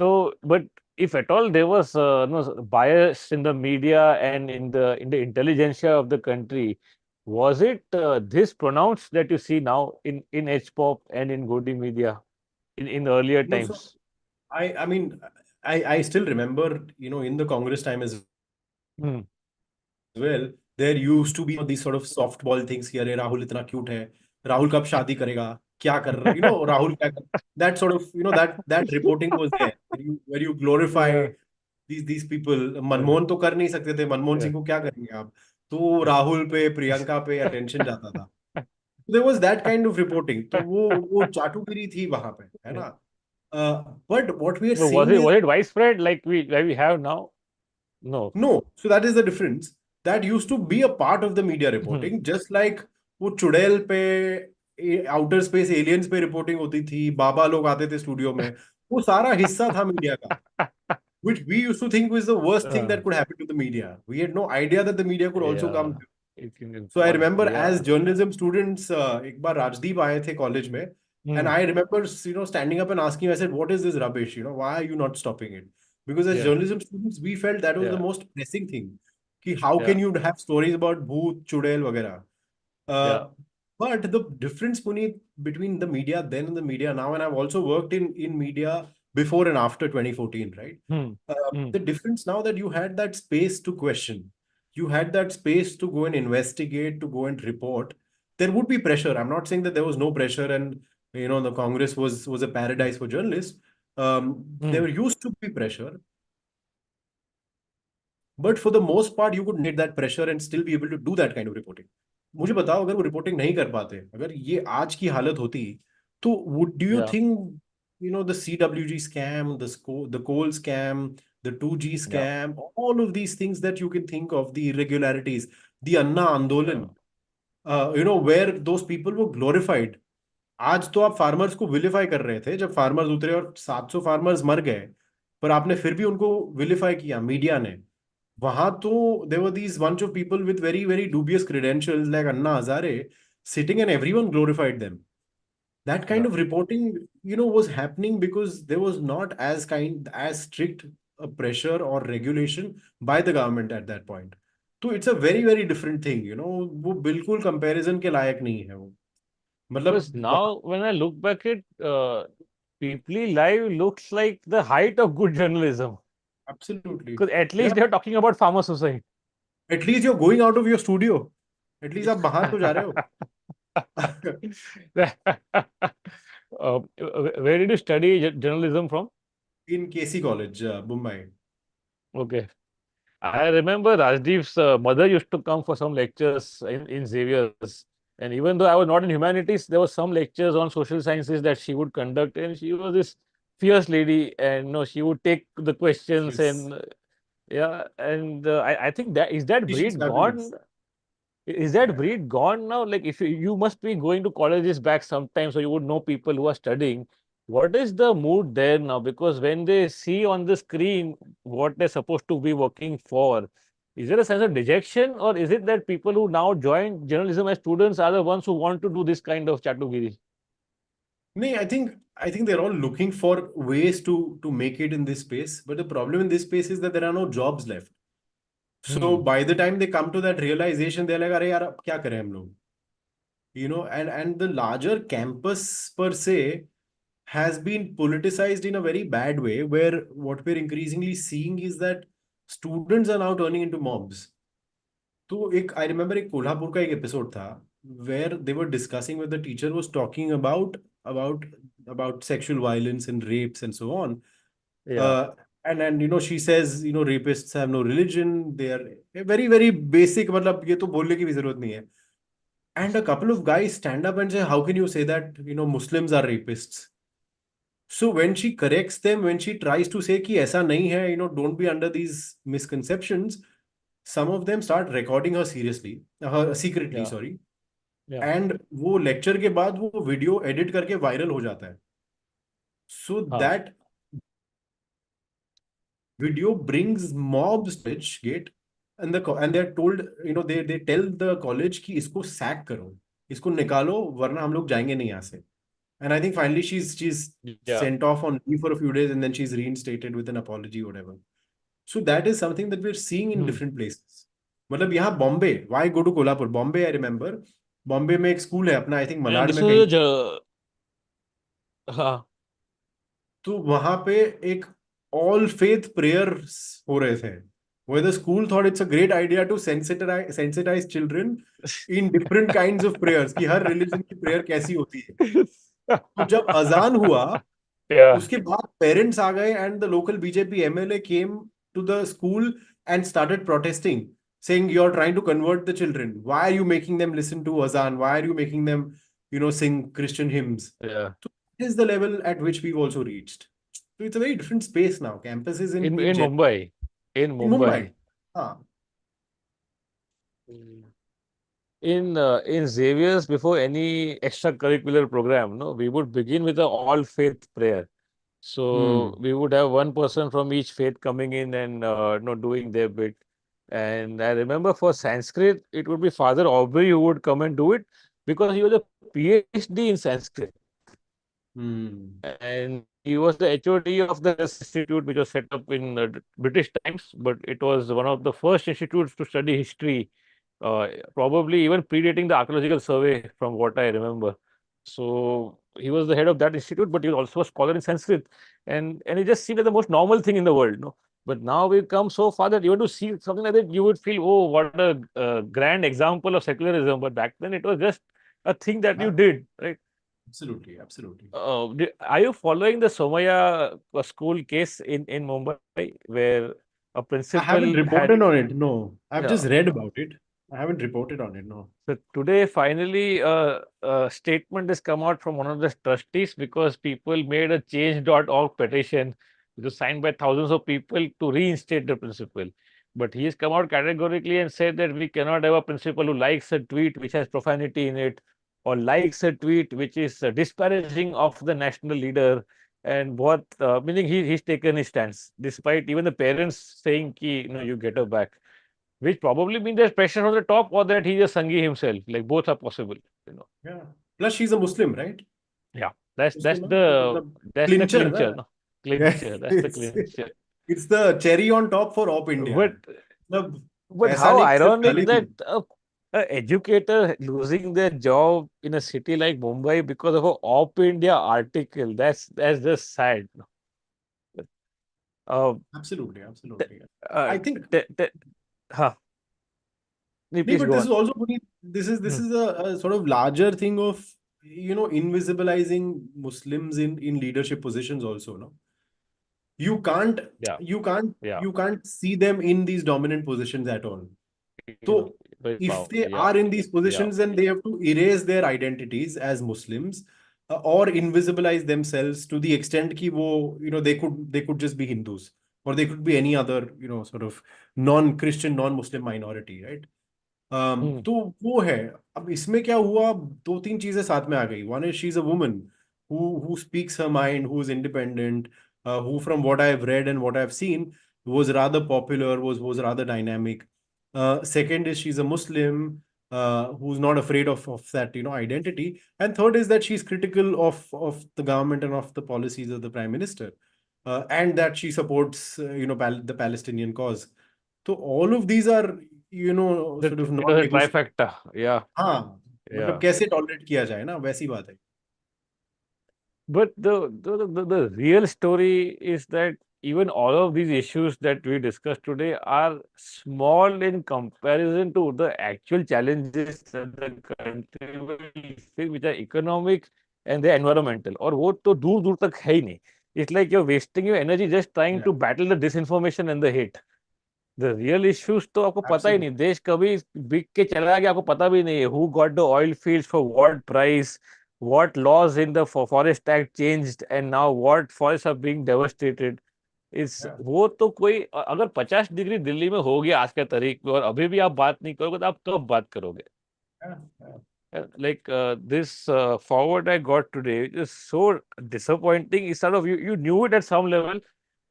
so, but if at all there was no bias in the media and in the intelligentsia of the country, was it this pronounced that you see now in H pop and in Godi media in the earlier No, so times? I mean, I still remember, in the Congress time as Hmm. well, there used to be these sort of softball things कि अरे राहुल इतना cute है, राहुल कब शादी करेगा, क्या कर रहा, राहुल क्या कर, that sort of, that reporting was there, where you glorify Yeah, these people. yeah, Manmohan तो कर नहीं सकते थे, मनमोहन yeah. सिंह को क्या करेंगे आप, तो राहुल पे प्रियंका पे अटेंशन जाता था. There was that kind of reporting, तो वो चाटुकरी थी वहां पे, है Yeah. ना. But what we are So was seeing it is was it widespread like we have now? No. no. So that is the difference. That used to be a part of the media Hmm. reporting, just like वो चुड़ैल पे outer space aliens पे reporting होती थी, बाबा लोग आते थे studio में, वो सारा हिस्सा था मीडिया का, which we used to think was the worst thing uh, that could happen to the media. We had no idea that the media could also yeah, come. it can So I influence. remember as Yeah. journalism students, एक बार राजदीप आए थे college में, and Hmm. I remember, standing up and asking, I said, "What is this rubbish? Why are you not stopping it?" Because as Yeah. journalism students, we felt that was the Yeah. most pressing thing. कि how Yeah. can you have stories about भूत, चुड़ैल वगैरह? Yeah. But the difference, Puneet, between the media then and the media now, and I've also worked in media before and after 2014, right? Hmm. Hmm. The difference now that you had that space to question, you had that space to go and investigate, to go and report. There would be pressure. I'm not saying that there was no pressure, and the Congress was a paradise for journalists. Hmm. There used to be pressure, but for the most part, you could navigate that pressure and still be able to do that kind of reporting. मुझे बताओ अगर वो reporting नहीं कर पाते, अगर ये आज की हालत होती, तो would do you Yeah. think the CWG scam, the coal scam, the 2G Yeah. scam, all of these things that you can think of, the irregularities, the Anna Yeah. Andolan, where those people were glorified. आज तो आप farmers को विलिफाई कर रहे थे जब farmers उतरे और 700 फार्मर्स मर गए, पर आपने फिर भी उनको विलिफाई किया मीडिया ने. वहां तो there were these bunch of people with very very dubious credentials like Anna Hazare sitting, and everyone glorified them. That kind Yeah. of reporting, was happening because there was not as strict a pressure or regulation by the government at that point. So it's a very very different thing. वो बिल्कुल comparison के लायक नहीं है वो. मतलब Because now when I look back at People Live looks like the height of good journalism. Absolutely. Because at Yeah. least they're talking about farmer suicide. At least you're going out of your studio. At least आप बाहर तो जा रहे हो. Where did you study journalism from? In KC College, Mumbai. Okay. I remember Rajdeep's mother used to come for some lectures in Xavier's. And even though I was not in humanities, there was some lectures on social sciences that she would conduct. And she was this fierce lady. And no, she would take the questions Yes. and yeah. And I think that She's breed gone? fabulous. Is that Yeah. breed gone now? Like, if you must be going to colleges back sometimes, so you would know people who are studying. What is the mood there now? Because when they see on the screen what they're supposed to be working for, is there a sense of dejection, or is it that people who now join journalism as students are the ones who want to do this kind of chatugiri? No, I think they're all looking for ways to make it in this space. But the problem in this space is that there are no jobs left. So Hmm. by the time they come to that realization, they're like, अरे यार अब क्या करें हम लोग? And the larger campus per se has been politicized in a very bad way, where what we're increasingly seeing is that students are now turning into mobs. तो एक I remember एक कोल्हापुर का एक एपिसोड था where they were discussing where the teacher was talking about about sexual violence and rapes and so on. Yeah. Uh, and she says rapists have no religion. They are very very basic. मतलब ये तो बोलने की भी जरूरत नहीं है. And a couple of guys stand up and say, how can you say that Muslims are rapists? So when she corrects them, when she tries to say कि ऐसा नहीं है, don't be under these misconceptions, some of them start recording her secretly, Yeah. sorry. Yeah. And वो lecture के बाद वो video edit करके viral हो जाता है. So Huh. that video brings mobs to college gate, and they're told, they tell the college कि इसको sack करो, इसको निकालो वरना हम लोग जाएंगे नहीं यहाँ से. And I think finally she's Yeah. sent off on leave for a few days, and then she's reinstated with an apology, whatever. So that is something that we're seeing in Hmm. different places. मतलब यहाँ Bombay, why go to Kolhapur? Bombay, I remember, Bombay में एक school है अपना, I think And Malad this में कहीं. was huh. तो वहां पे एक all faith prayers हो रहे थे, where the school thought it's a great idea to sensitize children in different kinds of prayers, कि हर religion की prayer कैसी होती है. तो जब अजान हुआ, Yeah. उसके बाद पेरेंट्स आ गए, and the local BJP MLA came to the school and started protesting, saying you're trying to convert the children. Why are you making them listen to azan? Why are you making them sing Christian hymns? Yeah. So this is the level at which we've also reached. So it's a very different space now. Campuses In Mumbai. In in Mumbai. Mumbai. Ah. In Xavier's, before any extracurricular program, no, we would begin with a all faith prayer. So Hmm. we would have one person from each faith coming in and doing their bit. And I remember for Sanskrit, it would be Father Aubrey who would come and do it because he was a PhD in Sanskrit. Hmm. And he was the HOD of the institute, which was set up in British times, but it was one of the first institutes to study history, probably even predating the archaeological survey, from what I remember. So he was the head of that institute, but he was also a scholar in Sanskrit, and it just seemed like the most normal thing in the world, no. But now we've come so far that even to see something like that, you would feel, oh, what a grand example of secularism. But back then, it was just a thing that you Ah, did, right? absolutely, absolutely. Are you following the Somaya school case in Mumbai where a I haven't principal had, reported on it. No, I've just yeah. read about it. I haven't reported on it. No. So today, finally, a statement has come out from one of the trustees because people made a change.org petition, which was signed by thousands of people to reinstate the principal. But he has come out categorically and said that we cannot have a principal who likes a tweet which has profanity in it, or likes a tweet which is disparaging of the national leader. And what meaning he's taken his stance, despite even the parents saying, ki, you get her back, which probably means there's pressure on the top or that he's a Sangi himself. Like both are possible. Yeah. Plus, she's a Muslim, right? Yeah, that's that's Muslim, na? तो the मतलब that's the clincher, na? clincher, no? Yeah. Clincher. That's the It's clincher. it's the cherry on top for Op India. But मतलब but ऐसा how नहीं कि सिर्फ ironic गाली दी. that a educator losing their job in a city like Mumbai because of a Op India article. That's just sad. Uh, Absolutely, t- absolutely. I think, huh. Nee, no, please but go this is on. also, Puneet, this Hmm. is a sort of larger thing of, invisibilizing Muslims in leadership positions also, no? You can't, Yeah, you can't, yeah. you can't see them in these dominant positions at all. You know, So very if powerful. they Yeah, are in these yeah. positions, then they have to erase their identities as Muslims, or invisibilize themselves to the extent कि वो, they could just be Hindus, or they could be any other, sort of non-Christian, non-Muslim minority, right? Hmm. तो वो है। अब इसमें क्या हुआ, दो तीन चीजें साथ में आ गई। One is she is a woman who speaks her mind, who is independent, who, from what I've read and what I've seen, was rather popular, was rather dynamic. Second is she's a Muslim, who's not afraid of that, identity. And third is that she's critical of the government and of the policies of the prime minister, and that she supports, the Palestinian cause. So all of these are, sort of It was a non-negotiable. trifecta. Yeah, हाँ, मतलब yeah. कैसे tolerate किया जाए ना, वैसी बात है। But the real story is that even all of these issues that we discussed today are small in comparison to the actual challenges that the country will face, which are economic and the environmental. और वो तो दूर दूर तक है ही नहीं. It's like you're wasting your energy just trying Yeah, to battle the disinformation and the hate. The real issues तो आपको पता ही नहीं. absolutely. देश कभी बिक के चला गया आपको पता भी नहीं है. Who got the oil fields for what price? What laws in the Forest Act changed and now what forests are being devastated? इस Yeah, वो तो कोई अगर 50 डिग्री दिल्ली में हो गया आज के तारीख में और अभी भी आप बात नहीं करोगे तो आप कब बात करोगे? yeah, yeah. Like this forward I got today is so disappointing. It's sort of you knew it at some level,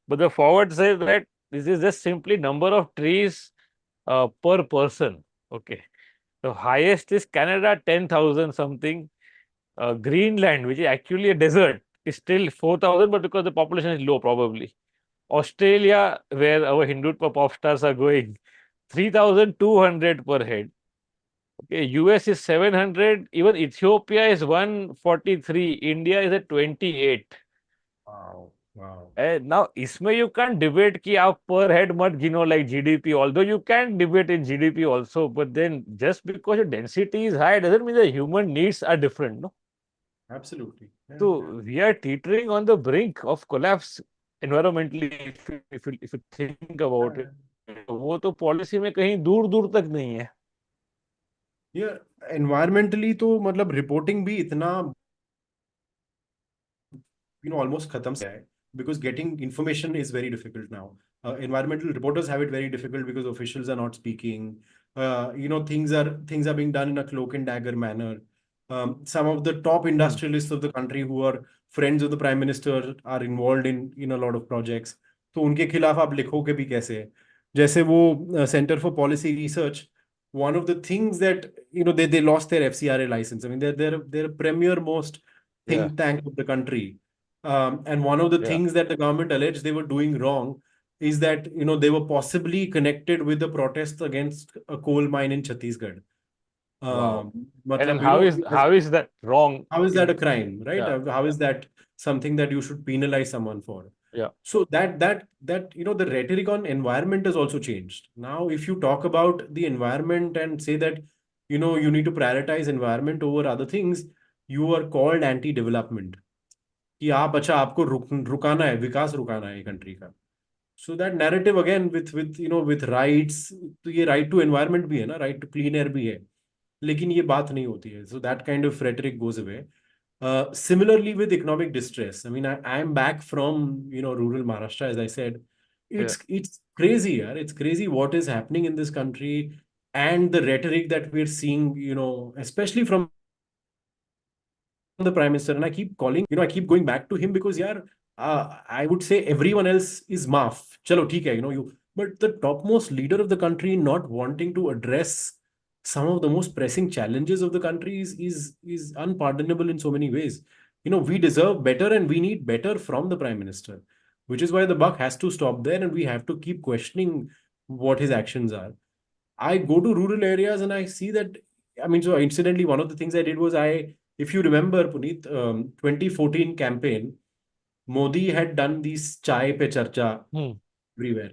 but the forward says that this is just simply number of trees per person. Okay. The highest is Canada, 10,000 something. Greenland, which is actually a desert, is still 4,000, but because the population is low, probably. Australia, where our Hindu pop stars are going, 3,200 per head. Okay, US is 700. Even Ethiopia is 143. India is at 28. Wow, wow. And now, इसमें you can't debate कि आप per head मत गिनो like GDP, although you can debate in GDP also, but then just because your density is high doesn't mean the human needs are different, no? Absolutely. Yeah, yeah. So we are teetering on the brink of collapse environmentally if you think Yeah, about it. yeah. वो तो policy में कहीं दूर दूर तक नहीं है. ये एनवायरमेंटली तो मतलब रिपोर्टिंग भी इतना, almost khatam se hai, because getting information is very difficult now. Environmental reporters have it very difficult because officials are not speaking. Things are being done in a cloak and dagger manner. Some of the top Hmm. industrialists of the country who are friends of the prime minister are involved in a lot of projects. तो उनके खिलाफ आप लिखोगे भी कैसे? जैसे वो Center for Policy Research, one of the things that, they lost their FCRA license. I mean, they're a premier most Yeah, think tank of the country. And one of the yeah. things that the government alleged they were doing wrong is that, they were possibly connected with the protests against a coal mine in Chhattisgarh. Wow. And Matlab, how is that wrong how is that a in crime, right? yeah, How is that something that you should penalize someone for? yeah, So that the rhetoric on environment has also changed. Now, if you talk about the environment and say that, you need to prioritize environment over other things, you are called anti-development. कि आप, अच्छा, आपको रुकाना है, विकास रुकाना है country का। So that narrative again with with rights, तो ये right to environment भी है ना, राइट टू क्लीन एयर भी है, लेकिन ये बात नहीं होती है। So that kind of rhetoric goes away. Similarly with economic distress, I mean, I'm back from, rural Maharashtra, as I said. yeah. It's crazy, yaar. It's crazy what is happening in this country, and the rhetoric that we're seeing, especially from the prime minister. And I keep calling, I keep going back to him because, yeah, I would say everyone else is maaf. Chalo, theek hai, but the topmost leader of the country not wanting to address some of the most pressing challenges of the country is unpardonable in so many ways. We deserve better and we need better from the prime minister, which is why the buck has to stop there and we have to keep questioning what his actions are. I go to rural areas and I see that. I mean, so incidentally, one of the things I did was if you remember, Puneet, 2014 campaign, Modi had done these chai pe charcha Hmm. everywhere.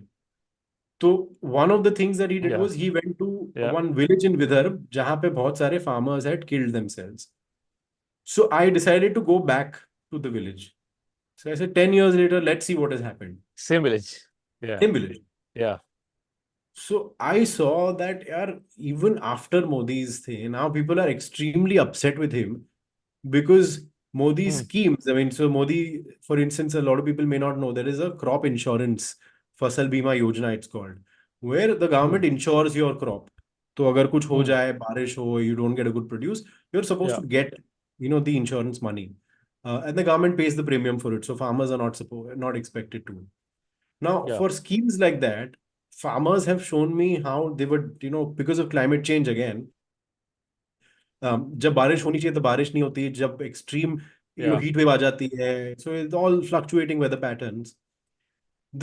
So one of the things that he did Yeah. was he went to Yeah. one village in Vidarbh, जहाँ पे बहुत सारे farmers had killed themselves. So I decided to go back to the village. So I said, 10 years later, let's see what has happened. Same village. Yeah. Same village. Yeah. So I saw that even after Modi's thing, now people are extremely upset with him because Modi's Hmm. schemes. I mean, so Modi, for instance, a lot of people may not know there is a crop insurance, Fasal Bima Yojana, it's called, where the Hmm. government insures your crop. So अगर कुछ हो Hmm. जाए, बारिश हो, you don't get a good produce, you're supposed Yeah. to get, the insurance money, and the government pays the premium for it. So farmers are not expected to. Now, Yeah. for schemes like that, farmers have shown me how they would, because of climate change again, जब बारिश होनी चाहिए तो बारिश नहीं होती, जब extreme, Yeah. heat wave आ जाती है, so it's all fluctuating weather patterns.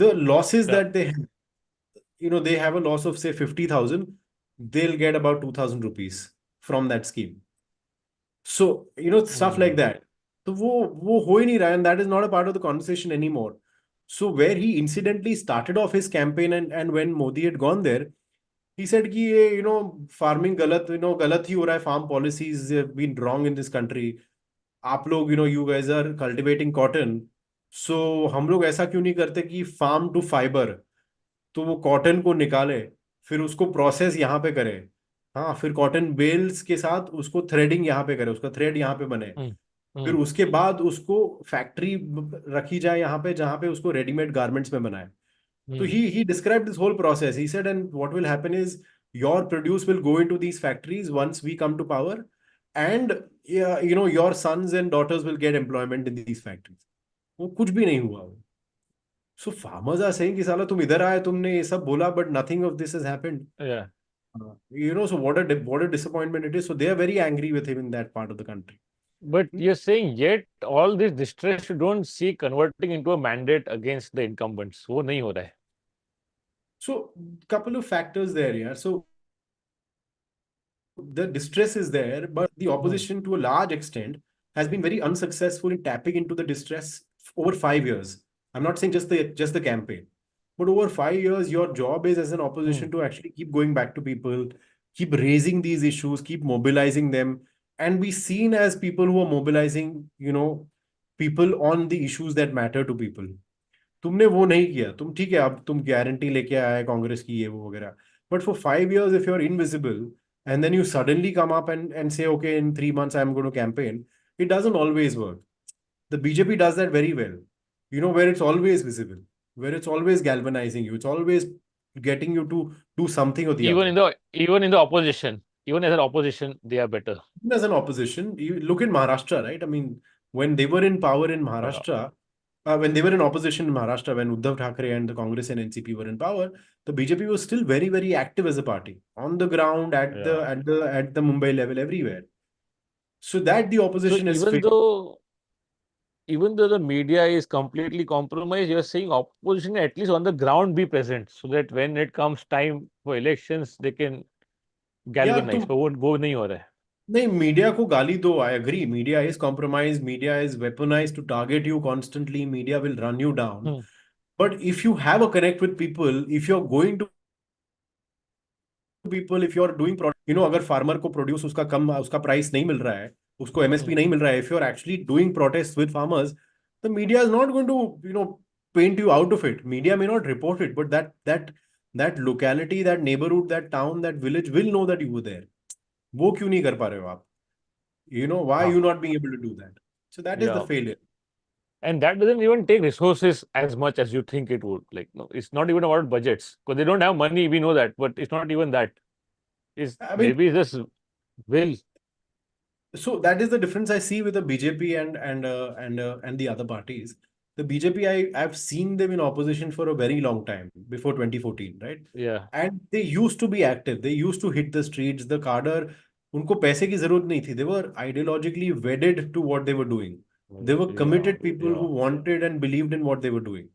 The losses Yeah. that they have, they have a loss of say 50,000, they'll get about 2,000 rupees from that scheme. So, stuff like Hmm. that. So वो हो ही नहीं रहा, and that is not a part of the conversation anymore. So where he incidentally started off his campaign, and when Modi had gone there, he said कि ये farming गलत गलत ही हो रहा है, farm policies have been wrong in this country. आप लोग you guys are cultivating cotton, so हम लोग ऐसा क्यों नहीं करते कि farm to fiber, तो वो कॉटन को निकाले, फिर उसको प्रोसेस यहाँ पे करे, हाँ, फिर कॉटन बेल्स के साथ उसको थ्रेडिंग यहाँ पे करे, उसका थ्रेड यहाँ पे बने, Hmm. फिर Hmm. उसके बाद उसको फैक्ट्री रखी जाए यहाँ पे जहाँ पे उसको रेडीमेड गारमेंट्स में बनाए. So Hmm. he described this whole process. He said, and what will happen is your produce will go into these factories once we come to power, and yeah, your sons and daughters will get employment in these factories. वो कुछ भी नहीं हुआ. So farmers are saying कि साला तुम इधर आए, तुमने ये सब बोला, but nothing of this has happened. Yeah. So what a disappointment it is. So they are very angry with him in that part of the country. But you're saying yet all this distress you don't see converting into a mandate against the incumbents. वो नहीं हो रहा है. So couple of factors there, yeah. So the distress is there, but the Hmm. opposition to a large extent has been very unsuccessful in tapping into the distress over 5 years. I'm not saying just the campaign, but over 5 years, your job is as an Hmm. opposition to actually keep going back to people, keep raising these issues, keep mobilizing them, and be seen as people who are mobilizing, people on the issues that matter to people. तुमने वो नहीं किया. तुम ठीक है, अब तुम guarantee लेके आए कांग्रेस की ये वो वगैरह, but for 5 years if you're invisible and then you suddenly come up and say okay, in 3 months I'm going to campaign, it doesn't always work. The BJP does that very well, where it's always visible, where it's always galvanizing you, it's always getting you to do something or the Even other. in the opposition, even as an opposition, they are better. As an opposition, you look in Maharashtra, right? I mean, when they were in power in Yeah. Maharashtra, when they were in opposition in Maharashtra, when Uddhav Thackeray and the Congress and NCP were in power, the BJP was still very, very active as a party on the ground, at the Yeah. at the at the Mumbai level, everywhere. So that the So opposition has even failed. though the media is completely compromised, you're saying opposition at least on the ground be present so that when it comes time for elections, they can यार galvanize. तुम But वो नहीं हो रहा है. नहीं, media को गाली दो. I agree, media is compromise, media is weaponize to target you constantly, media will run you down. Hmm. But if you have a connect with people, if you're going to people, if you're doing product, अगर farmer को produce उसका price नहीं मिल रहा है, उसको Hmm. MSP नहीं मिल रहा है, if you're actually doing protests with farmers, the media is not going to paint you out of it. Media may not report it, but that locality, that neighborhood, that town, that village will know that you were there. वो क्यों नहीं कर पा रहे हो आप? Why are हाँ. you not being able to do that? So that is the Yeah. failure. And that doesn't even take resources as much as you think it would. Like, no, it's not even about budgets because they don't have money. We know that, but it's not even that. It's I mean, maybe it's just will. so that is the difference I see with the BJP and the other parties. The BJP, I've seen them in opposition for a very long time, before 2014, right? Yeah. And they used to be active. They used to hit the streets. The cadre, उनको पैसे की जरूरत नहीं थी. They were ideologically wedded to what they were doing. They were Yeah. committed people who Yeah. wanted and believed in what they were doing.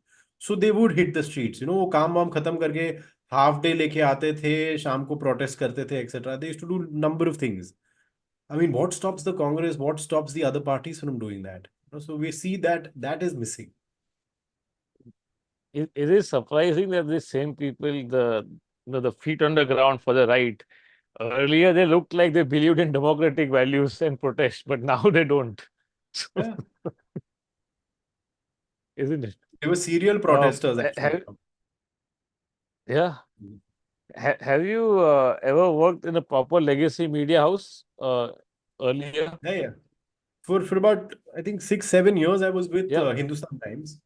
So they would hit the streets. वो काम वाम खत्म करके हाफ डे लेके आते थे, शाम को प्रोटेस्ट करते थे, etcetera. They used to do number of things. I mean, what stops the Congress? What stops the other parties from doing that? So we see that that is missing. It is surprising that the same people, the feet on the ground for the right, earlier they looked like they believed in democratic values and protest, but now they don't. Yeah. Isn't it? They were serial protesters, actually. Yeah. Have you ever worked in a proper legacy media house earlier? Yeah, yeah. For about, I think, 6-7 years, I was with Yeah. Hindustan Times.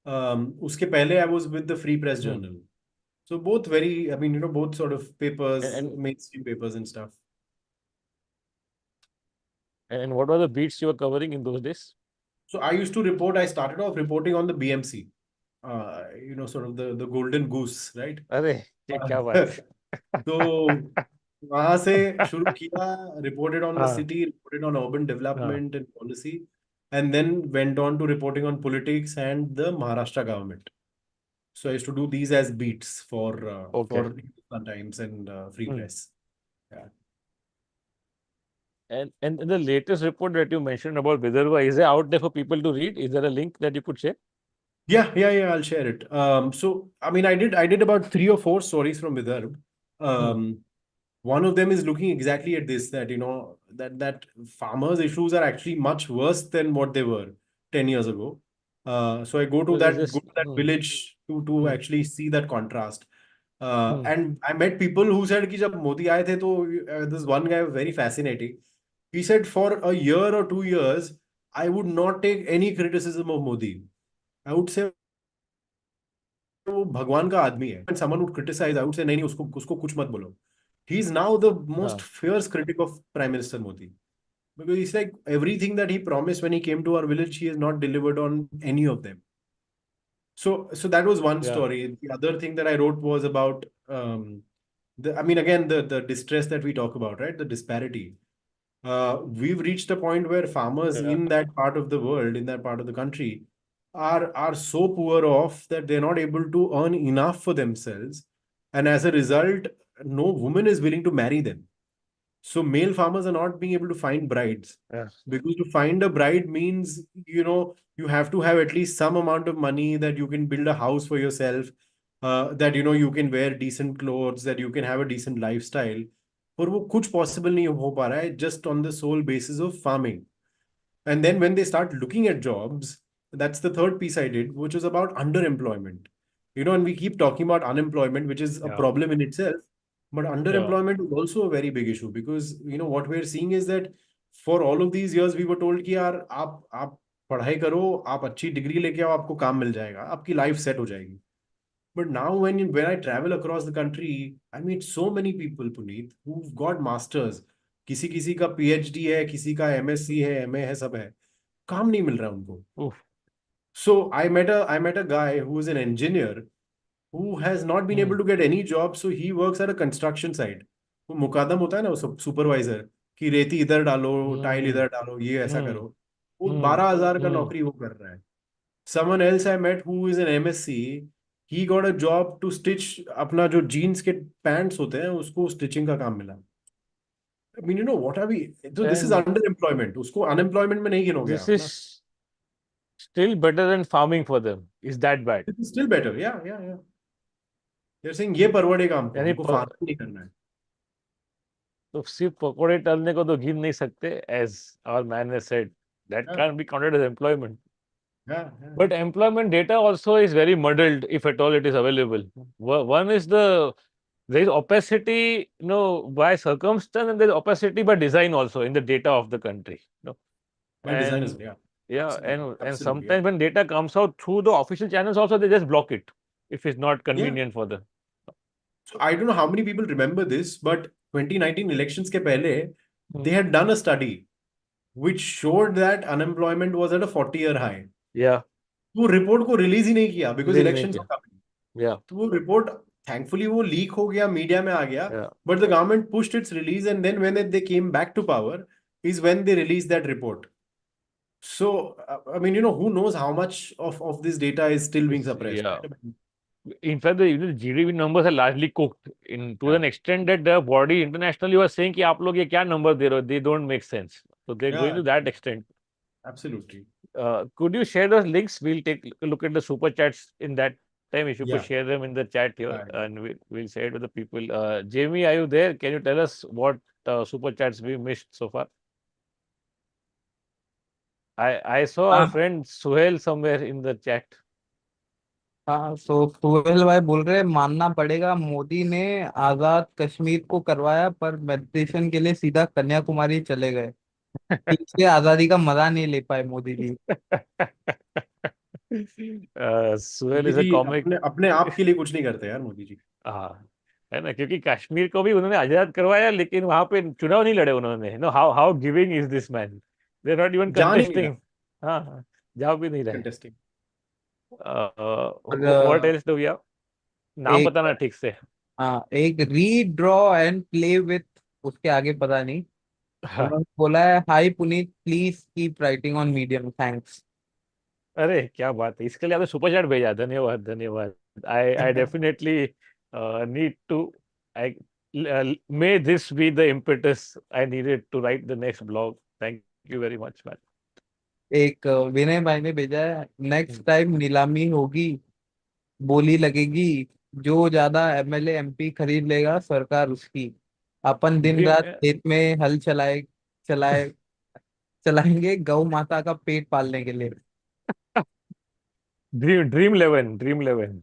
Uske pehle, I was with the Free Press Hmm. Journal. So both very, I mean, both sort of papers, And mainstream papers and stuff. and what were the beats you were covering in those days? So I used to report, I started off reporting on the BMC, sort of the golden goose, right? अरे ये क्या बात तो वहां से शुरू किया, reported on the हाँ city, reported on urban हाँ development and policy, and then went on to reporting on politics and the Maharashtra government. So I used to do these as beats for okay. Hindustan Times and Free Hmm. Press. Yeah. And the latest report that you mentioned about Vidarbha, is it out there for people to read? Is there a link that you could share? Yeah. I'll share it. So I mean, I did about 3 or 4 stories from Vidarbha. Hmm. One of them is looking exactly at this, that that farmers' issues are actually much worse than what they were 10 years ago. So I go to So there's that this. go to that village to Hmm, actually see that contrast. hmm, And I met people who said कि जब मोदी आए थे तो this one guy was very fascinating. He said for a year or 2 years, I would not take any criticism of Modi. I would say वो भगवान का आदमी है. When someone would criticize, I would say नहीं उसको उसको कुछ मत बोलो. He is now the most हाँ, fierce critic of Prime Minister Modi, because he's like everything that he promised when he came to our village, he has not delivered on any of them. So that was one yeah, story. The other thing that I wrote was about I mean, again, the distress that we talk about, right? The disparity. We've reached a point where farmers yeah, in that part of the world, in that part of the country, are so poor off that they're not able to earn enough for themselves, and as a result, no woman is willing to marry them. So male farmers are not being able to find brides, yeah. because to find a bride means, you have to have at least some amount of money, that you can build a house for yourself, that you can wear decent clothes, that you can have a decent lifestyle. पर वो कुछ possible नहीं हो पा रहा है just on the sole basis of farming. And then when they start looking at jobs, that's the third piece I did, which was about underemployment. And we keep talking about unemployment, which is a Yeah, problem in itself. But yeah. underemployment is also a very big issue, because what we're seeing is that for all of these years we were told कि यार आप पढ़ाई करो, आप अच्छी degree लेके आओ, आपको काम मिल जाएगा, आपकी लाइफ सेट हो जाएगी. But now when I travel across the country, I meet so many people, Puneet, who've got masters. किसी किसी का PhD है, किसी का MSc है, MA है, सब है. काम नहीं मिल रहा उनको. Oof. So I met a guy who is an engineer who has not been Hmm, able to get any job. So he works at a construction site. वो मुकादम होता है ना, वो सुपरवाइजर, कि रेती इधर डालो, टाइल hmm, इधर डालो, ये ऐसा hmm, करो. वो hmm, 12,000 का hmm. नौकरी वो कर रहा है. Someone else I met who is an MSc, he got a job to stitch अपना जो jeans के pants होते हैं, उसको stitching का काम मिला. I mean, what are we? So this is And underemployment. उसको unemployment में नहीं गिनोगे this आप ना. is still better than farming for them. Is that bad? This is still better. Yeah. They're saying ये परवड़ेगा हमको, यानी हमको farming नहीं करना है. तो सिर्फ पकोड़े तलने को तो गिन नहीं सकते, as our man has said. That Yeah, can't be counted as employment. yeah. But employment data also is very muddled, if at all it is available. One is there is opacity, by circumstance, and there is opacity by design also in the data of the country. By design as And well. Yeah, yeah, absolutely, and absolutely. Yeah, sometimes when data comes out through the official channels also, they just block it if it's not yeah. convenient for them. So I don't know how many people remember this, but 2019 elections के पहले, Hmm. they had done a study which showed that unemployment was at a 40-year high. Yeah, वो report को release ही नहीं किया, because release नहीं election किया. तो कम. Yeah, तो वो रिपोर्ट थैंकफुली वो लीक हो गया, मीडिया में आ गया. yeah. But the government pushed its release, and then when they came back to power is when they released that report. So I mean, who knows how much of this data is still being suppressed, Yeah. right? In fact, the GDP numbers are largely cooked to Yeah, an extent that the body internationally was saying कि आप लोग ये क्या number दे रहे हो? They don't make sense. So they're going yeah, to that extent. absolutely. Could you share those links? We'll take a look at the super chats in that time. If you could Yeah, share them in the chat here, yeah, yeah. and we'll share it with the people. Jamie, are you there? Can you tell us what super chats we missed so far? I saw our हाँ friend Suhail somewhere in the chat. हाँ, सो सुहेल भाई बोल रहे हैं, मानना पड़ेगा मोदी ने आजाद कश्मीर को करवाया पर मेडिटेशन के लिए सीधा कन्याकुमारी चले गए, इसलिए आजादी का मजा नहीं ले पाए मोदी जी। सुहेल मोदी इज अ जी कॉमिक. अपने अपने आप के लिए कुछ नहीं करते यार, मोदी जी। हाँ, है ना, क्योंकि कश्मीर को भी उन्होंने आजाद करवाया लेकिन वहां पे चुनाव नहीं लड़े उन्होंने. No, how how giving is this man. They not even जान ही नहीं कंटेस्टिंग. रहा हाँ हाँ, जा भी नहीं रहे. कंटेस्टिंग। और what else do we have? नाम एक, बताना ठीक से. हाँ एक read draw and play with, उसके आगे पता नहीं। हाँ. उन्होंने बोला है, hi Puneet please keep writing on medium, thanks. अरे क्या बात है, इसके लिए आपने सुपर चैट भेजा, धन्यवाद धन्यवाद. I I definitely need to. I may this be the impetus I needed to write the next blog. Thank you very much man. एक विनय भाई ने भेजा है, नेक्स्ट टाइम नीलामी होगी, बोली लगेगी, जो ज्यादा एमएलए एमपी खरीद लेगा सरकार उसकी, अपन दिन ड्रीम रात खेत में हल चलाए चलाएंगे गौ माता का पेट पालने के लिए। ड्रीम ड्रीम 11, ड्रीम 11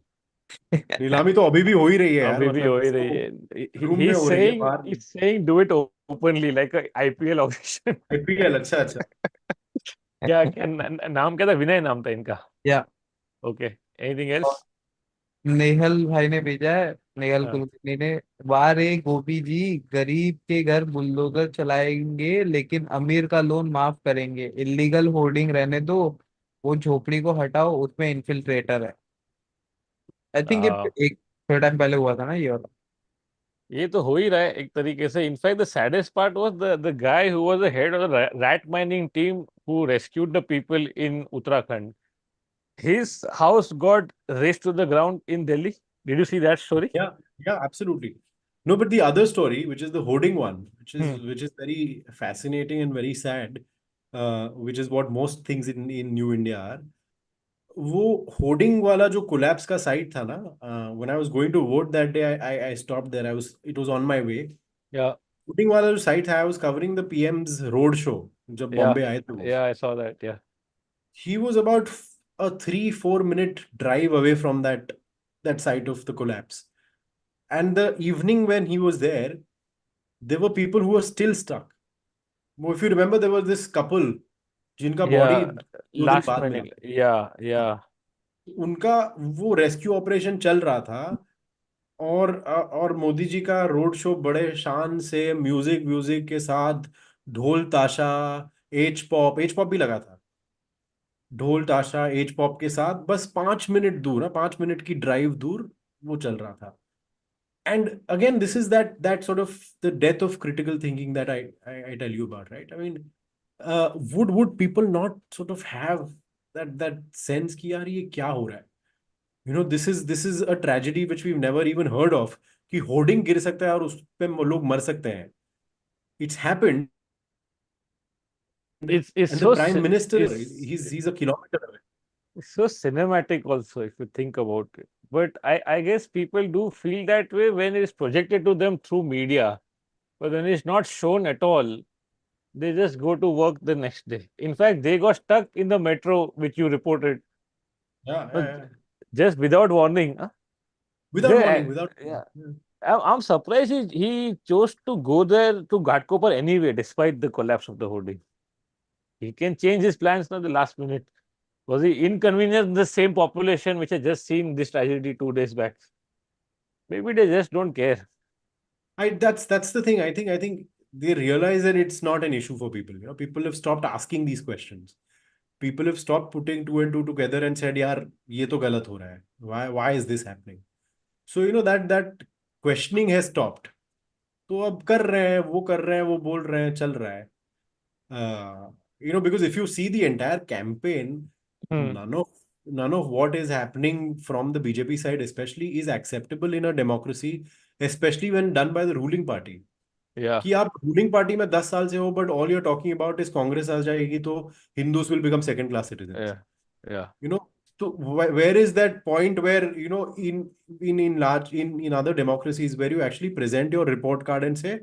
नीलामी तो अभी भी हो ही रही है यार, अभी भी हो मतलब ही रही वो है. रूम ही में इज हो रही है, सेइंग, बाहर he's saying do it openly like a IPL auction. IPL. अच्छा अच्छा। क्या क्या नाम क्या था? विनय नाम था इनका. या ओके, एनीथिंग और एल्स? नेहल भाई ने भेजा है, नेहल हाँ. कुलकर्णी ने, वाह रे गोपी जी, गरीब के घर बुलडोजर चलाएंगे लेकिन अमीर का लोन माफ करेंगे, इलीगल होर्डिंग रहने दो, वो झोपड़ी को हटाओ उसमें इन्फिल्ट्रेटर है। आई थिंक ये एक थोड़ा टाइम पहले हुआ था ना ये वाला। ये तो हो ही रहा है एक तरीके से. In fact the saddest part was the guy who was the head of the rat mining team who rescued the people in Uttarakhand. His house got razed to the ground in Delhi. Did you see that story? Yeah, yeah, absolutely. No, but the other story, which is the hoarding one, Hmm. which is very fascinating and very sad, which is what most things in New India are. वो hoarding वाला जो collapse का site था ना, when I was going to vote that day, I stopped there, I was it was on my way. Yeah, hoarding वाला जो site है, I was covering the PM's road show जब yeah, Bombay आए थे वो। yeah. I saw that. Yeah. He was about a 3-4 minute drive away from that site of the collapse. And the evening when he was there were people who were still stuck. If you remember, there was this couple जिनका body Yeah. 2 दिन Last बाद मिला, minute. Yeah, yeah. उनका वो rescue operation चल रहा था। और मोदी जी का रोड शो बड़े शान से म्यूजिक व्यूजिक के साथ, ढोल ताशा, एच पॉप भी लगा था, ढोल ताशा एज पॉप के साथ, बस 5 मिनट दूर, 5 मिनट की ड्राइव दूर वो चल रहा था। And again, this is that sort of the death of critical thinking that I tell you about, right? I mean, would people not sort of have that sense कि यार ये क्या हो रहा है? You know, this is a tragedy which we've never even heard of, कि hoarding गिर सकता है और उस पे लोग मर सकते हैं. It's happened, It's and the so prime minister, it's he's a kilometer away. so cinematic also if you think about it. But I guess people do feel that way when it is projected to them through media. But when it's not shown at all, they just go to work the next day. In fact, they got stuck in the metro, which you reported, Yeah, uh, yeah, yeah. just without warning. Huh? Without They, warning, without yeah. warning. I'm surprised he chose to go there to Ghatkopar anyway, despite the collapse of the hoarding. He can change his plans now the last minute. Was he inconvenienced the same population which had just seen this tragedy 2 days back? Maybe they just don't care. That's the thing. I think they realize that it's not an issue for people. You know, people have stopped asking these questions. People have stopped putting two and two together and said, "यार ये तो गलत हो रहा है. Why is this happening?" So you know that questioning has stopped. तो अब कर रहे हैं, वो कर रहे हैं, वो बोल रहे हैं, चल रहा है. You know, because if you see the entire campaign, Hmm. none of what is happening from the BJP side, especially, is acceptable in a democracy, especially when done by the ruling party. Yeah, कि आप ruling party में 10 साल से हो, but all you're talking about is Congress आ जाएगी तो Hindus will become second class citizens, yeah, yeah. you know. So where is that point where, in large, in other democracies, where you actually present your report card and say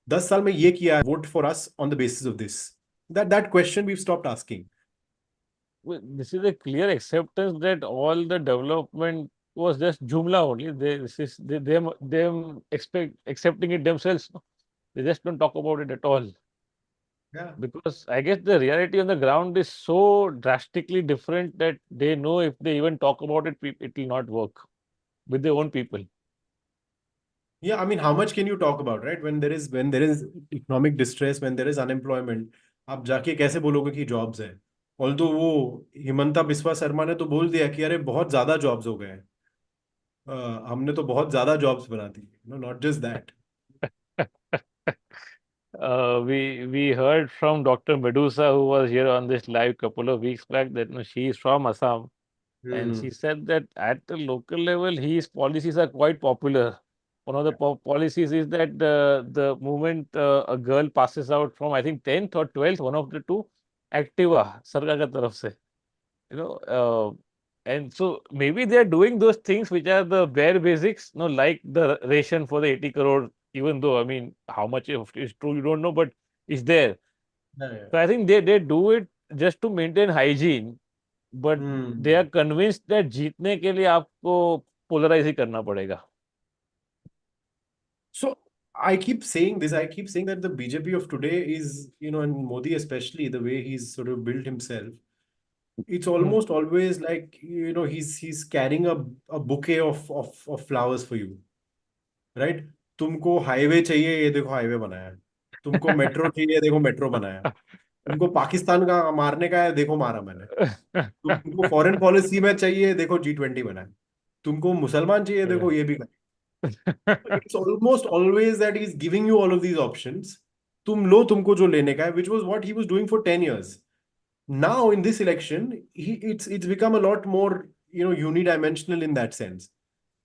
10 साल में ये किया, vote for us on the basis of this. That question we've stopped asking. Well, this is a clear acceptance that all the development was just Joomla only. This is them accepting it themselves. No? They just don't talk about it at all. Yeah. Because I guess the reality on the ground is so drastically different that they know if they even talk about it, it will not work with their own people. Yeah, I mean, how much can you talk about, right? When there is economic distress, when there is unemployment, आप जाके कैसे बोलोगे कि jobs है? Although वो हिमंता बिस्वा शर्मा ने तो बोल दिया कि अरे बहुत ज्यादा जॉब्स हो गए हैं। हमने तो बहुत ज्यादा जॉब्स बना दी, no not just that. We heard from Dr. Medusa, who was here on this live couple of weeks back, that she is from Assam, and she said that at the local level, his policies are quite popular. One of the policies is that the moment a girl passes out from, I think, 10th or 12th, one of the two, Activa, सरकार का तरफ से, you know, and so maybe they're doing those things which are the bare basics, like the ration for the 80 crore, even though, I mean, how much is true, you don't know, but it's there. Yeah. So I think they do it just to maintain hygiene, but they are convinced that जीतने के लिए आपको polarize ही करना पड़ेगा. So I keep saying this. I keep saying that the BJP of today is, and Modi especially, the way he's sort of built himself, it's almost always like, he's carrying a bouquet of flowers for you, right? तुमको highway चाहिए, ये देखो highway बनाया है। तुमको metro चाहिए, देखो metro बनाया है। तुमको पाकिस्तान का मारने का है, देखो मारा मैंने। तुमको फॉरेन पॉलिसी में चाहिए, देखो G20 बनाया। तुमको मुसलमान चाहिए, देखो ये भी करें। It's almost always that he's giving you all of these options. तुम लो तुमको जो लेने का है, which was what he was doing for 10 years. Now in this election, it's become a lot more, unidimensional in that sense,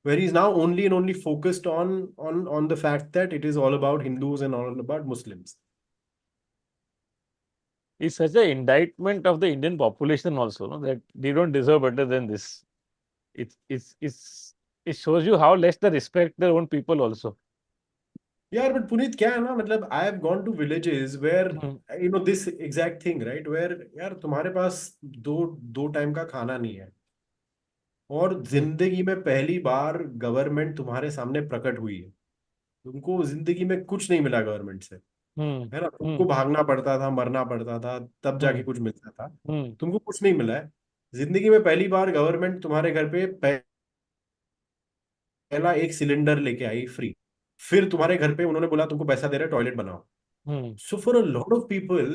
where he's now only and only focused on the fact that it is all about Hindus and all about Muslims. It's such an indictment of the Indian population also, no, that they don't deserve better than this. It shows you how less they respect their own people also. Yeah, but Puneet, क्या है ना, मतलब I have gone to villages where, this exact thing, right? Where यार तुम्हारे पास दो time का खाना नहीं है, और जिंदगी में पहली बार गवर्नमेंट तुम्हारे सामने प्रकट हुई है। तुमको जिंदगी में कुछ नहीं मिला गवर्नमेंट से, हम्म है ना? तुमको हम्म भागना पड़ता था, मरना पड़ता था, तब जाके हम्म कुछ मिलता था। हम्म तुमको कुछ नहीं मिला है। जिंदगी में पहली बार गवर्नमेंट तुम्हारे घर पे पहला एक सिलेंडर लेके आई फ्री। फिर तुम्हारे घर पे उन्होंने बोला तुमको पैसा दे रहे टॉयलेट बनाओ। हम्म So for a lot of people,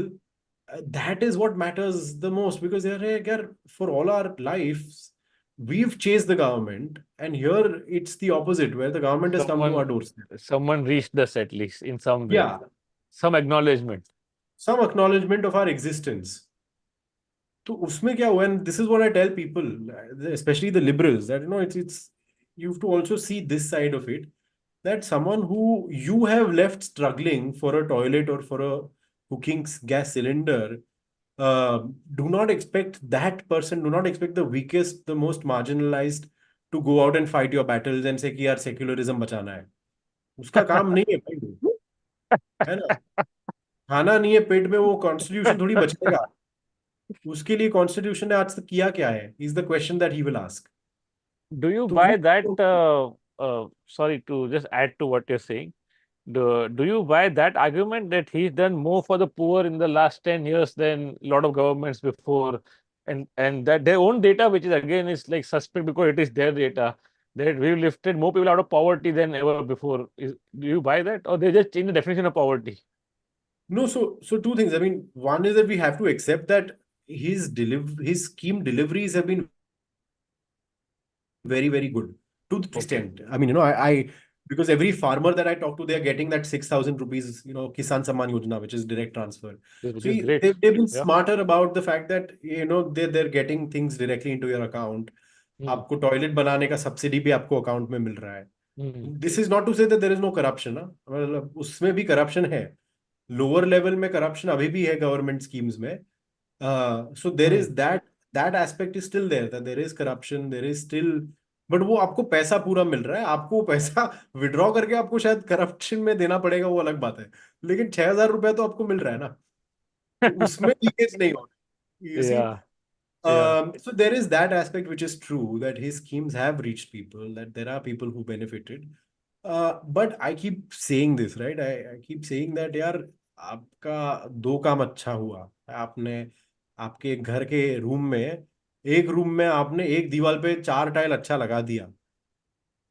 that is what matters the most, because they're for all our lives, we've chased the government, and here it's the opposite, where the government has come to our doorstep. Someone reached us at least in some way, Yeah, some acknowledgement. some acknowledgement of our existence. तो उसमें क्या हुआ, and this is what I tell people, especially the liberals, that it's you have to also see this side of it, that someone who you have left struggling for a toilet or for a cooking gas cylinder, uh, do not expect the weakest, the most marginalized, to go out and fight your battles and say कि यार secularism बचाना है। उसका काम नहीं है भाई, है ना? खाना नहीं है पेट में, वो कॉन्स्टिट्यूशन थोड़ी बचेगा। उसके लिए कॉन्स्टिट्यूशन ने आज तक किया क्या है, is the question that he will ask. Do you तो buy that? वो Sorry to just add to what you're saying. Do you buy that argument that he's done more for the poor in the last 10 years than a lot of governments before, and that their own data, which is again is like suspect because it is their data, that we've lifted more people out of poverty than ever before. Do you buy that, or they just change the definition of poverty? No, so two things. I mean, one is that we have to accept that his scheme deliveries have been very, very good to the Okay. extent. I mean, I because every farmer that I talk to, they are getting that 6,000 rupees, Kisan Samman Yojana, which is direct transfer. which So is great. they've been Yeah. smarter about the fact that, they're getting things directly into your account. Hmm. आपको toilet बनाने का subsidy भी आपको account में मिल रहा है. Hmm. This is not to say that there is no corruption. मतलब उसमें भी करप्शन है. लोअर लेवल में करप्शन अभी भी है गवर्नमेंट स्कीम्स में. So there is Hmm. that aspect is still there, that there is corruption, there is still, but वो आपको पैसा पूरा मिल रहा है. आपको वो पैसा विड्रॉ करके आपको शायद करप्शन में देना पड़ेगा, वो अलग बात है. लेकिन 6,000 रुपया तो आपको मिल रहा है ना, तो उसमें लीकेज नहीं हो रहा. You see, Yeah. Yeah. so there is that aspect which is true, that his schemes have reached people, that there are people who benefited. But I keep saying this, right? I keep saying that यार, आपका दो काम अच्छा हुआ. आपने आपके घर के रूम में, एक रूम में आपने एक दीवार पे 4 टाइल अच्छा लगा दिया,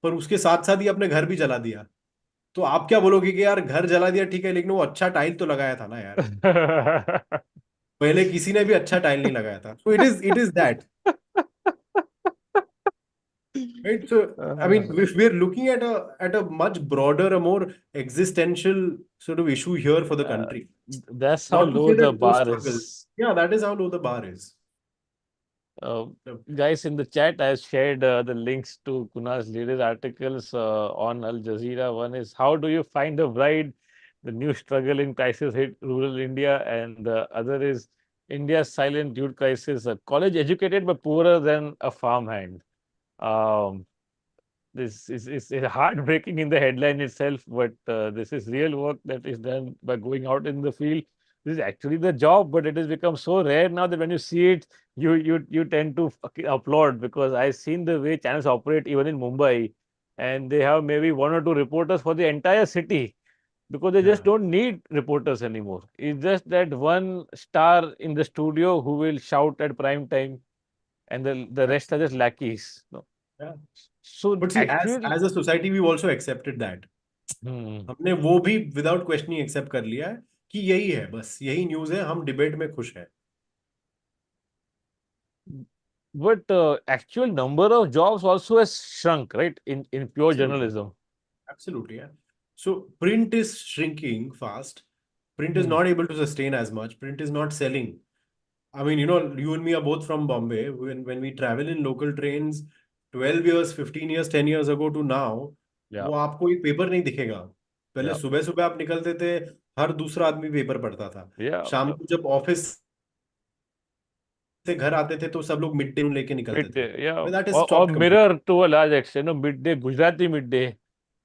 पर उसके साथ साथ ही अपने घर भी जला दिया. तो आप क्या बोलोगे कि यार घर जला दिया ठीक है, लेकिन वो अच्छा टाइल तो लगाया था ना यार. पहले किसी ने भी अच्छा टाइल नहीं लगाया था. So it is that. Right. So, I mean, if we're looking at a much broader, a more existential sort of issue here for the Uh, country. that's how Not to low say the that no bar struggle. is. Yeah, that is how low the bar is. Uh, So, guys, in the chat, I shared the links to Kunal's latest articles on Al Jazeera. One is How Do You Find a Bride? The New Struggle in Crisis Hit Rural India. And the other is India's Silent Youth Crisis, a college educated but poorer than a farmhand. Um, this is heartbreaking in the headline itself, but this is real work that is done by going out in the field. This is actually the job, but it has become so rare now that when you see it, you tend to applaud, because I've seen the way channels operate even in Mumbai, and they have maybe one or two reporters for the entire city, because they just yeah. don't need reporters anymore. It's just that one star in the studio who will shout at prime time, and the rest are just lackeys. No. Yeah. So But see, actually, as a society, we've also accepted that. hmm. हमने वो भी without questioning accept कर लिया है कि यही है, बस यही न्यूज़ है, हम डिबेट में खुश हैं. But actual number of jobs also has shrunk, right? In pure Absolutely. journalism. Absolutely, yeah. So print is shrinking fast. Print is Hmm. not able to sustain as much. Print is not selling. I mean, you and me are both from Bombay. When we travel in local trains, 12 years, 15 years, 10 years ago to now, Yeah. वो आपको एक paper नहीं दिखेगा. पहले Yeah. सुबह सुबह आप निकलते थे, हर दूसरा आदमी पेपर पढ़ता था. Yeah. शाम Yeah. को जब ऑफिस से घर आते थे तो सब लोग मिड डे लेके निकलते थे. Midday. Yeah. That is Or stopped complete. Mirror to a large extent. No, midday, Gujarati midday,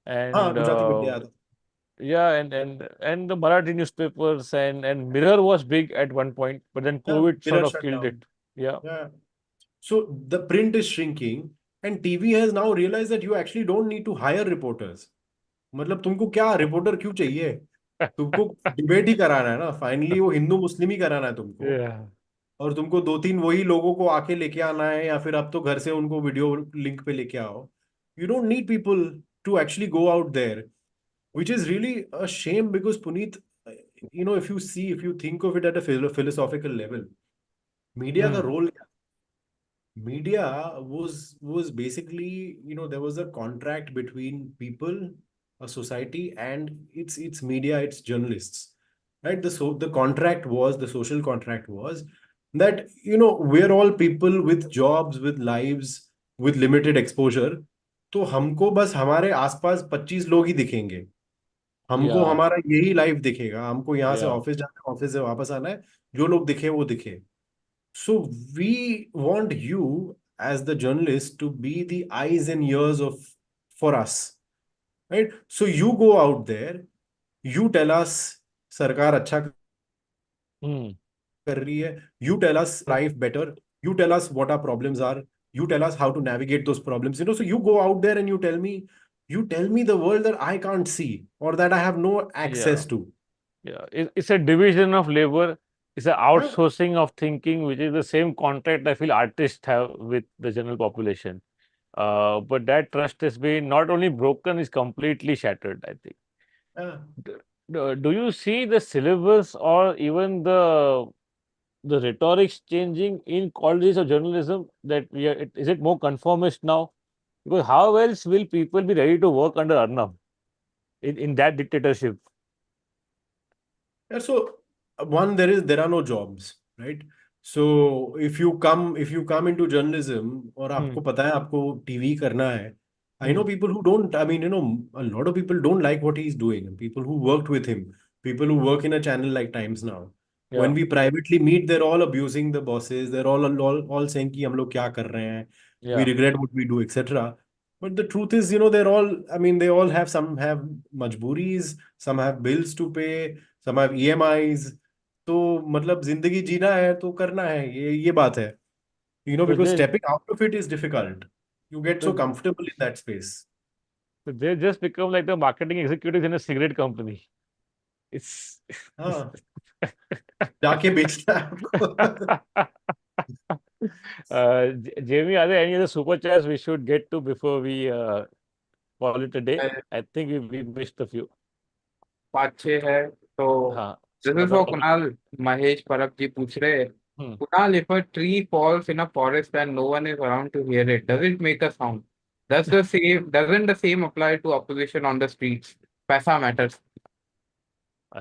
हाँ, and गुजराती मिड डे आता. yeah, and the Marathi newspapers, and Mirror was big at one point, but then Yeah, COVID sort mirror of shut killed down. it. Yeah. Yeah. So the print is shrinking, and TV has now realized that you actually don't need to hire reporters. मतलब तुमको क्या reporter क्यों चाहिए? तुमको debate ही कराना है ना, finally वो हिंदू मुस्लिम ही कराना है तुमको. Yeah. और तुमको दो तीन वही लोगों को आके लेके आना है, या फिर अब तो घर से उनको वीडियो लिंक पे लेके आओ. You don't need people to actually go out there, which is really a shame, because Puneet, if you think of it at a philosophical level, media का Hmm. Role, media was basically, there was a contract between people, a society, and its media, its journalists, right? The social contract was that, we're all people with jobs, with lives, with limited exposure. तो हमको बस हमारे आसपास 25 लोग ही दिखेंगे. हमको Yeah. हमारा यही लाइफ दिखेगा. हमको यहाँ से Yeah. ऑफिस जाना है, ऑफिस से वापस आना है. जो लोग दिखे वो दिखे. So we want you as the journalist to be the eyes and ears of for us, right? So you go out there, you tell us सरकार अच्छा Hmm. कर रही है, you tell us life better, you tell us what our problems are, you tell us how to navigate those problems. So you go out there and you tell me the world that I can't see, or that I have no Yeah. access to. Yeah, it's a division of labor. It's an Yeah, outsourcing of thinking, which is the same contract I feel artists have with the general population. But that trust has been not only broken, is completely shattered, I think. yeah. D- do you see the syllabus or even the rhetorics changing in colleges of journalism? That is it more conformist now? Because how else will people be ready to work under Arnab? in that dictatorship. Yeah, so one, there are no jobs, right? So if you come into journalism और Hmm. आपको पता है आपको TV करना है, I know Hmm. people who don't. I mean, a lot of people don't like what he's doing. People who worked with him, people who work in a channel like Times Now. When Yeah. we privately meet, they're all abusing the bosses. They're all saying कि हम लोग क्या कर रहे हैं, we Yeah. regret what we do, etc. But the truth is, they're all. I mean, they all have some have majburis, some have bills to pay, some have EMIs. तो मतलब जिंदगी जीना है तो करना है, ये बात है. So Because they stepping out of it is difficult. You get so so, comfortable in that space. so they just become like the marketing executives in a cigarette company. It's हाँ, जाके बेचना है आपको. Jamie, are there any other super chats we should get to before we call it a day? I think we missed a few. 5-6 है तो हाँ, this is for बताओ. कुणाल. महेश परब जी पूछ रहे हैं, Hmm. Kunal, if a tree falls in a forest and no one is around to hear it, does it make a sound? Doesn't the same apply to opposition on the streets? पैसा matters.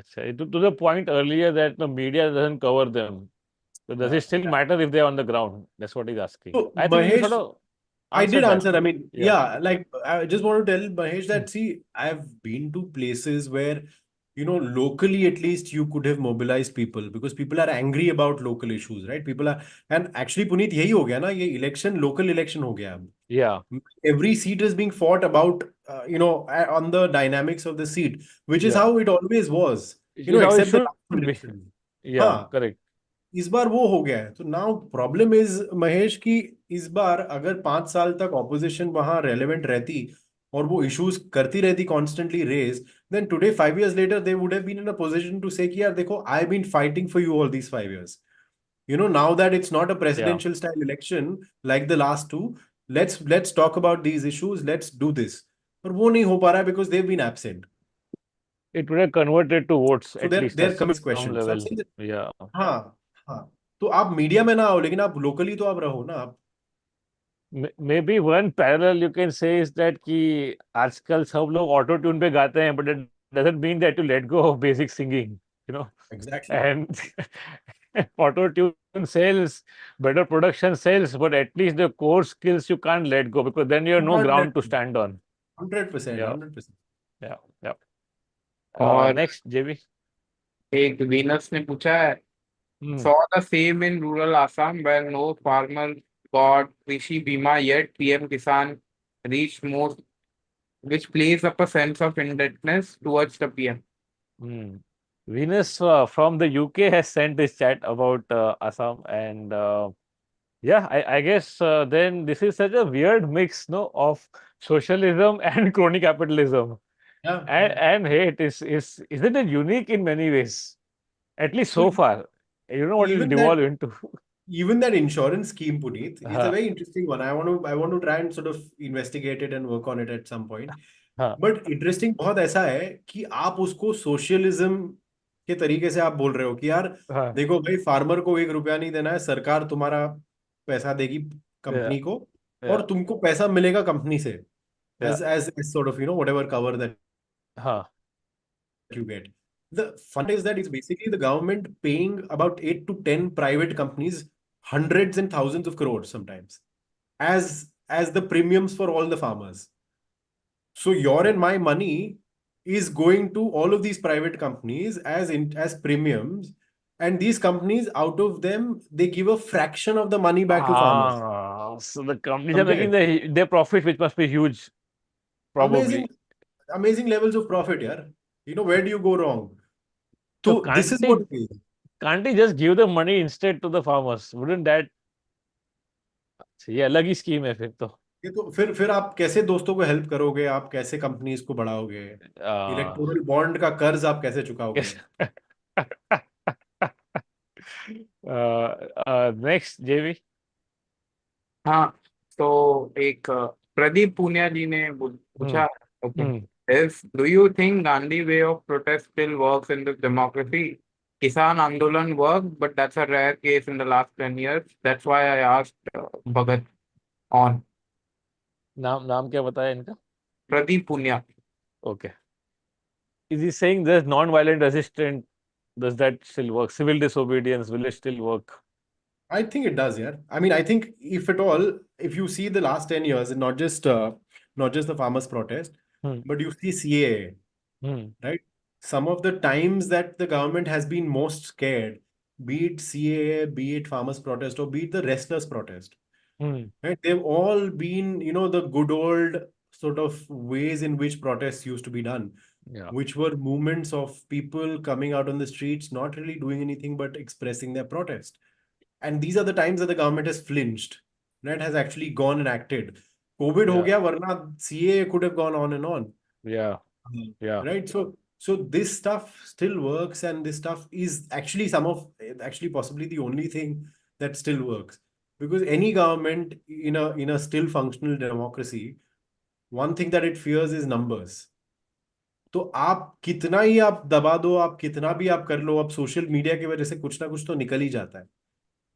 Acha, to the point earlier that the media doesn't cover them. So does it Yeah. still matter if they're on the ground? That's what he's asking. So I think you sort Mahesh, of I did answered that. answer. I mean, Yeah. yeah, like I just want to tell Mahesh Hmm. that, see, I've been to places where, locally at least you could have mobilized people because people are angry about local issues, right? People are, and actually, Puneet, यही हो गया ना, ये election, local election हो गया अब. Yeah. Every seat is being fought about, on the dynamics of the seat, which is Yeah. how it always was, Which is how it except the should last be. election. Yeah, हाँ, correct. इस बार वो हो गया है. तो now problem is Mahesh की, इस बार अगर 5 साल तक ऑपोजिशन वहां रेलेवेंट रहती और वो इश्यूज करती रहती constantly raise, then today 5 years later they would have been in a position to say कि यार देखो, I been fighting for you all these 5 years. Now that it's not a Yeah. presidential style election like the last two, let's talk about these issues, let's do this. पर वो नहीं हो पा रहा है because they've been absent. It would have converted to votes So at least they're at coming some question. So I'm level. saying that, Yeah. हाँ, हाँ, तो आप मीडिया में ना आओ लेकिन आप लोकली तो आप रहो ना आप. Maybe one parallel you can say is that कि आजकल सब लोग ऑटो ट्यून पे गाते हैं, but it doesn't mean that you let go of basic singing, you know. Exactly. And auto tune sells, better production sells, but at least the core skills you can't let go because then you have no ground to 100%. stand on. 100%. Yeah, 100%. yeah, yeah. और Next, JB. एक Venus ने पूछा है, Hmm. saw the same in rural Assam where no farmer got Krishi Bima yet PM Kisan reached most, which plays up a sense of indebtedness towards the PM. Hmm. Venus from the UK has sent this chat about Assam, and yeah, I guess then this is such a weird mix, no, of socialism and crony capitalism, Yeah, and yeah. and hey, isn't it unique in many ways? At least So so far. You know what it will even devolve that into. even that insurance scheme, Puneet, is a हाँ, very interesting one. I want to try and sort of investigate it and work on it at some point. हाँ, but interesting बहुत ऐसा है कि आप उसको socialism के तरीके से आप बोल रहे हो कि यार हाँ, देखो भाई, फार्मर को 1 रुपया नहीं देना है, सरकार तुम्हारा पैसा देगी yeah, कंपनी को, yeah, और तुमको पैसा मिलेगा कंपनी से yeah, as sort of whatever cover that हाँ, you get. The fun is that it's basically the government paying about 8 to 10 private companies hundreds and thousands of crores sometimes as the premiums for all the farmers. So your yeah. and my money is going to all of these private companies as premiums, and these companies, out of them, they give a fraction of the money back to farmers. So the companies are making समझे? their profit, which must be huge, Amazing, probably. amazing levels of profit, yeah. Where do you go wrong? So So this is what it is. can't he just give the money instead to the farmers? Wouldn't that? ये अलग ही scheme है फिर तो. ये तो फिर आप कैसे दोस्तों को हेल्प करोगे, आप कैसे कंपनीज को बढ़ाओगे, Uh, इलेक्टोरल बॉन्ड का कर्ज आप कैसे चुकाओगे? yes. Next, JV. हाँ, तो एक प्रदीप पुनिया जी ने Hmm. पूछा, okay, Hmm. If do you think Gandhi way of protest still works in this democracy? किसान आंदोलन work, but that's a rare case in the last 10 years. That's why I asked Bhagat on. नाम नाम क्या बताया इनका? Pradeep Punia. Okay. is he saying there's non-violent resistance? Does that still work? Civil disobedience, will it still work? I think it does, yeah. I mean, I think if at all, if you see the last 10 years, and not just the farmers' protest, Hmm. but you see CAA, Hmm. right? Some of the times that the government has been most scared, be it CAA, be it farmers' protest, or be it the restless protest, Hmm. right? They've all been, the good old sort of ways in which protests used to be done, Yeah. which were movements of people coming out on the streets, not really doing anything but expressing their protest. And these are the times that the government has flinched, right? Has actually gone and acted. COVID ho Yeah. gaya, varna CAA could have gone on and on. Yeah. Yeah. Right? So this stuff still works, and this stuff is actually actually possibly the only thing that still works. Because any government in a still functional democracy, one thing that it fears is numbers. तो आप कितना ही आप दबा दो, आप कितना भी आप कर लो, अब सोशल मीडिया की वजह से कुछ ना कुछ तो निकल ही जाता है.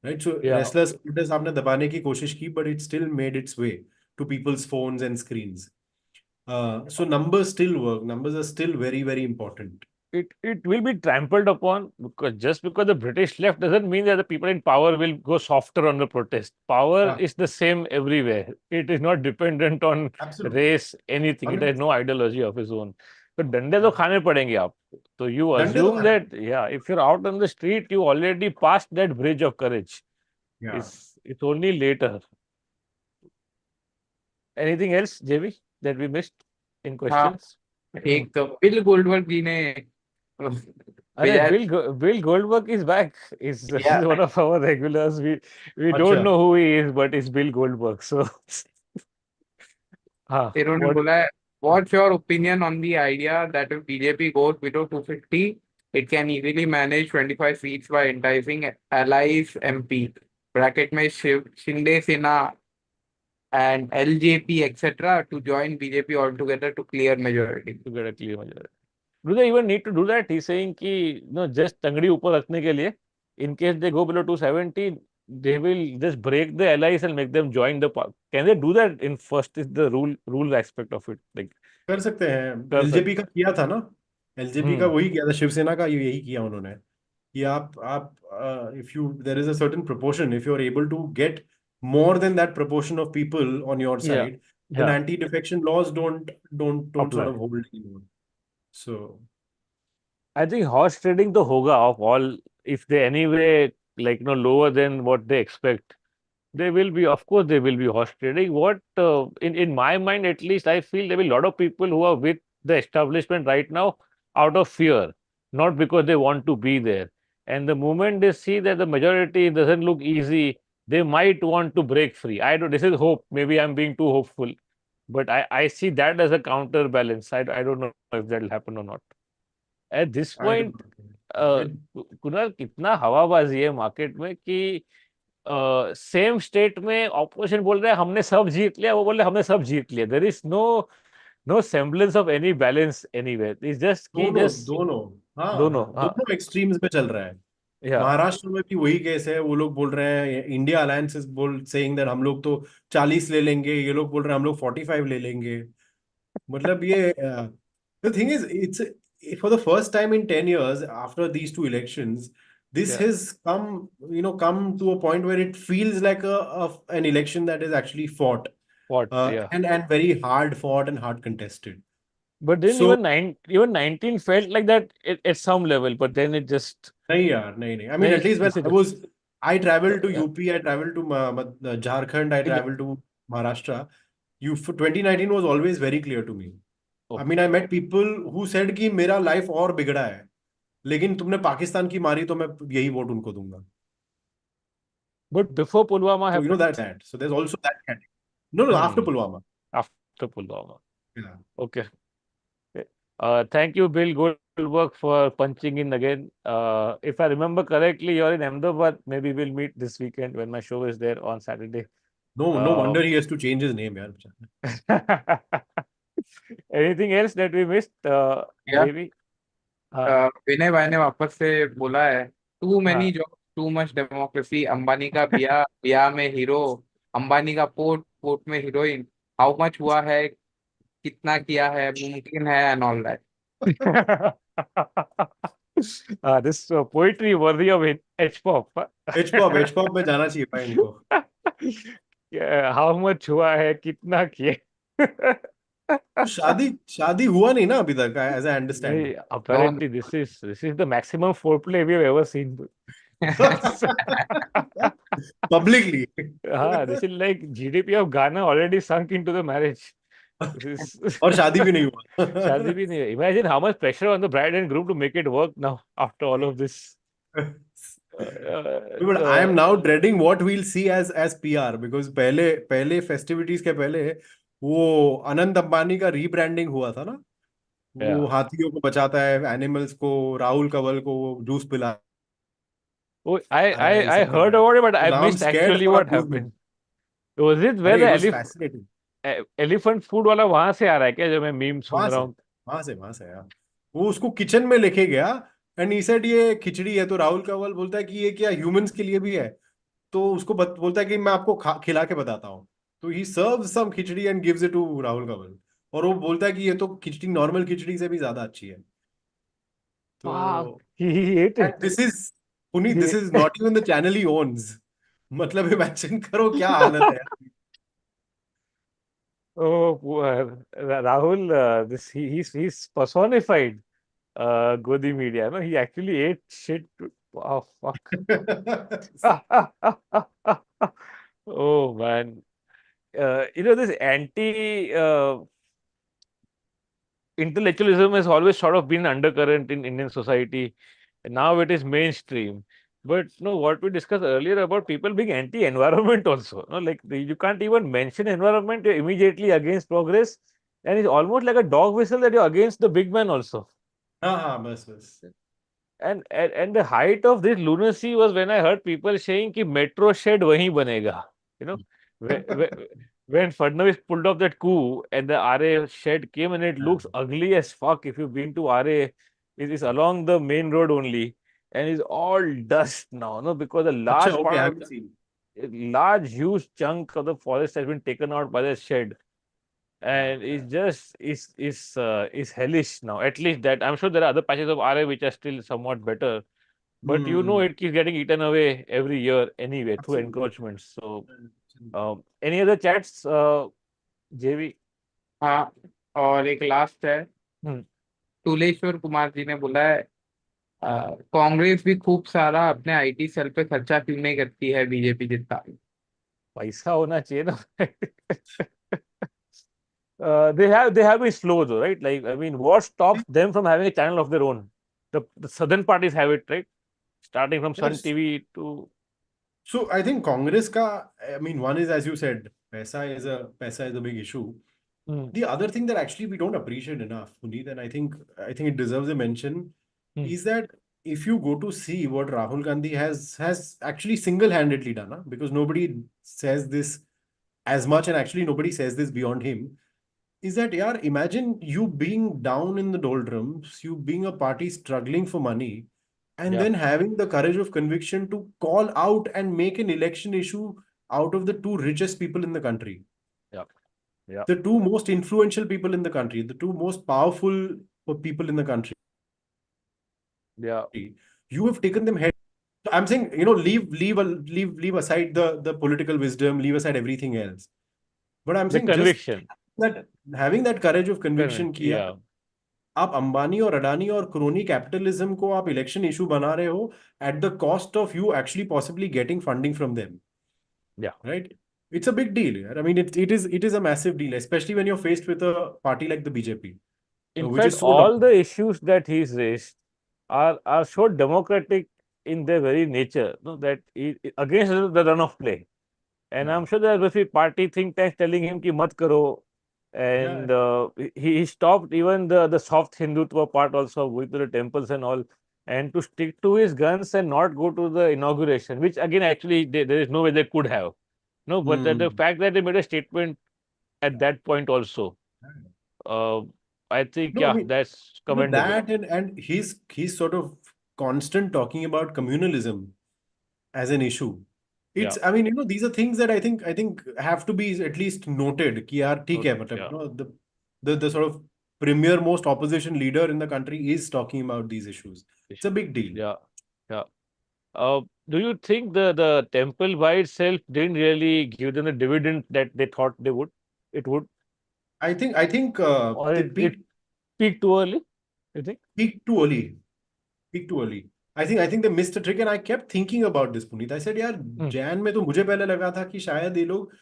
Right? So Yeah. restless protest आपने दबाने की कोशिश की, but it still made its way to people's phones and screens. So numbers still work. Numbers are still very, very important. It will be trampled upon, because just because the British left doesn't mean that the people in power will go softer on the protest. Power Yeah, is the same everywhere. It is not dependent on absolutely. race, anything. It has 100%. no ideology of its own. But डंडे तो खाने पड़ेंगे आपको. So you डंडे तो assume खाने. that, yeah, if you're out on the street, you already passed that bridge of courage. Yeah. It's only later. Anything else, JV, that we missed in हाँ, questions? एक तो बिल गोल्डबर्ग जी ने अरे भेजा. Bill Goldberg is back. He's या, one of our regulars. We don't अच्छा. know who he is, but it's Bill Goldberg. So, हाँ, इन्होंने what? बोला है, what's your opinion on the idea that if BJP goes below 250, it can easily manage 25 seats by enticing allies MP, bracket में शिंदे सेना and LJP etc. to join BJP altogether to clear majority. To get a clear majority. Do they even need to do that? He's saying कि just तंगड़ी ऊपर रखने के लिए, in case they go below 270, they will just break the allies and make them join the party. Can they do that in first? Is the rule aspect of it, like कर सकते हैं. कर LJP सकते. का किया था ना. LJP का Hmm. वही किया था, शिवसेना का यही किया उन्होंने. कि आप if you there is a certain proportion, if you're able to get more than that proportion of people on your Yeah. side, then Yeah. anti-defection laws don't sort Apply. of hold anymore. So I think horse trading to hoga of all, if they anyway like lower than what they expect. There will be, of course, there will be horse trading. What in my mind at least, I feel there will be a lot of people who are with the establishment right now out of fear, not because they want to be there. And the moment they see that the majority doesn't look easy, they might want to break free. I don't. This is hope. Maybe I'm being too hopeful, but I see that as a counterbalance. I don't know if that will happen or not. At this I don't point, know. It, Kunal, कितना हवाबाजी है market में कि same state में opposition बोल रहे हैं हमने सब जीत लिया, वो बोल रहे हैं हमने सब जीत लिया. There is no semblance of any balance anywhere. It's just कि दोनों just दोनों. हाँ, दोनों. हाँ, हाँ. दोनों एक्सट्रीम्स पे चल रहा है. या. महाराष्ट्र में भी वही केस है. वो लोग बोल रहे हैं India alliance is saying that हम लोग तो 40 ले लेंगे, ये लोग बोल रहे हैं हम लोग 45 ले लेंगे. मतलब ये the thing is, it's for the first time in 10 years after these two elections, this या. has come to a point where it feels like an election that is actually fought, What? Yeah. and very hard fought and hard contested. But then So even 19 felt like that at some level, but then it just नहीं यार, नहीं नहीं. I mean, नहीं. at least when This is I traveled to yeah. UP, I traveled to Jharkhand, I Yeah. traveled to Maharashtra. For 2019 was always very clear to me. I Okay. mean, I met people who said कि मेरा life और बिगड़ा है, लेकिन तुमने पाकिस्तान की मारी तो मैं यही वोट उनको दूंगा. But before Pulwama So happened, that's that. So there's also that category. No, after hmm, Pulwama. after Pulwama. Yeah. Okay. Thank you, Bill Goldberg, for punching in again. If I remember correctly, you're in Ahmedabad. Maybe we'll meet this weekend when my show is there on Saturday. No Uh, wonder he has to change his name, यार. anything else that we missed, या, JV? हाँ. विनय भाई ने वापस से बोला है, to हाँ. Many job too much democracy, Ambani का बिया, बिया में हीरो, अंबानी का पोर्ट, पोर्ट में हीरोइन, हाउ मच हुआ है, कितना किया है, मुमकिन है and all that. This poetry worthy of H-pop. H pop में जाना चाहिए भाई इनको. How much हुआ है, कितना किए? तो शादी शादी हुआ नहीं ना अभी तक, एज आई अंडरस्टैंड. नहीं, apparently this is the maximum foreplay we've ever seen. Publicly. This is like GDP of Ghana already sunk into the marriage. This is और शादी भी नहीं शादी हुआ. भी नहीं है. Imagine how much pressure on the bride and groom to make it work now after all of this. But I am now dreading what we'll see as PR, because पहले फेस्टिविटीज के पहले वो अनंत अंबानी का रीब्रांडिंग हुआ था ना. वो Yeah. हाथियों को बचाता है, एनिमल्स को, राहुल कंवल को जूस पिला Oh, I रहा I है, ये I सब कर heard रहा है. about it, but तो I now I'm missed scared actually for our what groom. happened. Was it where अरे the it was fascinating. elephant food वाला वहां से आ रहा है क्या, जो मैं मीम सुन वहां रहा से हूँ? वहां से यार. वो उसको किचन में लेके गया, एंड ही सेड ये खिचड़ी है. तो राहुल कंवल बोलता है कि ये क्या ह्यूमंस के लिए भी है? तो उसको बोलता है कि मैं आपको खिला के बताता हूँ. तो he serve some khichdi and gives it to Rahul Kanwal. और वो बोलता है कि ये तो खिचड़ी नॉर्मल खिचड़ी से भी ज्यादा अच्छी है. Fuck, तो he ate and it. This is Puneet, this He, is not even the channel he owns. मतलब इमेजिन करो क्या हालत है. oh, Rahul, this he's personified Godi media. No, he actually ate shit. Oh fuck. Oh man. This anti intellectualism has always sort of been undercurrent in Indian society. And now it is mainstream. But no, what we discussed earlier about people being anti-environment also. No, like you can't even mention environment, you're immediately against progress. And it's almost like a dog whistle that you're against the big man also. हाँ हाँ, बस बस. And the height of this lunacy was when I heard people saying कि metro shed वहीं बनेगा. You know, when Fadnavis pulled off that coup and the RA shed came, and it looks ugly as fuck. If you've been to RA, it is along the main road only, and it's all dust now. No, because a अच्छा, large okay, part I of haven't seen. a large huge chunk of the forest has been taken out by the shed, and it's just is hellish now. At least that I'm sure there are other patches of RA which are still somewhat better, but it keeps getting eaten away every year anyway through Absolutely. encroachments. So, any other chats, JV? हाँ, और एक last है. Hmm. Tuleshwar Kumar ji ने बोला है, कांग्रेस भी खूब सारा अपने आईटी सेल पे खर्चा क्यों नहीं करती है बीजेपी जितना. पैसा होना चाहिए ना. They have been slow though, right? Like, I mean, what stops them from having a channel of their own? The southern parties have it, right? Starting from Sun Yes. TV to So I think Congress ka, I mean, one is, as you said, paisa is a big issue. Hmm. The other thing that actually we don't appreciate enough, Puneet, and I think it deserves a mention, Hmm. is that if you go to see what Rahul Gandhi has actually single-handedly done, because nobody says this as much, and actually nobody says this beyond him, is that, yeah, imagine you being down in the doldrums, you being a party struggling for money, and Yeah, then having the courage of conviction to call out and make an election issue out of the two richest people in the country, yeah, yeah, the two most influential people in the country, the two most powerful people in the country. yeah. You have taken them head. I'm saying, leave aside the political wisdom, leave aside everything else. But I'm The saying just conviction, that having that courage of conviction किया, yeah, आप अंबानी और अडानी और crony capitalism को आप election issue बना रहे हो at the cost of you actually possibly getting funding from them, yeah. Right? It's a big deal. I mean, it is a massive deal, especially when you're faced with a party like the BJP, In which fact, is so all the dominant. issues that he's raised are so democratic in their very nature, no, that against the run of play. And Yeah, I'm sure there was a party think tanks telling him ki mat karo. yeah, And he stopped even the soft Hindutva part also, going to the temples and all, and to stick to his guns and not go to the inauguration, which again actually there is no way they could have. No, but the hmm. fact that they made a statement at that point also, uh, I think, No, I yeah, mean, that's commendable. that and he's sort of constant talking about communalism as an issue. Yeah, It's, I mean, these are things that I think have to be at least noted कि यार ठीक है, मतलब yeah, the sort of premier most opposition leader in the country is talking about these issues. It's a big deal. Yeah, yeah. Do you think the temple by itself didn't really give them the dividend that they thought they would? It would, I think or they it peaked too early? You think? peaked too early. Peaked too early. I think they missed a trick, and I kept thinking about this, Puneet. I said, यार Hmm. Jain में तो मुझे पहले लगा था कि शायद ये लोग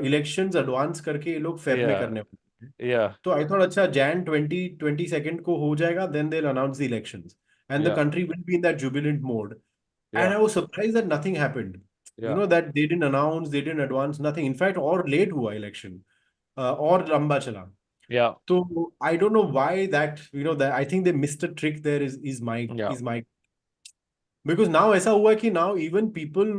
इलेक्शंस एडवांस करके ये लोग फेब में Yeah, करने वाले हैं। yeah, तो आई थॉट अच्छा जैन 22 को हो जाएगा, then they announce the elections and the yeah, country will be in that jubilant mode. And yeah, I was surprised that nothing happened. You yeah, know, that they didn't announce, they didn't advance, nothing. In fact, or late हुआ election, और लंबा चला. yeah, So I don't know why that, that I think they missed a trick there is my yeah, is my because now ऐसा हुआ कि now even people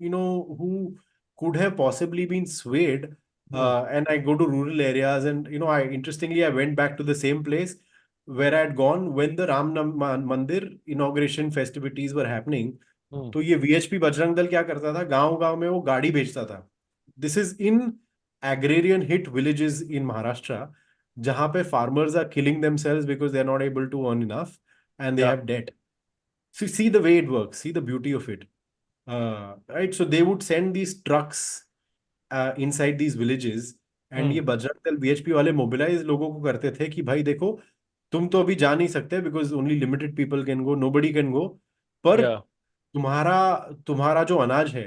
who could have possibly been swayed, hmm, and I go to rural areas, and I interestingly I went back to the same place where I had gone when the Mandir inauguration festivities were happening. hmm, तो ये VHP Bajrang Dal क्या करता था, गांव गांव में वो गाड़ी बेचता था. This is in agrarian hit villages in Maharashtra, जहां पे farmers are killing themselves because they are not able to earn enough and they yeah, have debt. See the way it works, see the beauty of it. Right, so they would send these trucks inside these villages, and hmm, ये Bajrang Dal VHP वाले mobilise लोगों को करते थे कि भाई देखो, तुम तो अभी जा नहीं सकते because only limited people can go, nobody can go, पर yeah. तुम्हारा तुम्हारा जो अनाज है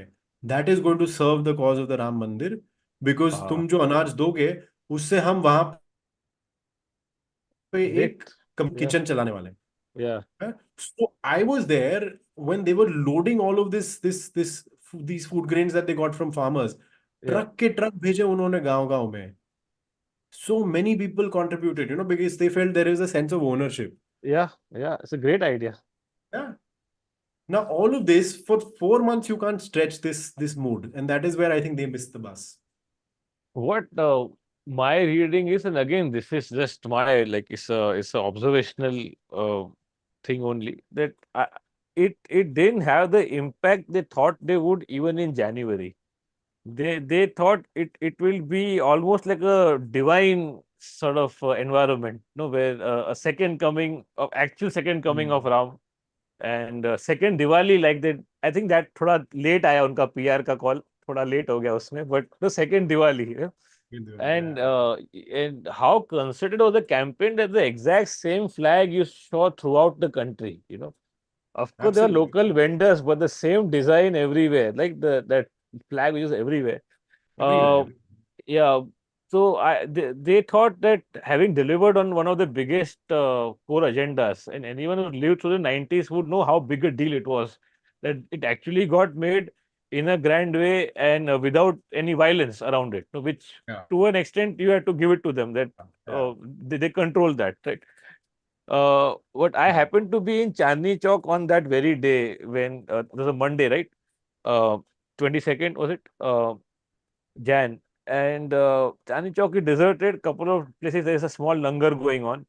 that is going to serve the cause of the Ram Mandir, because Uh, तुम जो अनाज दोगे उससे हम वहां पे Dick, एक yeah, किचन चलाने वाले हैं. yeah, So I was there when they were loading all of these food grains that they got from farmers. yeah, truck के ट्रक भेजे उन्होंने गांव गांव में. So many people contributed, because they felt there is a sense of ownership. yeah, yeah. It's a great idea. Yeah. Now all of this for 4 months you can't stretch this mood, and that is where I think they missed the bus. What my reading is, and again, this is just my like it's a observational thing only that it didn't have the impact they thought they would even in January. They thought it will be almost like a divine sort of environment, where a second coming of actual second coming of Hmm. Ram and second Diwali like that. I think that थोड़ा late आया उनका PR का call, थोड़ा late हो गया उसमें, but the second Diwali, and Yeah. and how concerted was the campaign that the exact same flag you saw throughout the country. Of course, there are Absolutely. local vendors, but the same design everywhere, like that flag which is everywhere. Uh, Everywhere. yeah. So they thought that having delivered on one of the biggest core agendas, and anyone who lived through the 90s would know how big a deal it was, that it actually got made in a grand way and without any violence around it, which Yeah. to an extent you had to give it to them that Yeah. they control that, right? What I Yeah. happened to be in Chandni Chowk on that very day when it was a Monday, right? Uh, 22nd was it? Jan. And Chandni Chowk is deserted. Couple of places there is a small langar going on,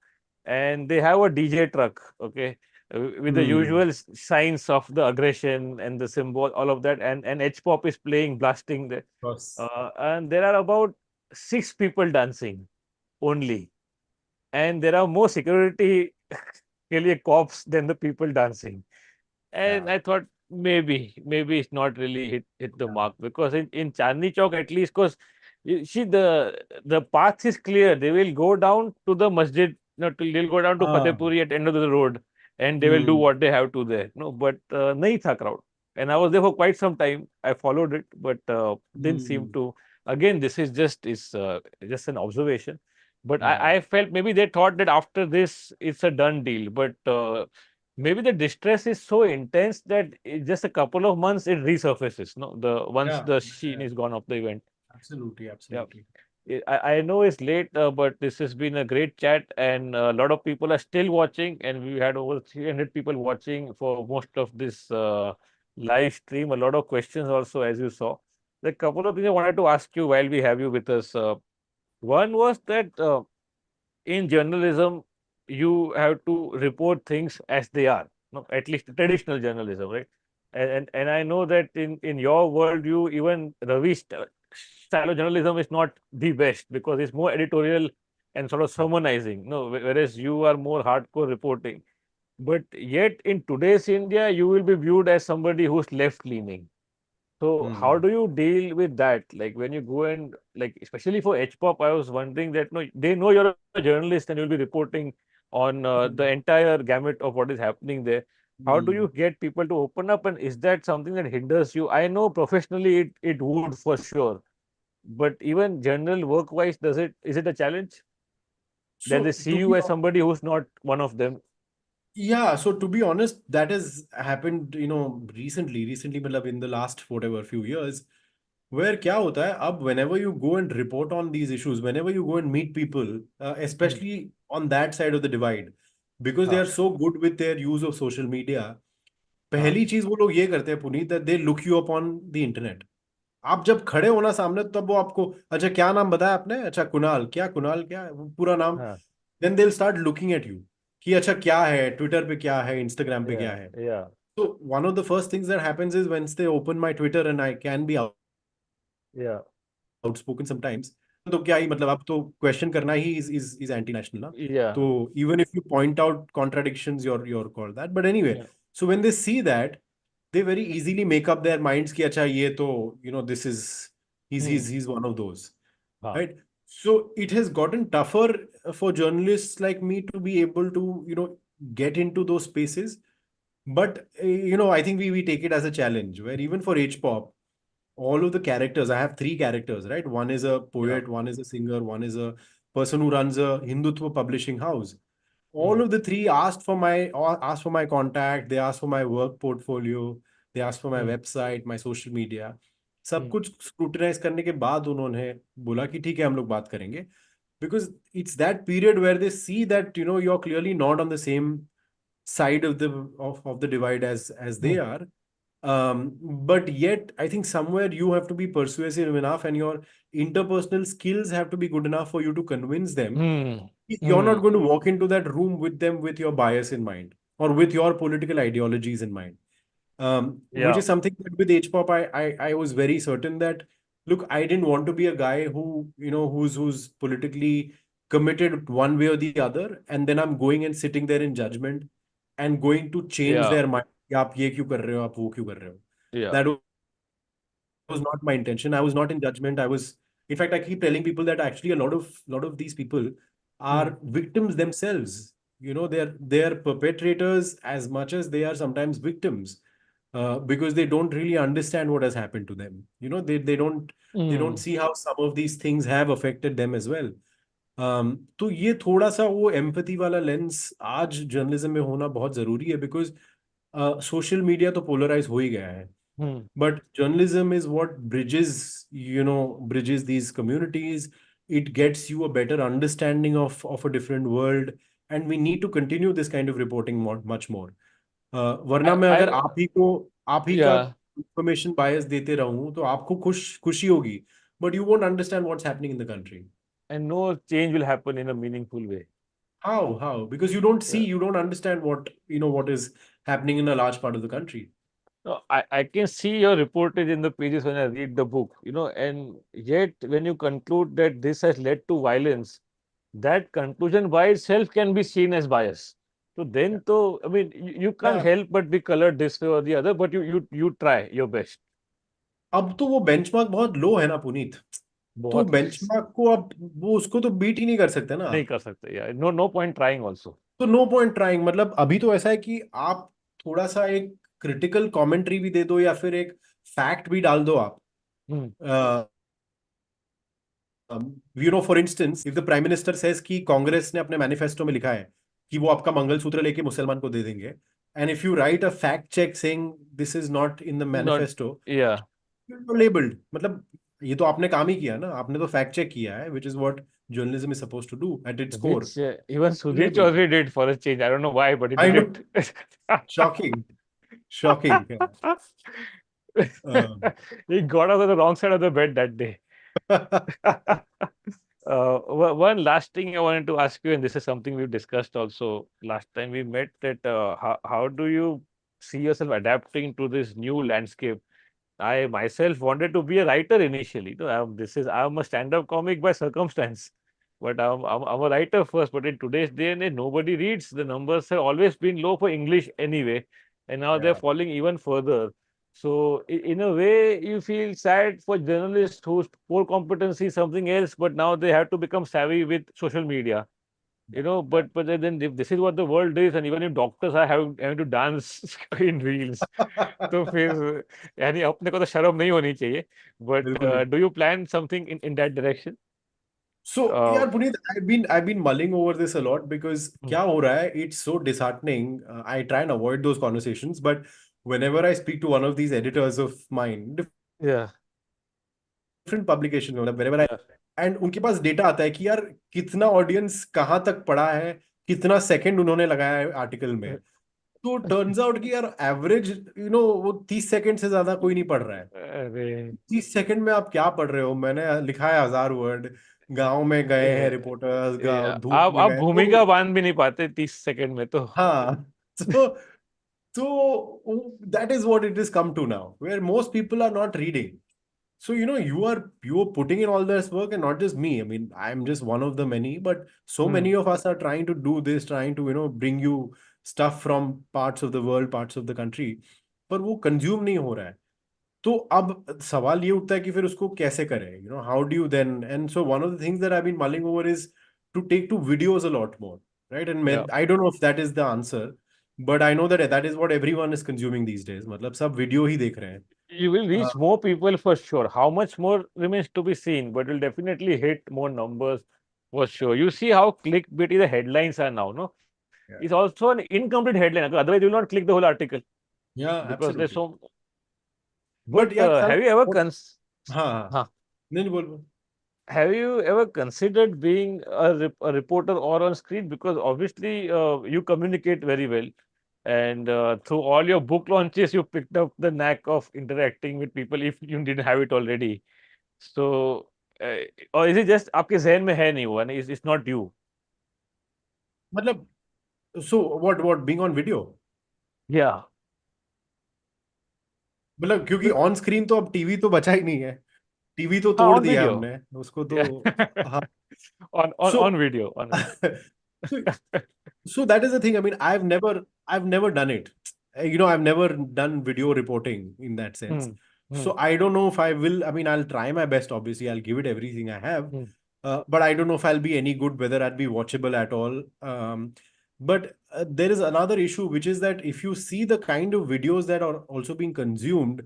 and they have a DJ truck, okay, with the Hmm. usual signs of the aggression and the symbol, all of that, and H pop is playing, blasting there, Of course. and there are about six people dancing only, and there are more security के लिए cops than the people dancing. And Yeah. I thought maybe it's not really hit the Yeah. mark because in Chandni Chowk at least, because you see the path is clear. They will go down to the masjid, they'll go down to Ah. Fatehpuri at end of the road, and they will do Hmm. what they have to there. No, but nahi tha crowd. And I was there for quite some time. I followed it, but didn't seem Hmm. to. Again, this is just an observation. But Yeah. I felt maybe they thought that after this it's a done deal. But maybe the distress is so intense that just a couple of months it resurfaces. No, the once Yeah. the sheen Yeah. is gone of the event. Absolutely. Yeah. Absolutely. I know it's late, but this has been a great chat, and a lot of people are still watching, and we had over 300 people watching for most of this live stream. A lot of questions also, as you saw. The couple of things I wanted to ask you while we have you with us. One was that in journalism, you have to report things as they are, no, at least traditional journalism, right? And I know that in your world, you even Ravi's style of journalism is not the best because it's more editorial and sort of sermonizing. No, whereas you are more hardcore reporting. But yet in today's India, you will be viewed as somebody who's left leaning. So how Hmm. do you deal with that? Like when you go and like, especially for HPOP, I was wondering that no, they know you're a journalist and you'll be reporting on the Hmm. entire gamut of what is happening there. How do you Hmm. get people to open up, and is that something that hinders you? I know professionally it would for sure, but even general work wise, is it a challenge that they So see to you be as somebody who's not one of them? Yeah, so to be honest, that has happened, recently, मतलब in the last whatever few years, where क्या होता है अब whenever you go and report on these issues, whenever you go and meet people, Hmm. especially on that side of the divide, because they हाँ are so good with their use of social media, हाँ पहली चीज वो लोग ये करते हैं Puneet, that they look you up on the internet. आप जब खड़े होना सामने तब वो आपको, अच्छा क्या नाम बताया आपने, अच्छा कुणाल क्या है वो पूरा नाम, हाँ then they will start looking at you कि अच्छा क्या है ट्विटर पे, क्या है इंस्टाग्राम पे, क्या yeah है. yeah So one of the first things that happens is once they open my Twitter and I can be yeah outspoken sometimes, तो क्या ही मतलब अब तो क्वेश्चन करना ही is anti national ना. yeah तो even if you point out contradictions, you're called that, but anyway, yeah so when they see that, they very easily make up their minds कि अच्छा ये तो this is, hmm he's one of those, हाँ right? So it has gotten tougher for journalists like me to be able to get into those spaces. But I think we take it as a challenge, where even for HPOP, all of the characters, I have three characters, right? One is a yeah poet, one is a singer, one is a person who runs a Hindutva publishing house. All hmm of the three asked for my contact, they asked for my work portfolio, they asked for my hmm website, my social media. सब hmm कुछ scrutinise करने के बाद उन्होंने बोला कि ठीक है हम लोग बात करेंगे, because it's that period where they see that you're clearly not on the same side of the divide as they hmm are. But yet I think somewhere you have to be persuasive enough, and your interpersonal skills have to be good enough for you to convince them. hmm You're hmm not going to walk into that room with them with your bias in mind or with your political ideologies in mind. Which yeah is something that with HPOP, I was very certain that, look, I didn't want to be a guy who's politically committed one way or the other, and then I'm going and sitting there in judgment and going to change yeah their mind कि आप ये क्यों कर रहे हो, आप वो क्यों कर रहे हो. yeah That was not my intention. I was not in judgment. In fact, I keep telling people that actually a lot of these people hmm are victims themselves. They're perpetrators as much as they are sometimes victims, because they don't really understand what has happened to them. They don't hmm see how some of these things have affected them as well. तो ये थोड़ा सा वो empathy वाला lens आज journalism में होना बहुत जरूरी है, बिकॉज सोशल मीडिया तो पोलराइज हो ही गया है. hmm But journalism is what bridges these communities. It gets you a better understanding of a different world, and we need to continue this kind of reporting much more. वरना मैं अगर I आप ही का yeah information बायस देते रहूं तो आपको खुशी होगी, but you won't understand what's happening in the country. and no change will happen in a meaningful way. How? Because you don't see, Yeah. you don't understand what is happening in a large part of the country. No, I can see your reportage in the pages when I read the book, and yet when you conclude that this has led to violence, that conclusion by itself can be seen as bias. So Yeah. then, to I mean, you can't Yeah. help but be colored this way or the other, but you try your best. अब तो वो benchmark बहुत लो है ना पुनीत. तो बहुत less. Benchmark को अब वो उसको तो बीट ही नहीं कर सकते ना नहीं आप. कर सकते यार. No point trying also. तो नो पॉइंट ट्राइंग. मतलब अभी तो ऐसा है कि आप थोड़ा सा एक क्रिटिकल कमेंट्री भी दे दो या फिर एक फैक्ट भी डाल दो आप. Hmm. For instance, if the prime minister says कि कांग्रेस ने अपने मैनिफेस्टो में लिखा है कि वो आपका मंगलसूत्र लेके मुसलमान को दे देंगे, and if you write a fact check saying this is not in the Not manifesto, yeah. Labelled. मतलब ये तो आपने काम ही किया ना, आपने तो फैक्ट चेक किया है, which is what journalism is suppose to do at its core. Which even Sudhir labelled. Chaudhary did for a change. I don't know why, but he I did know. it. Shocking. Shocking. He got us on the wrong side of the bed that day. One last thing I wanted to ask you, and this is something we've discussed also last time we met, that how do you see yourself adapting to this new landscape? I myself wanted to be a writer initially. I'm a stand-up comic by circumstance. But I'm a writer first. But in today's day and age, nobody reads. The numbers have always been low for English anyway, and now they're Yeah. falling even further. So in a way, you feel sad for journalists whose core competency is something else, but now they have to become savvy with social media. Yeah. Yeah. But then if this is what the world is, and even if doctors are having to dance in reels, तो फिर यानी अपने को तो शर्म नहीं होनी चाहिए. But बिल्कुल नहीं. do you plan something in that direction? So, Uh, yeah, Puneet, I've been mulling over this a lot because hmm, क्या हो रहा है? It's so disheartening. I try and avoid those conversations, but whenever I speak to one of these editors of mine, different yeah, publications में, मतलब wherever I, and उनके पास yeah, data आता है कि यार कितना ऑडियंस कहाँ तक पढ़ा है, कितना सेकंड उन्होंने लगाया है आर्टिकल में. तो टर्न्स आउट कि यार एवरेज वो 30 सेकंड से ज्यादा कोई नहीं पढ़ रहा है. अरे 30 सेकंड में आप क्या पढ़ रहे हो? मैंने लिखा है 1000 वर्ड. गांव में गए हैं ये, रिपोर्टर्स, ये, गांव धूप में आप गए तो. भूमिका बांध भी नहीं पाते 30 सेकंड में तो. हाँ. So that is what it has come to now, where most people are not reading. So you are putting in all this work, and not just me. I mean, I'm just one of the many, but so Hmm, many of us are trying to do this, trying to bring you stuff from parts of the world, parts of the country. पर वो consume नहीं हो रहा है. तो अब सवाल ये उठता है कि फिर उसको कैसे करें, how do you then. And so one of the things that I been mulling over is to take to videos a lot more, right? yeah. And I don't know if that is the answer, but I know that is what everyone is consuming these days. मतलब सब video ही देख रहे हैं. You will reach more people for sure. How much more remains to be seen, but will definitely hit more numbers for sure. You see how clickbaity the headlines are now, no? Yeah. It's also an incomplete headline. Otherwise, you will not click the whole article Yeah, because there's absolutely. so. But But यार have you ever हाँ, हाँ. huh, नहीं, नहीं, बोल. have you ever considered being a reporter or on screen? Because obviously you communicate very well, and through all your book launches, you picked up the knack of interacting with people if you didn't have it already. So, uh, or is it just आपके ज़हन में है नहीं वो, and it's not you? मतलब so what being on video. Yeah. मतलब क्योंकि But- on screen तो अब टीवी तो बचा ही नहीं है. टीवी तो हाँ, तोड़ on दिया video. हमने उसको तो. Yeah. हाँ. On So video, on video. so so that is the thing. I mean, I've never done it. I've never done video reporting in that sense. Hmm. Hmm. So I don't know if I will. I mean, I'll try my best. Obviously, I'll give it everything I have. Hmm. But I don't know if I'll be any good, whether I'd be watchable at all. But there is another issue, which is that if you see the kind of videos that are also being consumed,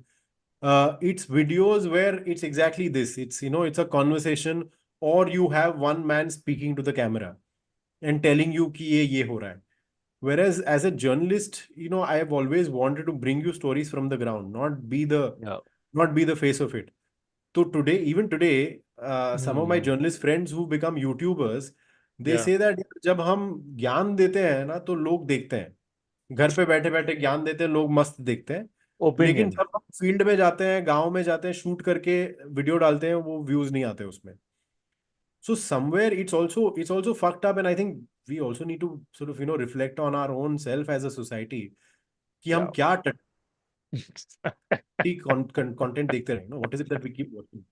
it's videos where it's exactly this. It's a conversation, or you have one man speaking to the camera and telling you कि ये हो रहा है. Whereas as a journalist, I have always wanted to bring you stories from the ground, Yeah. not be the face of it. So even today, some of my Hmm. journalist friends who become YouTubers, they Yeah. say that जब हम ज्ञान देते हैं ना तो लोग देखते हैं. घर पे बैठे बैठे ज्ञान देते हैं, लोग मस्त देखते हैं. लेकिन Opinion. जब हम फील्ड में जाते हैं, गांव में जाते हैं, शूट करके वीडियो डालते हैं, वो व्यूज नहीं आते उसमें. So somewhere it's also fucked up, and I think we also need to sort of reflect on our own self as a society कि हम Yeah. क्या कंटेंट देखते रहे. What is it that we keep watching?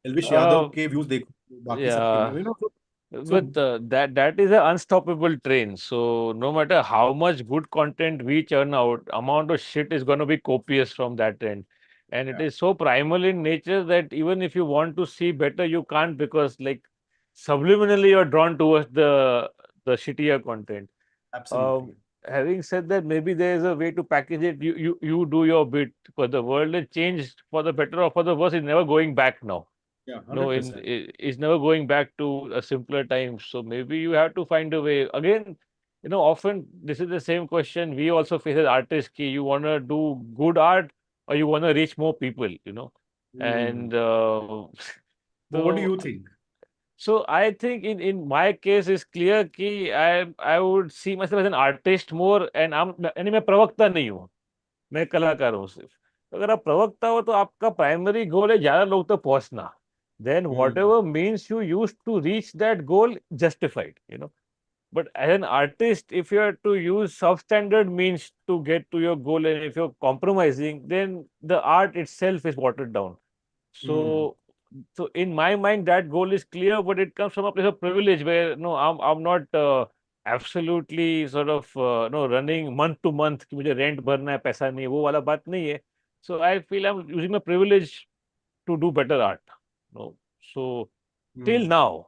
Elvish Yadav Uh, के views देखो, बाकी सबके yeah. नहीं. So But that is an unstoppable train. So no matter how much good content we churn out, amount of shit is going to be copious from that end. And it yeah, is so primal in nature that even if you want to see better, you can't, because like subliminally you're drawn towards the shittier content. Um, absolutely. Having said that, maybe there is a way to package it. You do your bit, but the world has changed for the better or for the worse. It's never going back now. Yeah, No, 100%. it's never going back to a simpler time. So maybe you have to find a way. Again, often this is the same question we also face as artists. Ki you want to do good art or you want to reach more people. Hmm. And But what do so you think? so I think in my case it's clear कि I would see myself as an artist more, and यानी मैं प्रवक्ता नहीं हूँ, मैं कलाकार हूँ सिर्फ. तो अगर आप प्रवक्ता हो तो आपका प्राइमरी गोल है ज़्यादा लोग तक पहुँचना. Then Hmm. whatever means you use to reach that goal, justified. But as an artist, if you are to use substandard means to get to your goal, and if you're compromising, then the art itself is watered down. Hmm. So so in my mind, that goal is clear, but it comes from a place of privilege where no, I'm not absolutely sort of no running month to month कि मुझे rent भरना है पैसा नहीं है वो वाला बात नहीं है. So I feel I'm using my privilege to do better art. No, so till Hmm. now,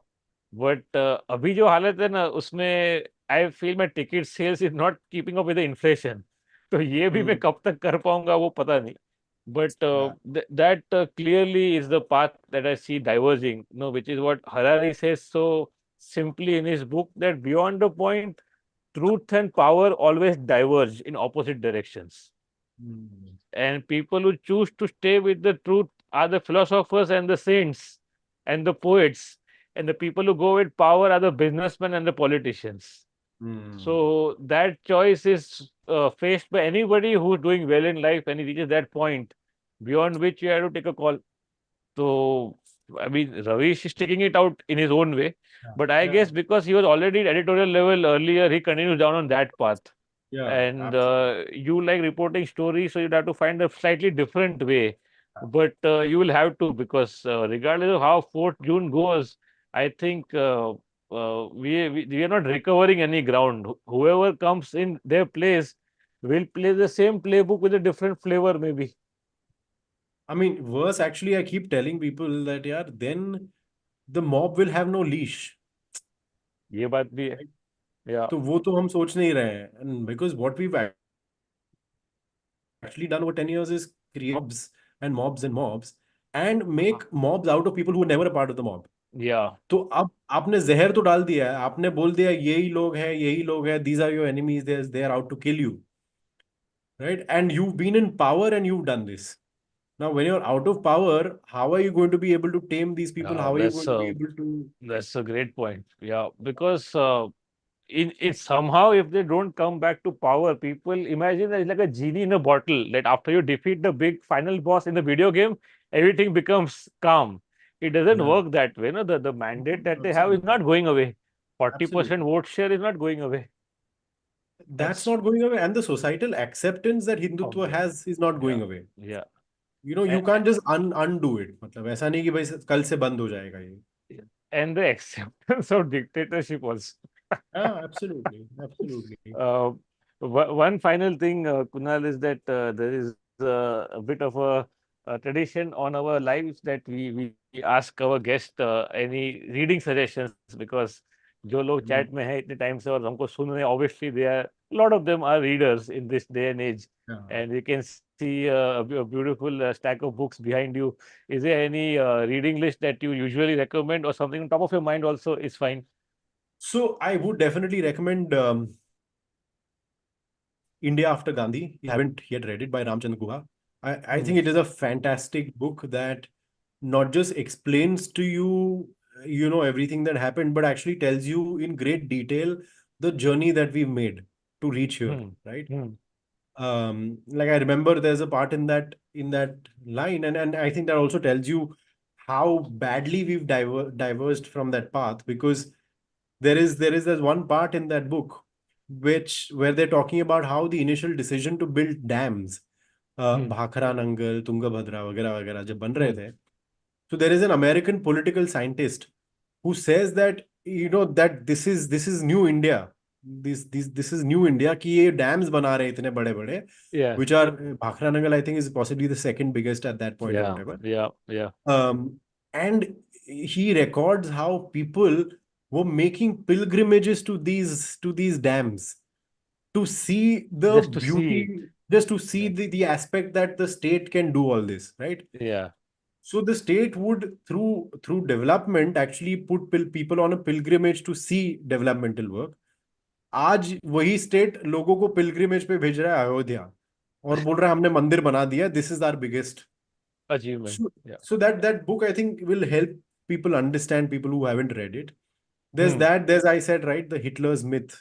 but अभी जो हालत है ना उसमें I feel my ticket sales is not keeping up with the inflation. तो ये भी मैं Hmm. कब तक कर पाऊंगा वो पता नहीं. But Yeah. that clearly is the path that I see diverging, no, which is what Harari says so simply in his book that beyond the point, truth and power always diverge in opposite directions. Hmm. And people who choose to stay with the truth are the philosophers and the saints and the poets. And the people who go with power are the businessmen and the politicians. Hmm. So that choice is faced by anybody who's doing well in life and he reaches that point beyond which you have to take a call. So, I mean, Ravish is taking it out in his own way, Yeah. but I Yeah. guess because he was already at editorial level earlier, he continues down on that path. Yeah. And Absolutely. you like reporting stories, so you'd have to find a slightly different way. But you will have to because regardless of how 4th June goes, I think we are not recovering any ground. Whoever comes in their place will play the same playbook with a different flavor, maybe. I mean, worse, actually, I keep telling people that, yeah, then the mob will have no leash. ये बात भी है. Right? Yeah. तो वो तो हम सोच नहीं रहे हैं. And because what we've actually done over 10 years is create mobs and mobs and mobs and make mobs out of people who were never a part of the mob. Yeah. तो अब आपने जहर तो डाल दिया है. आपने बोल दिया यही लोग हैं, these are your enemies, they are out to kill you, right? And you've been in power and you've done this. Now, when you're out of power, how are you going to be able to tame these people? Yeah, How are you going to be able to? that's a great point. Yeah, because in somehow if they don't come back to power, people imagine that it's like a genie in a bottle. That after you defeat the big final boss in the video game, everything becomes calm. It doesn't Yeah, work that way. No, the mandate that they have is absolutely. not going away. 40% Absolutely. vote share is not going away. That's That's not going away. And the societal acceptance that out Hindutva there. has is not Yeah, going away. yeah. You know, you A- can't just undo it. मतलब ऐसा नहीं कि भाई कल से बंद हो जाएगा ये. and the acceptance of dictatorship also. Yeah, absolutely. Absolutely. Uh, One final thing, Kunal, is that there is a bit of a tradition on our lives that we ask our guest any reading suggestions because जो लोग Hmm. chat में है इतने time से और हमको सुन रहे हैं obviously they are a lot of them are readers in this day and age Yeah. and you can see a beautiful stack of books behind you. Is there any reading list that you usually recommend or something on top of your mind also is fine? So I would definitely recommend India After Gandhi. If you haven't yet read it by Ramchandra Guha. I Hmm. think it is a fantastic book that not just explains to you, you know, everything that happened, but actually tells you in great detail the journey that we've made to reach here, Hmm. right? Hmm. Like I remember there's a part in that line, and I think that also tells you how badly we've diverged from that path because there is this one part in that book which where they're talking about how the initial decision to build dams, Hmm. Bhakra Nangal Tungabhadra वगैरह वगैरह जब बन रहे Hmm. थे. So there is an American political scientist who says that you know that this is new India. This is new India कि ये dams बना रहे हैं इतने बड़े बड़े Yeah. which are Bhakra Nangal I think is possibly the second biggest at that point or Yeah, whatever. yeah, yeah. And he records how people were making pilgrimages to these dams to see the Just to see it. beauty, just to see Yeah. the aspect that the state can do all this, right? Yeah. So the state would through development actually put people on a pilgrimage to see developmental work. आज वही state लोगों को pilgrimage पे भेज रहा है अयोध्या और बोल रहा है हमने मंदिर बना दिया, this is our biggest. Achievement. So, Yeah. so that book I think will help people understand, people who haven't read it. Hmm. There's I said right, the Hitler's myth,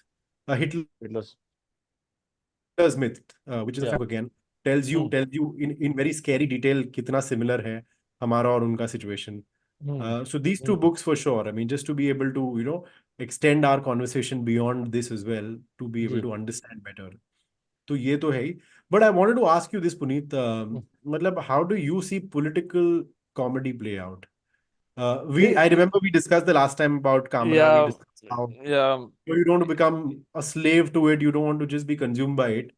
Hitler's It was. myth, which is a Yeah. book again, tells you Hmm. tells you in very scary detail कितना similar है हमारा और उनका situation. Hmm. So these two Hmm. books for sure. I mean, just to be able to extend our conversation beyond this as well, to be able ji. to understand better. तो ये तो है ही. But I wanted to ask you this, Puneet. Hmm. मतलब how do you see political comedy play out? I remember we discussed the last time about camera. We Yeah, discussed how yeah, you don't want to become a slave to it. You don't want to just be consumed by it.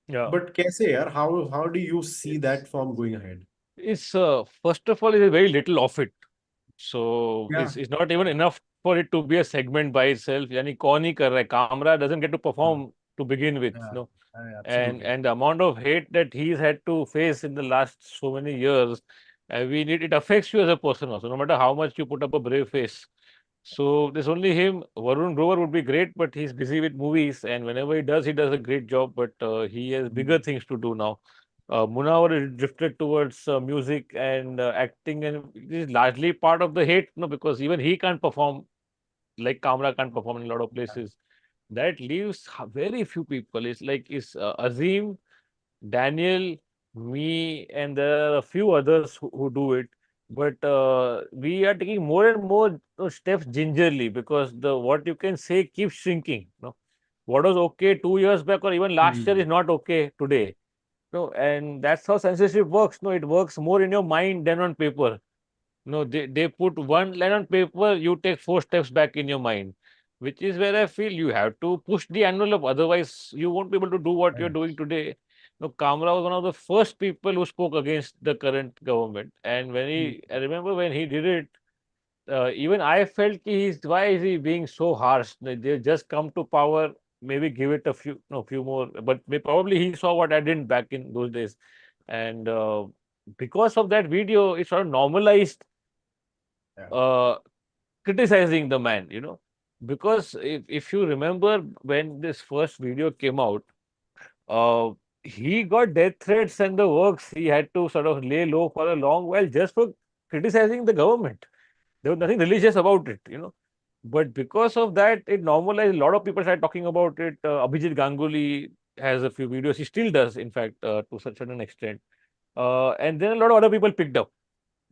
yeah. But कैसे यार? How do you see It's that form going ahead? it's first of all, it's very little of it. So Yeah. it's not even enough for it to be a segment by itself. यानी कौन ही कर रहा है? Kamra doesn't get to Yeah. perform to begin with, Yeah. and Absolutely. the amount of hate that he's had to face in the last so many years, it affects you as a person also, no matter how much you put up a brave face. So there's only him. Varun Grover would be great, but he's busy with movies, and whenever he does a great job. But he has bigger Mm. things to do now. Munawar is drifted towards music and acting, and it is largely part of the hate, no, because even he can't perform like Kamra can't perform in a lot of places. That leaves very few people. It's like it's Azim, Daniel, me, and there are a few others who do it. But we are taking more and more steps gingerly because the what you can say keeps shrinking. No, what was okay 2 years back or even last year Mm. is not okay today. No, and that's how censorship works. No, it works more in your mind than on paper. No, they put one line on paper, you take four steps back in your mind, which is where I feel you have to push the envelope. Otherwise, you won't be able to do what you're Right. doing today. No, Kamra was one of the first people who spoke against the current government. And Mm. I remember when he did it, even I felt why is he being so harsh? They just come to power, maybe give it a few, no, few more. But probably he saw what I didn't back in those days. And because of that video, it sort of normalized Yeah. uh, criticizing the man, because if you remember when this first video came out, uh, he got death threats and the works. He had to sort of lay low for a long while just for criticizing the government. There was nothing religious about it. But because of that, it normalized. A lot of people started talking about it. Abhijit Ganguly has a few videos. He still does, in fact, to such an extent. And then a lot of other people picked up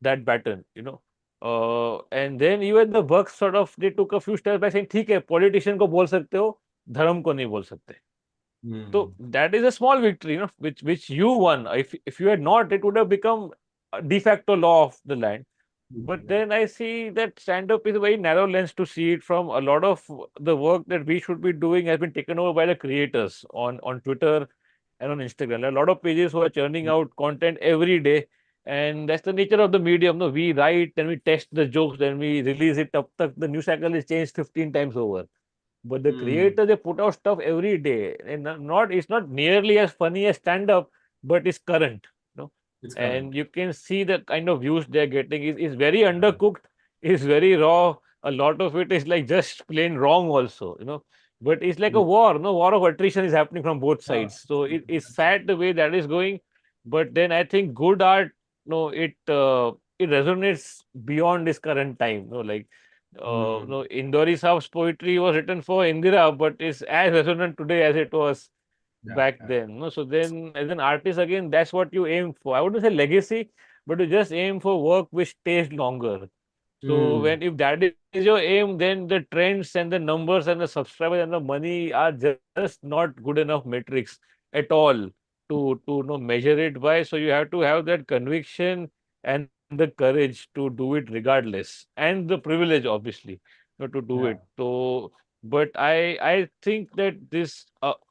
that pattern. And then even the Bucks sort of they took a few steps back saying, ठीक है, politician को बोल सकते हो, धर्म को नहीं बोल सकते. So Mm. that is a small victory, which you won. If you had not, it would have become a de facto law of the land. But Yeah. then I see that stand up is a very narrow lens to see it from. A lot of the work that we should be doing has been taken over by the creators on Twitter and on Instagram. There are a lot of pages who are churning out content every day. And that's the nature of the medium. No, we write, then we test the jokes, then we release it. Up the news cycle is changed 15 times over. But the Mm. creator, they put out stuff every day, and it's not nearly as funny as stand up, but it's current, you know. It's current. And you can see the kind of views they're getting is very Yeah. undercooked, is very raw. A lot of it is like just plain wrong, also. But it's like a Mm. war, no war of attrition is happening from both Yeah. sides. So it's sad Absolutely. the way that is going. But then I think good art, no, it resonates beyond this current time. No, like Mm. no, Indori Saab's poetry was written for Indira, but is as resonant today as it was Yeah. back Yeah. then. No, so then as an artist, again, that's what you aim for. I wouldn't say legacy, but you just aim for work which stays longer. So Mm. when if that is your aim, then the trends and the numbers and the subscribers and the money are just not good enough metrics at all to measure it by. So you have to have that conviction and the courage to do it regardless, and the privilege, obviously, to do Yeah. it. So, but I think that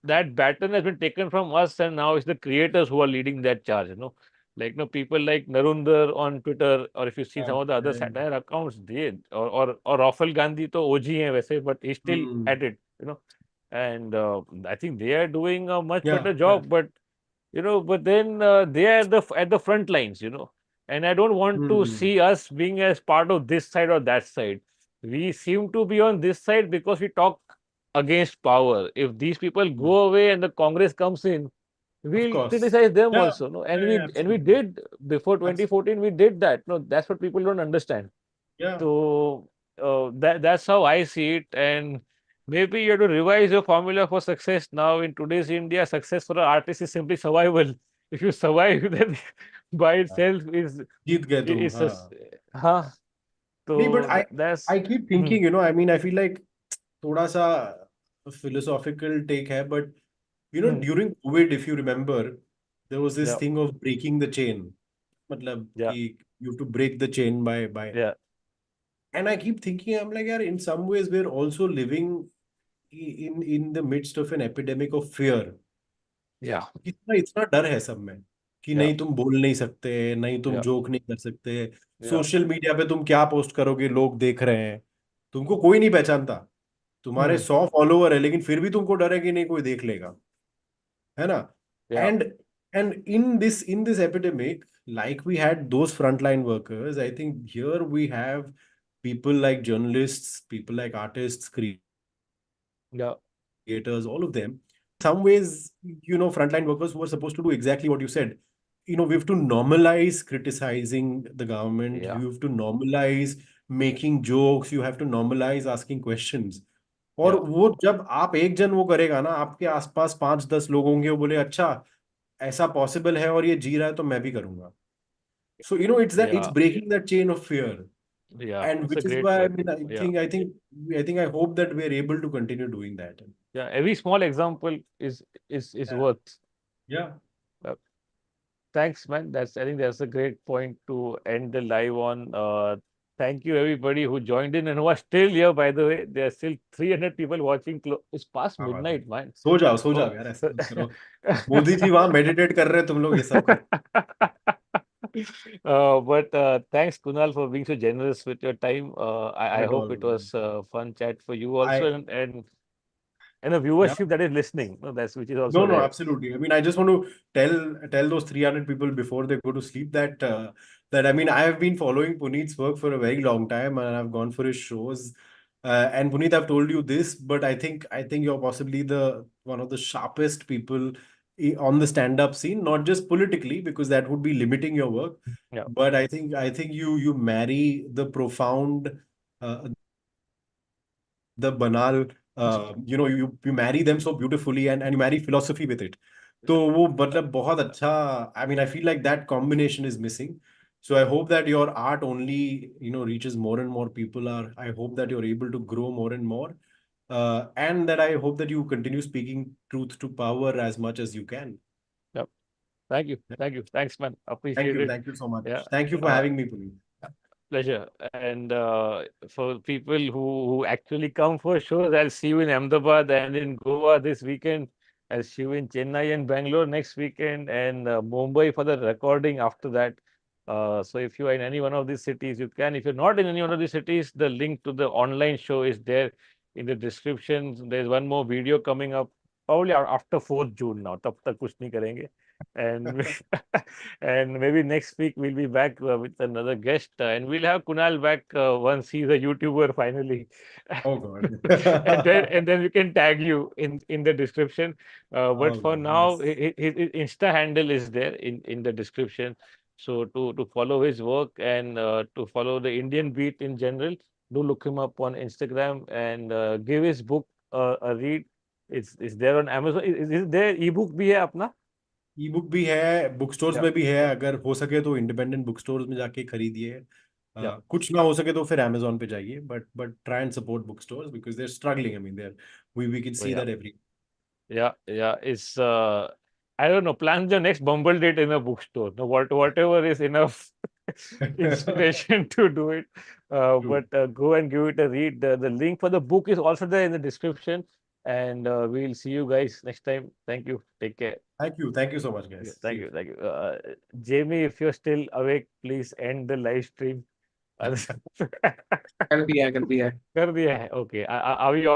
that baton has been taken from us, and now it's the creators who are leading that charge. Like people like Narundar on Twitter, or if you see Yeah. some of the other Yeah. satire accounts, they or Rafael Gandhi to OG hai वैसे, but he's still Mm. at it. And I think they are doing a much Yeah. better Yeah. job. But then they are at the front lines. And I don't want to Mm. see us being as part of this side or that side. We seem to be on this side because we talk against power. If these people Yeah. go away and the Congress comes in, Of we'll course. criticize them Yeah. also. No, and Yeah. we Yeah. and we Absolutely. did before That's 2014. We did that. No, that's what people don't understand. yeah. So that's how I see it. And maybe you have to revise your formula for success now in today's India. Success for an artist is simply survival. If you survive, then by हाँ, itself जीत गए तुम is a हाँ huh. नहीं but So that's I keep hmm, thinking I mean I feel like थोड़ा सा philosophical take है but hmm, during COVID if you remember there was this yeah, thing of breaking the chain मतलब yeah, कि you have to break the chain by yeah, And I keep thinking, I'm like, यार, in some ways we're also living in the midst of an epidemic of fear. Yeah, इतना इतना डर है सब में कि yeah, नहीं तुम बोल नहीं सकते, नहीं तुम yeah, जोक नहीं कर सकते, yeah. सोशल मीडिया पे तुम क्या पोस्ट करोगे, लोग देख रहे हैं, तुमको कोई नहीं पहचानता, तुम्हारे Hmm. 100 फॉलोवर है, लेकिन फिर भी तुमको डर है कि नहीं कोई देख लेगा, है ना? Yeah, and and in this epidemic, like we had those frontline workers, I think here we have people like journalists, people like artists, yeah, creators, all of them. Some ways, frontline workers who are supposed to do exactly what you said. We have to normalize criticizing the government. yeah, You have to normalize making jokes. You have to normalize asking questions. और yeah, वो जब आप एक जन वो करेगा ना, आपके आसपास 5-10 लोग होंगे, वो बोले अच्छा ऐसा पॉसिबल है और ये जी रहा है तो मैं भी करूंगा. So it's yeah, breaking that chain of fear, yeah. and It's a which is great why I point. mean Yeah, I hope that we're able to continue doing that. yeah. Every small example is Yeah. worth. Yeah. Uh, Thanks, man. I think that's a great point to end the live on. Thank you everybody who joined in and who are still here. By the way, there are still 300 people watching. It's past क्या बात है. midnight, man. सो Oh. जाओ यार, ऐसा मत करो. मोदी जी वहां meditate कर रहे हैं, तुम लोग ये सब कर. But thanks, Kunal, for being so generous with your time. I At hope all. it was a fun chat for you I also, and a Yeah. viewership that is listening. No, that's which is No, also no, rare. absolutely. I mean, I just want to tell those 300 people before they go to sleep that I mean, I have been following Puneet's work for a very long time, and I've gone for his shows. And Puneet, I've told you this, but I think you're possibly the one of the sharpest people on the stand-up scene, not just politically, because that would be limiting your work, Yeah. but I think you marry the profound, the banal, you marry them so beautifully, and you marry philosophy with it. तो वो मतलब बहुत अच्छा. I mean, I feel like that combination is missing. So I hope that your art only reaches more and more people. I hope that you're able to grow more and more, and that I hope that you continue speaking truth to power as much as you can. Yeah. Thank you. Thank you. Thanks, man. Appreciate it. Thank you so Yeah. much. Thank you for Uh, having me, Puneet. Pleasure. And for people who actually come for shows, I'll see you in Ahmedabad and in Goa this weekend. I'll see you in Chennai and Bangalore next weekend, and Mumbai for the recording after that. So if you are in any one of these cities, you can. If you're not in any one of these cities, the link to the online show is there in the description. There's one more video coming up probably after 4th June now. तब तक कुछ नहीं करेंगे. And and maybe next week we'll be back with another guest, and we'll have Kunal back once he's a YouTuber finally. Oh God. And then we can tag you in the description. But Oh for God. now, Yes. his Insta handle is there in the description. So to follow his work and to follow the Indian beat in general, do look him up on Instagram and give his book a read. It's there on Amazon. Is there ebook भी है अपना? ई book भी है, book stores Yeah, में भी है. अगर हो सके तो इंडिपेंडेंट बुक स्टोर्स में जाके खरीदिए. yeah. कुछ ना हो सके तो फिर अमेजोन पे जाइए, but try and support book stores because they are struggling. I mean there we can Oh, see yeah. That every. Yeah, yeah. It's I don't know. Plan your next Bumble date in a bookstore. No, whatever is enough inspiration to do it. True. But go and give it a read. The link for the book is also there in the description. And we'll see you guys next time. Thank you. Take care. Thank you so much Yeah, guys. See thank you. you. Thank you. Jamie, if you're still awake, please end the live stream. कर दिया कर दिया कर दिया है. Okay. Are we all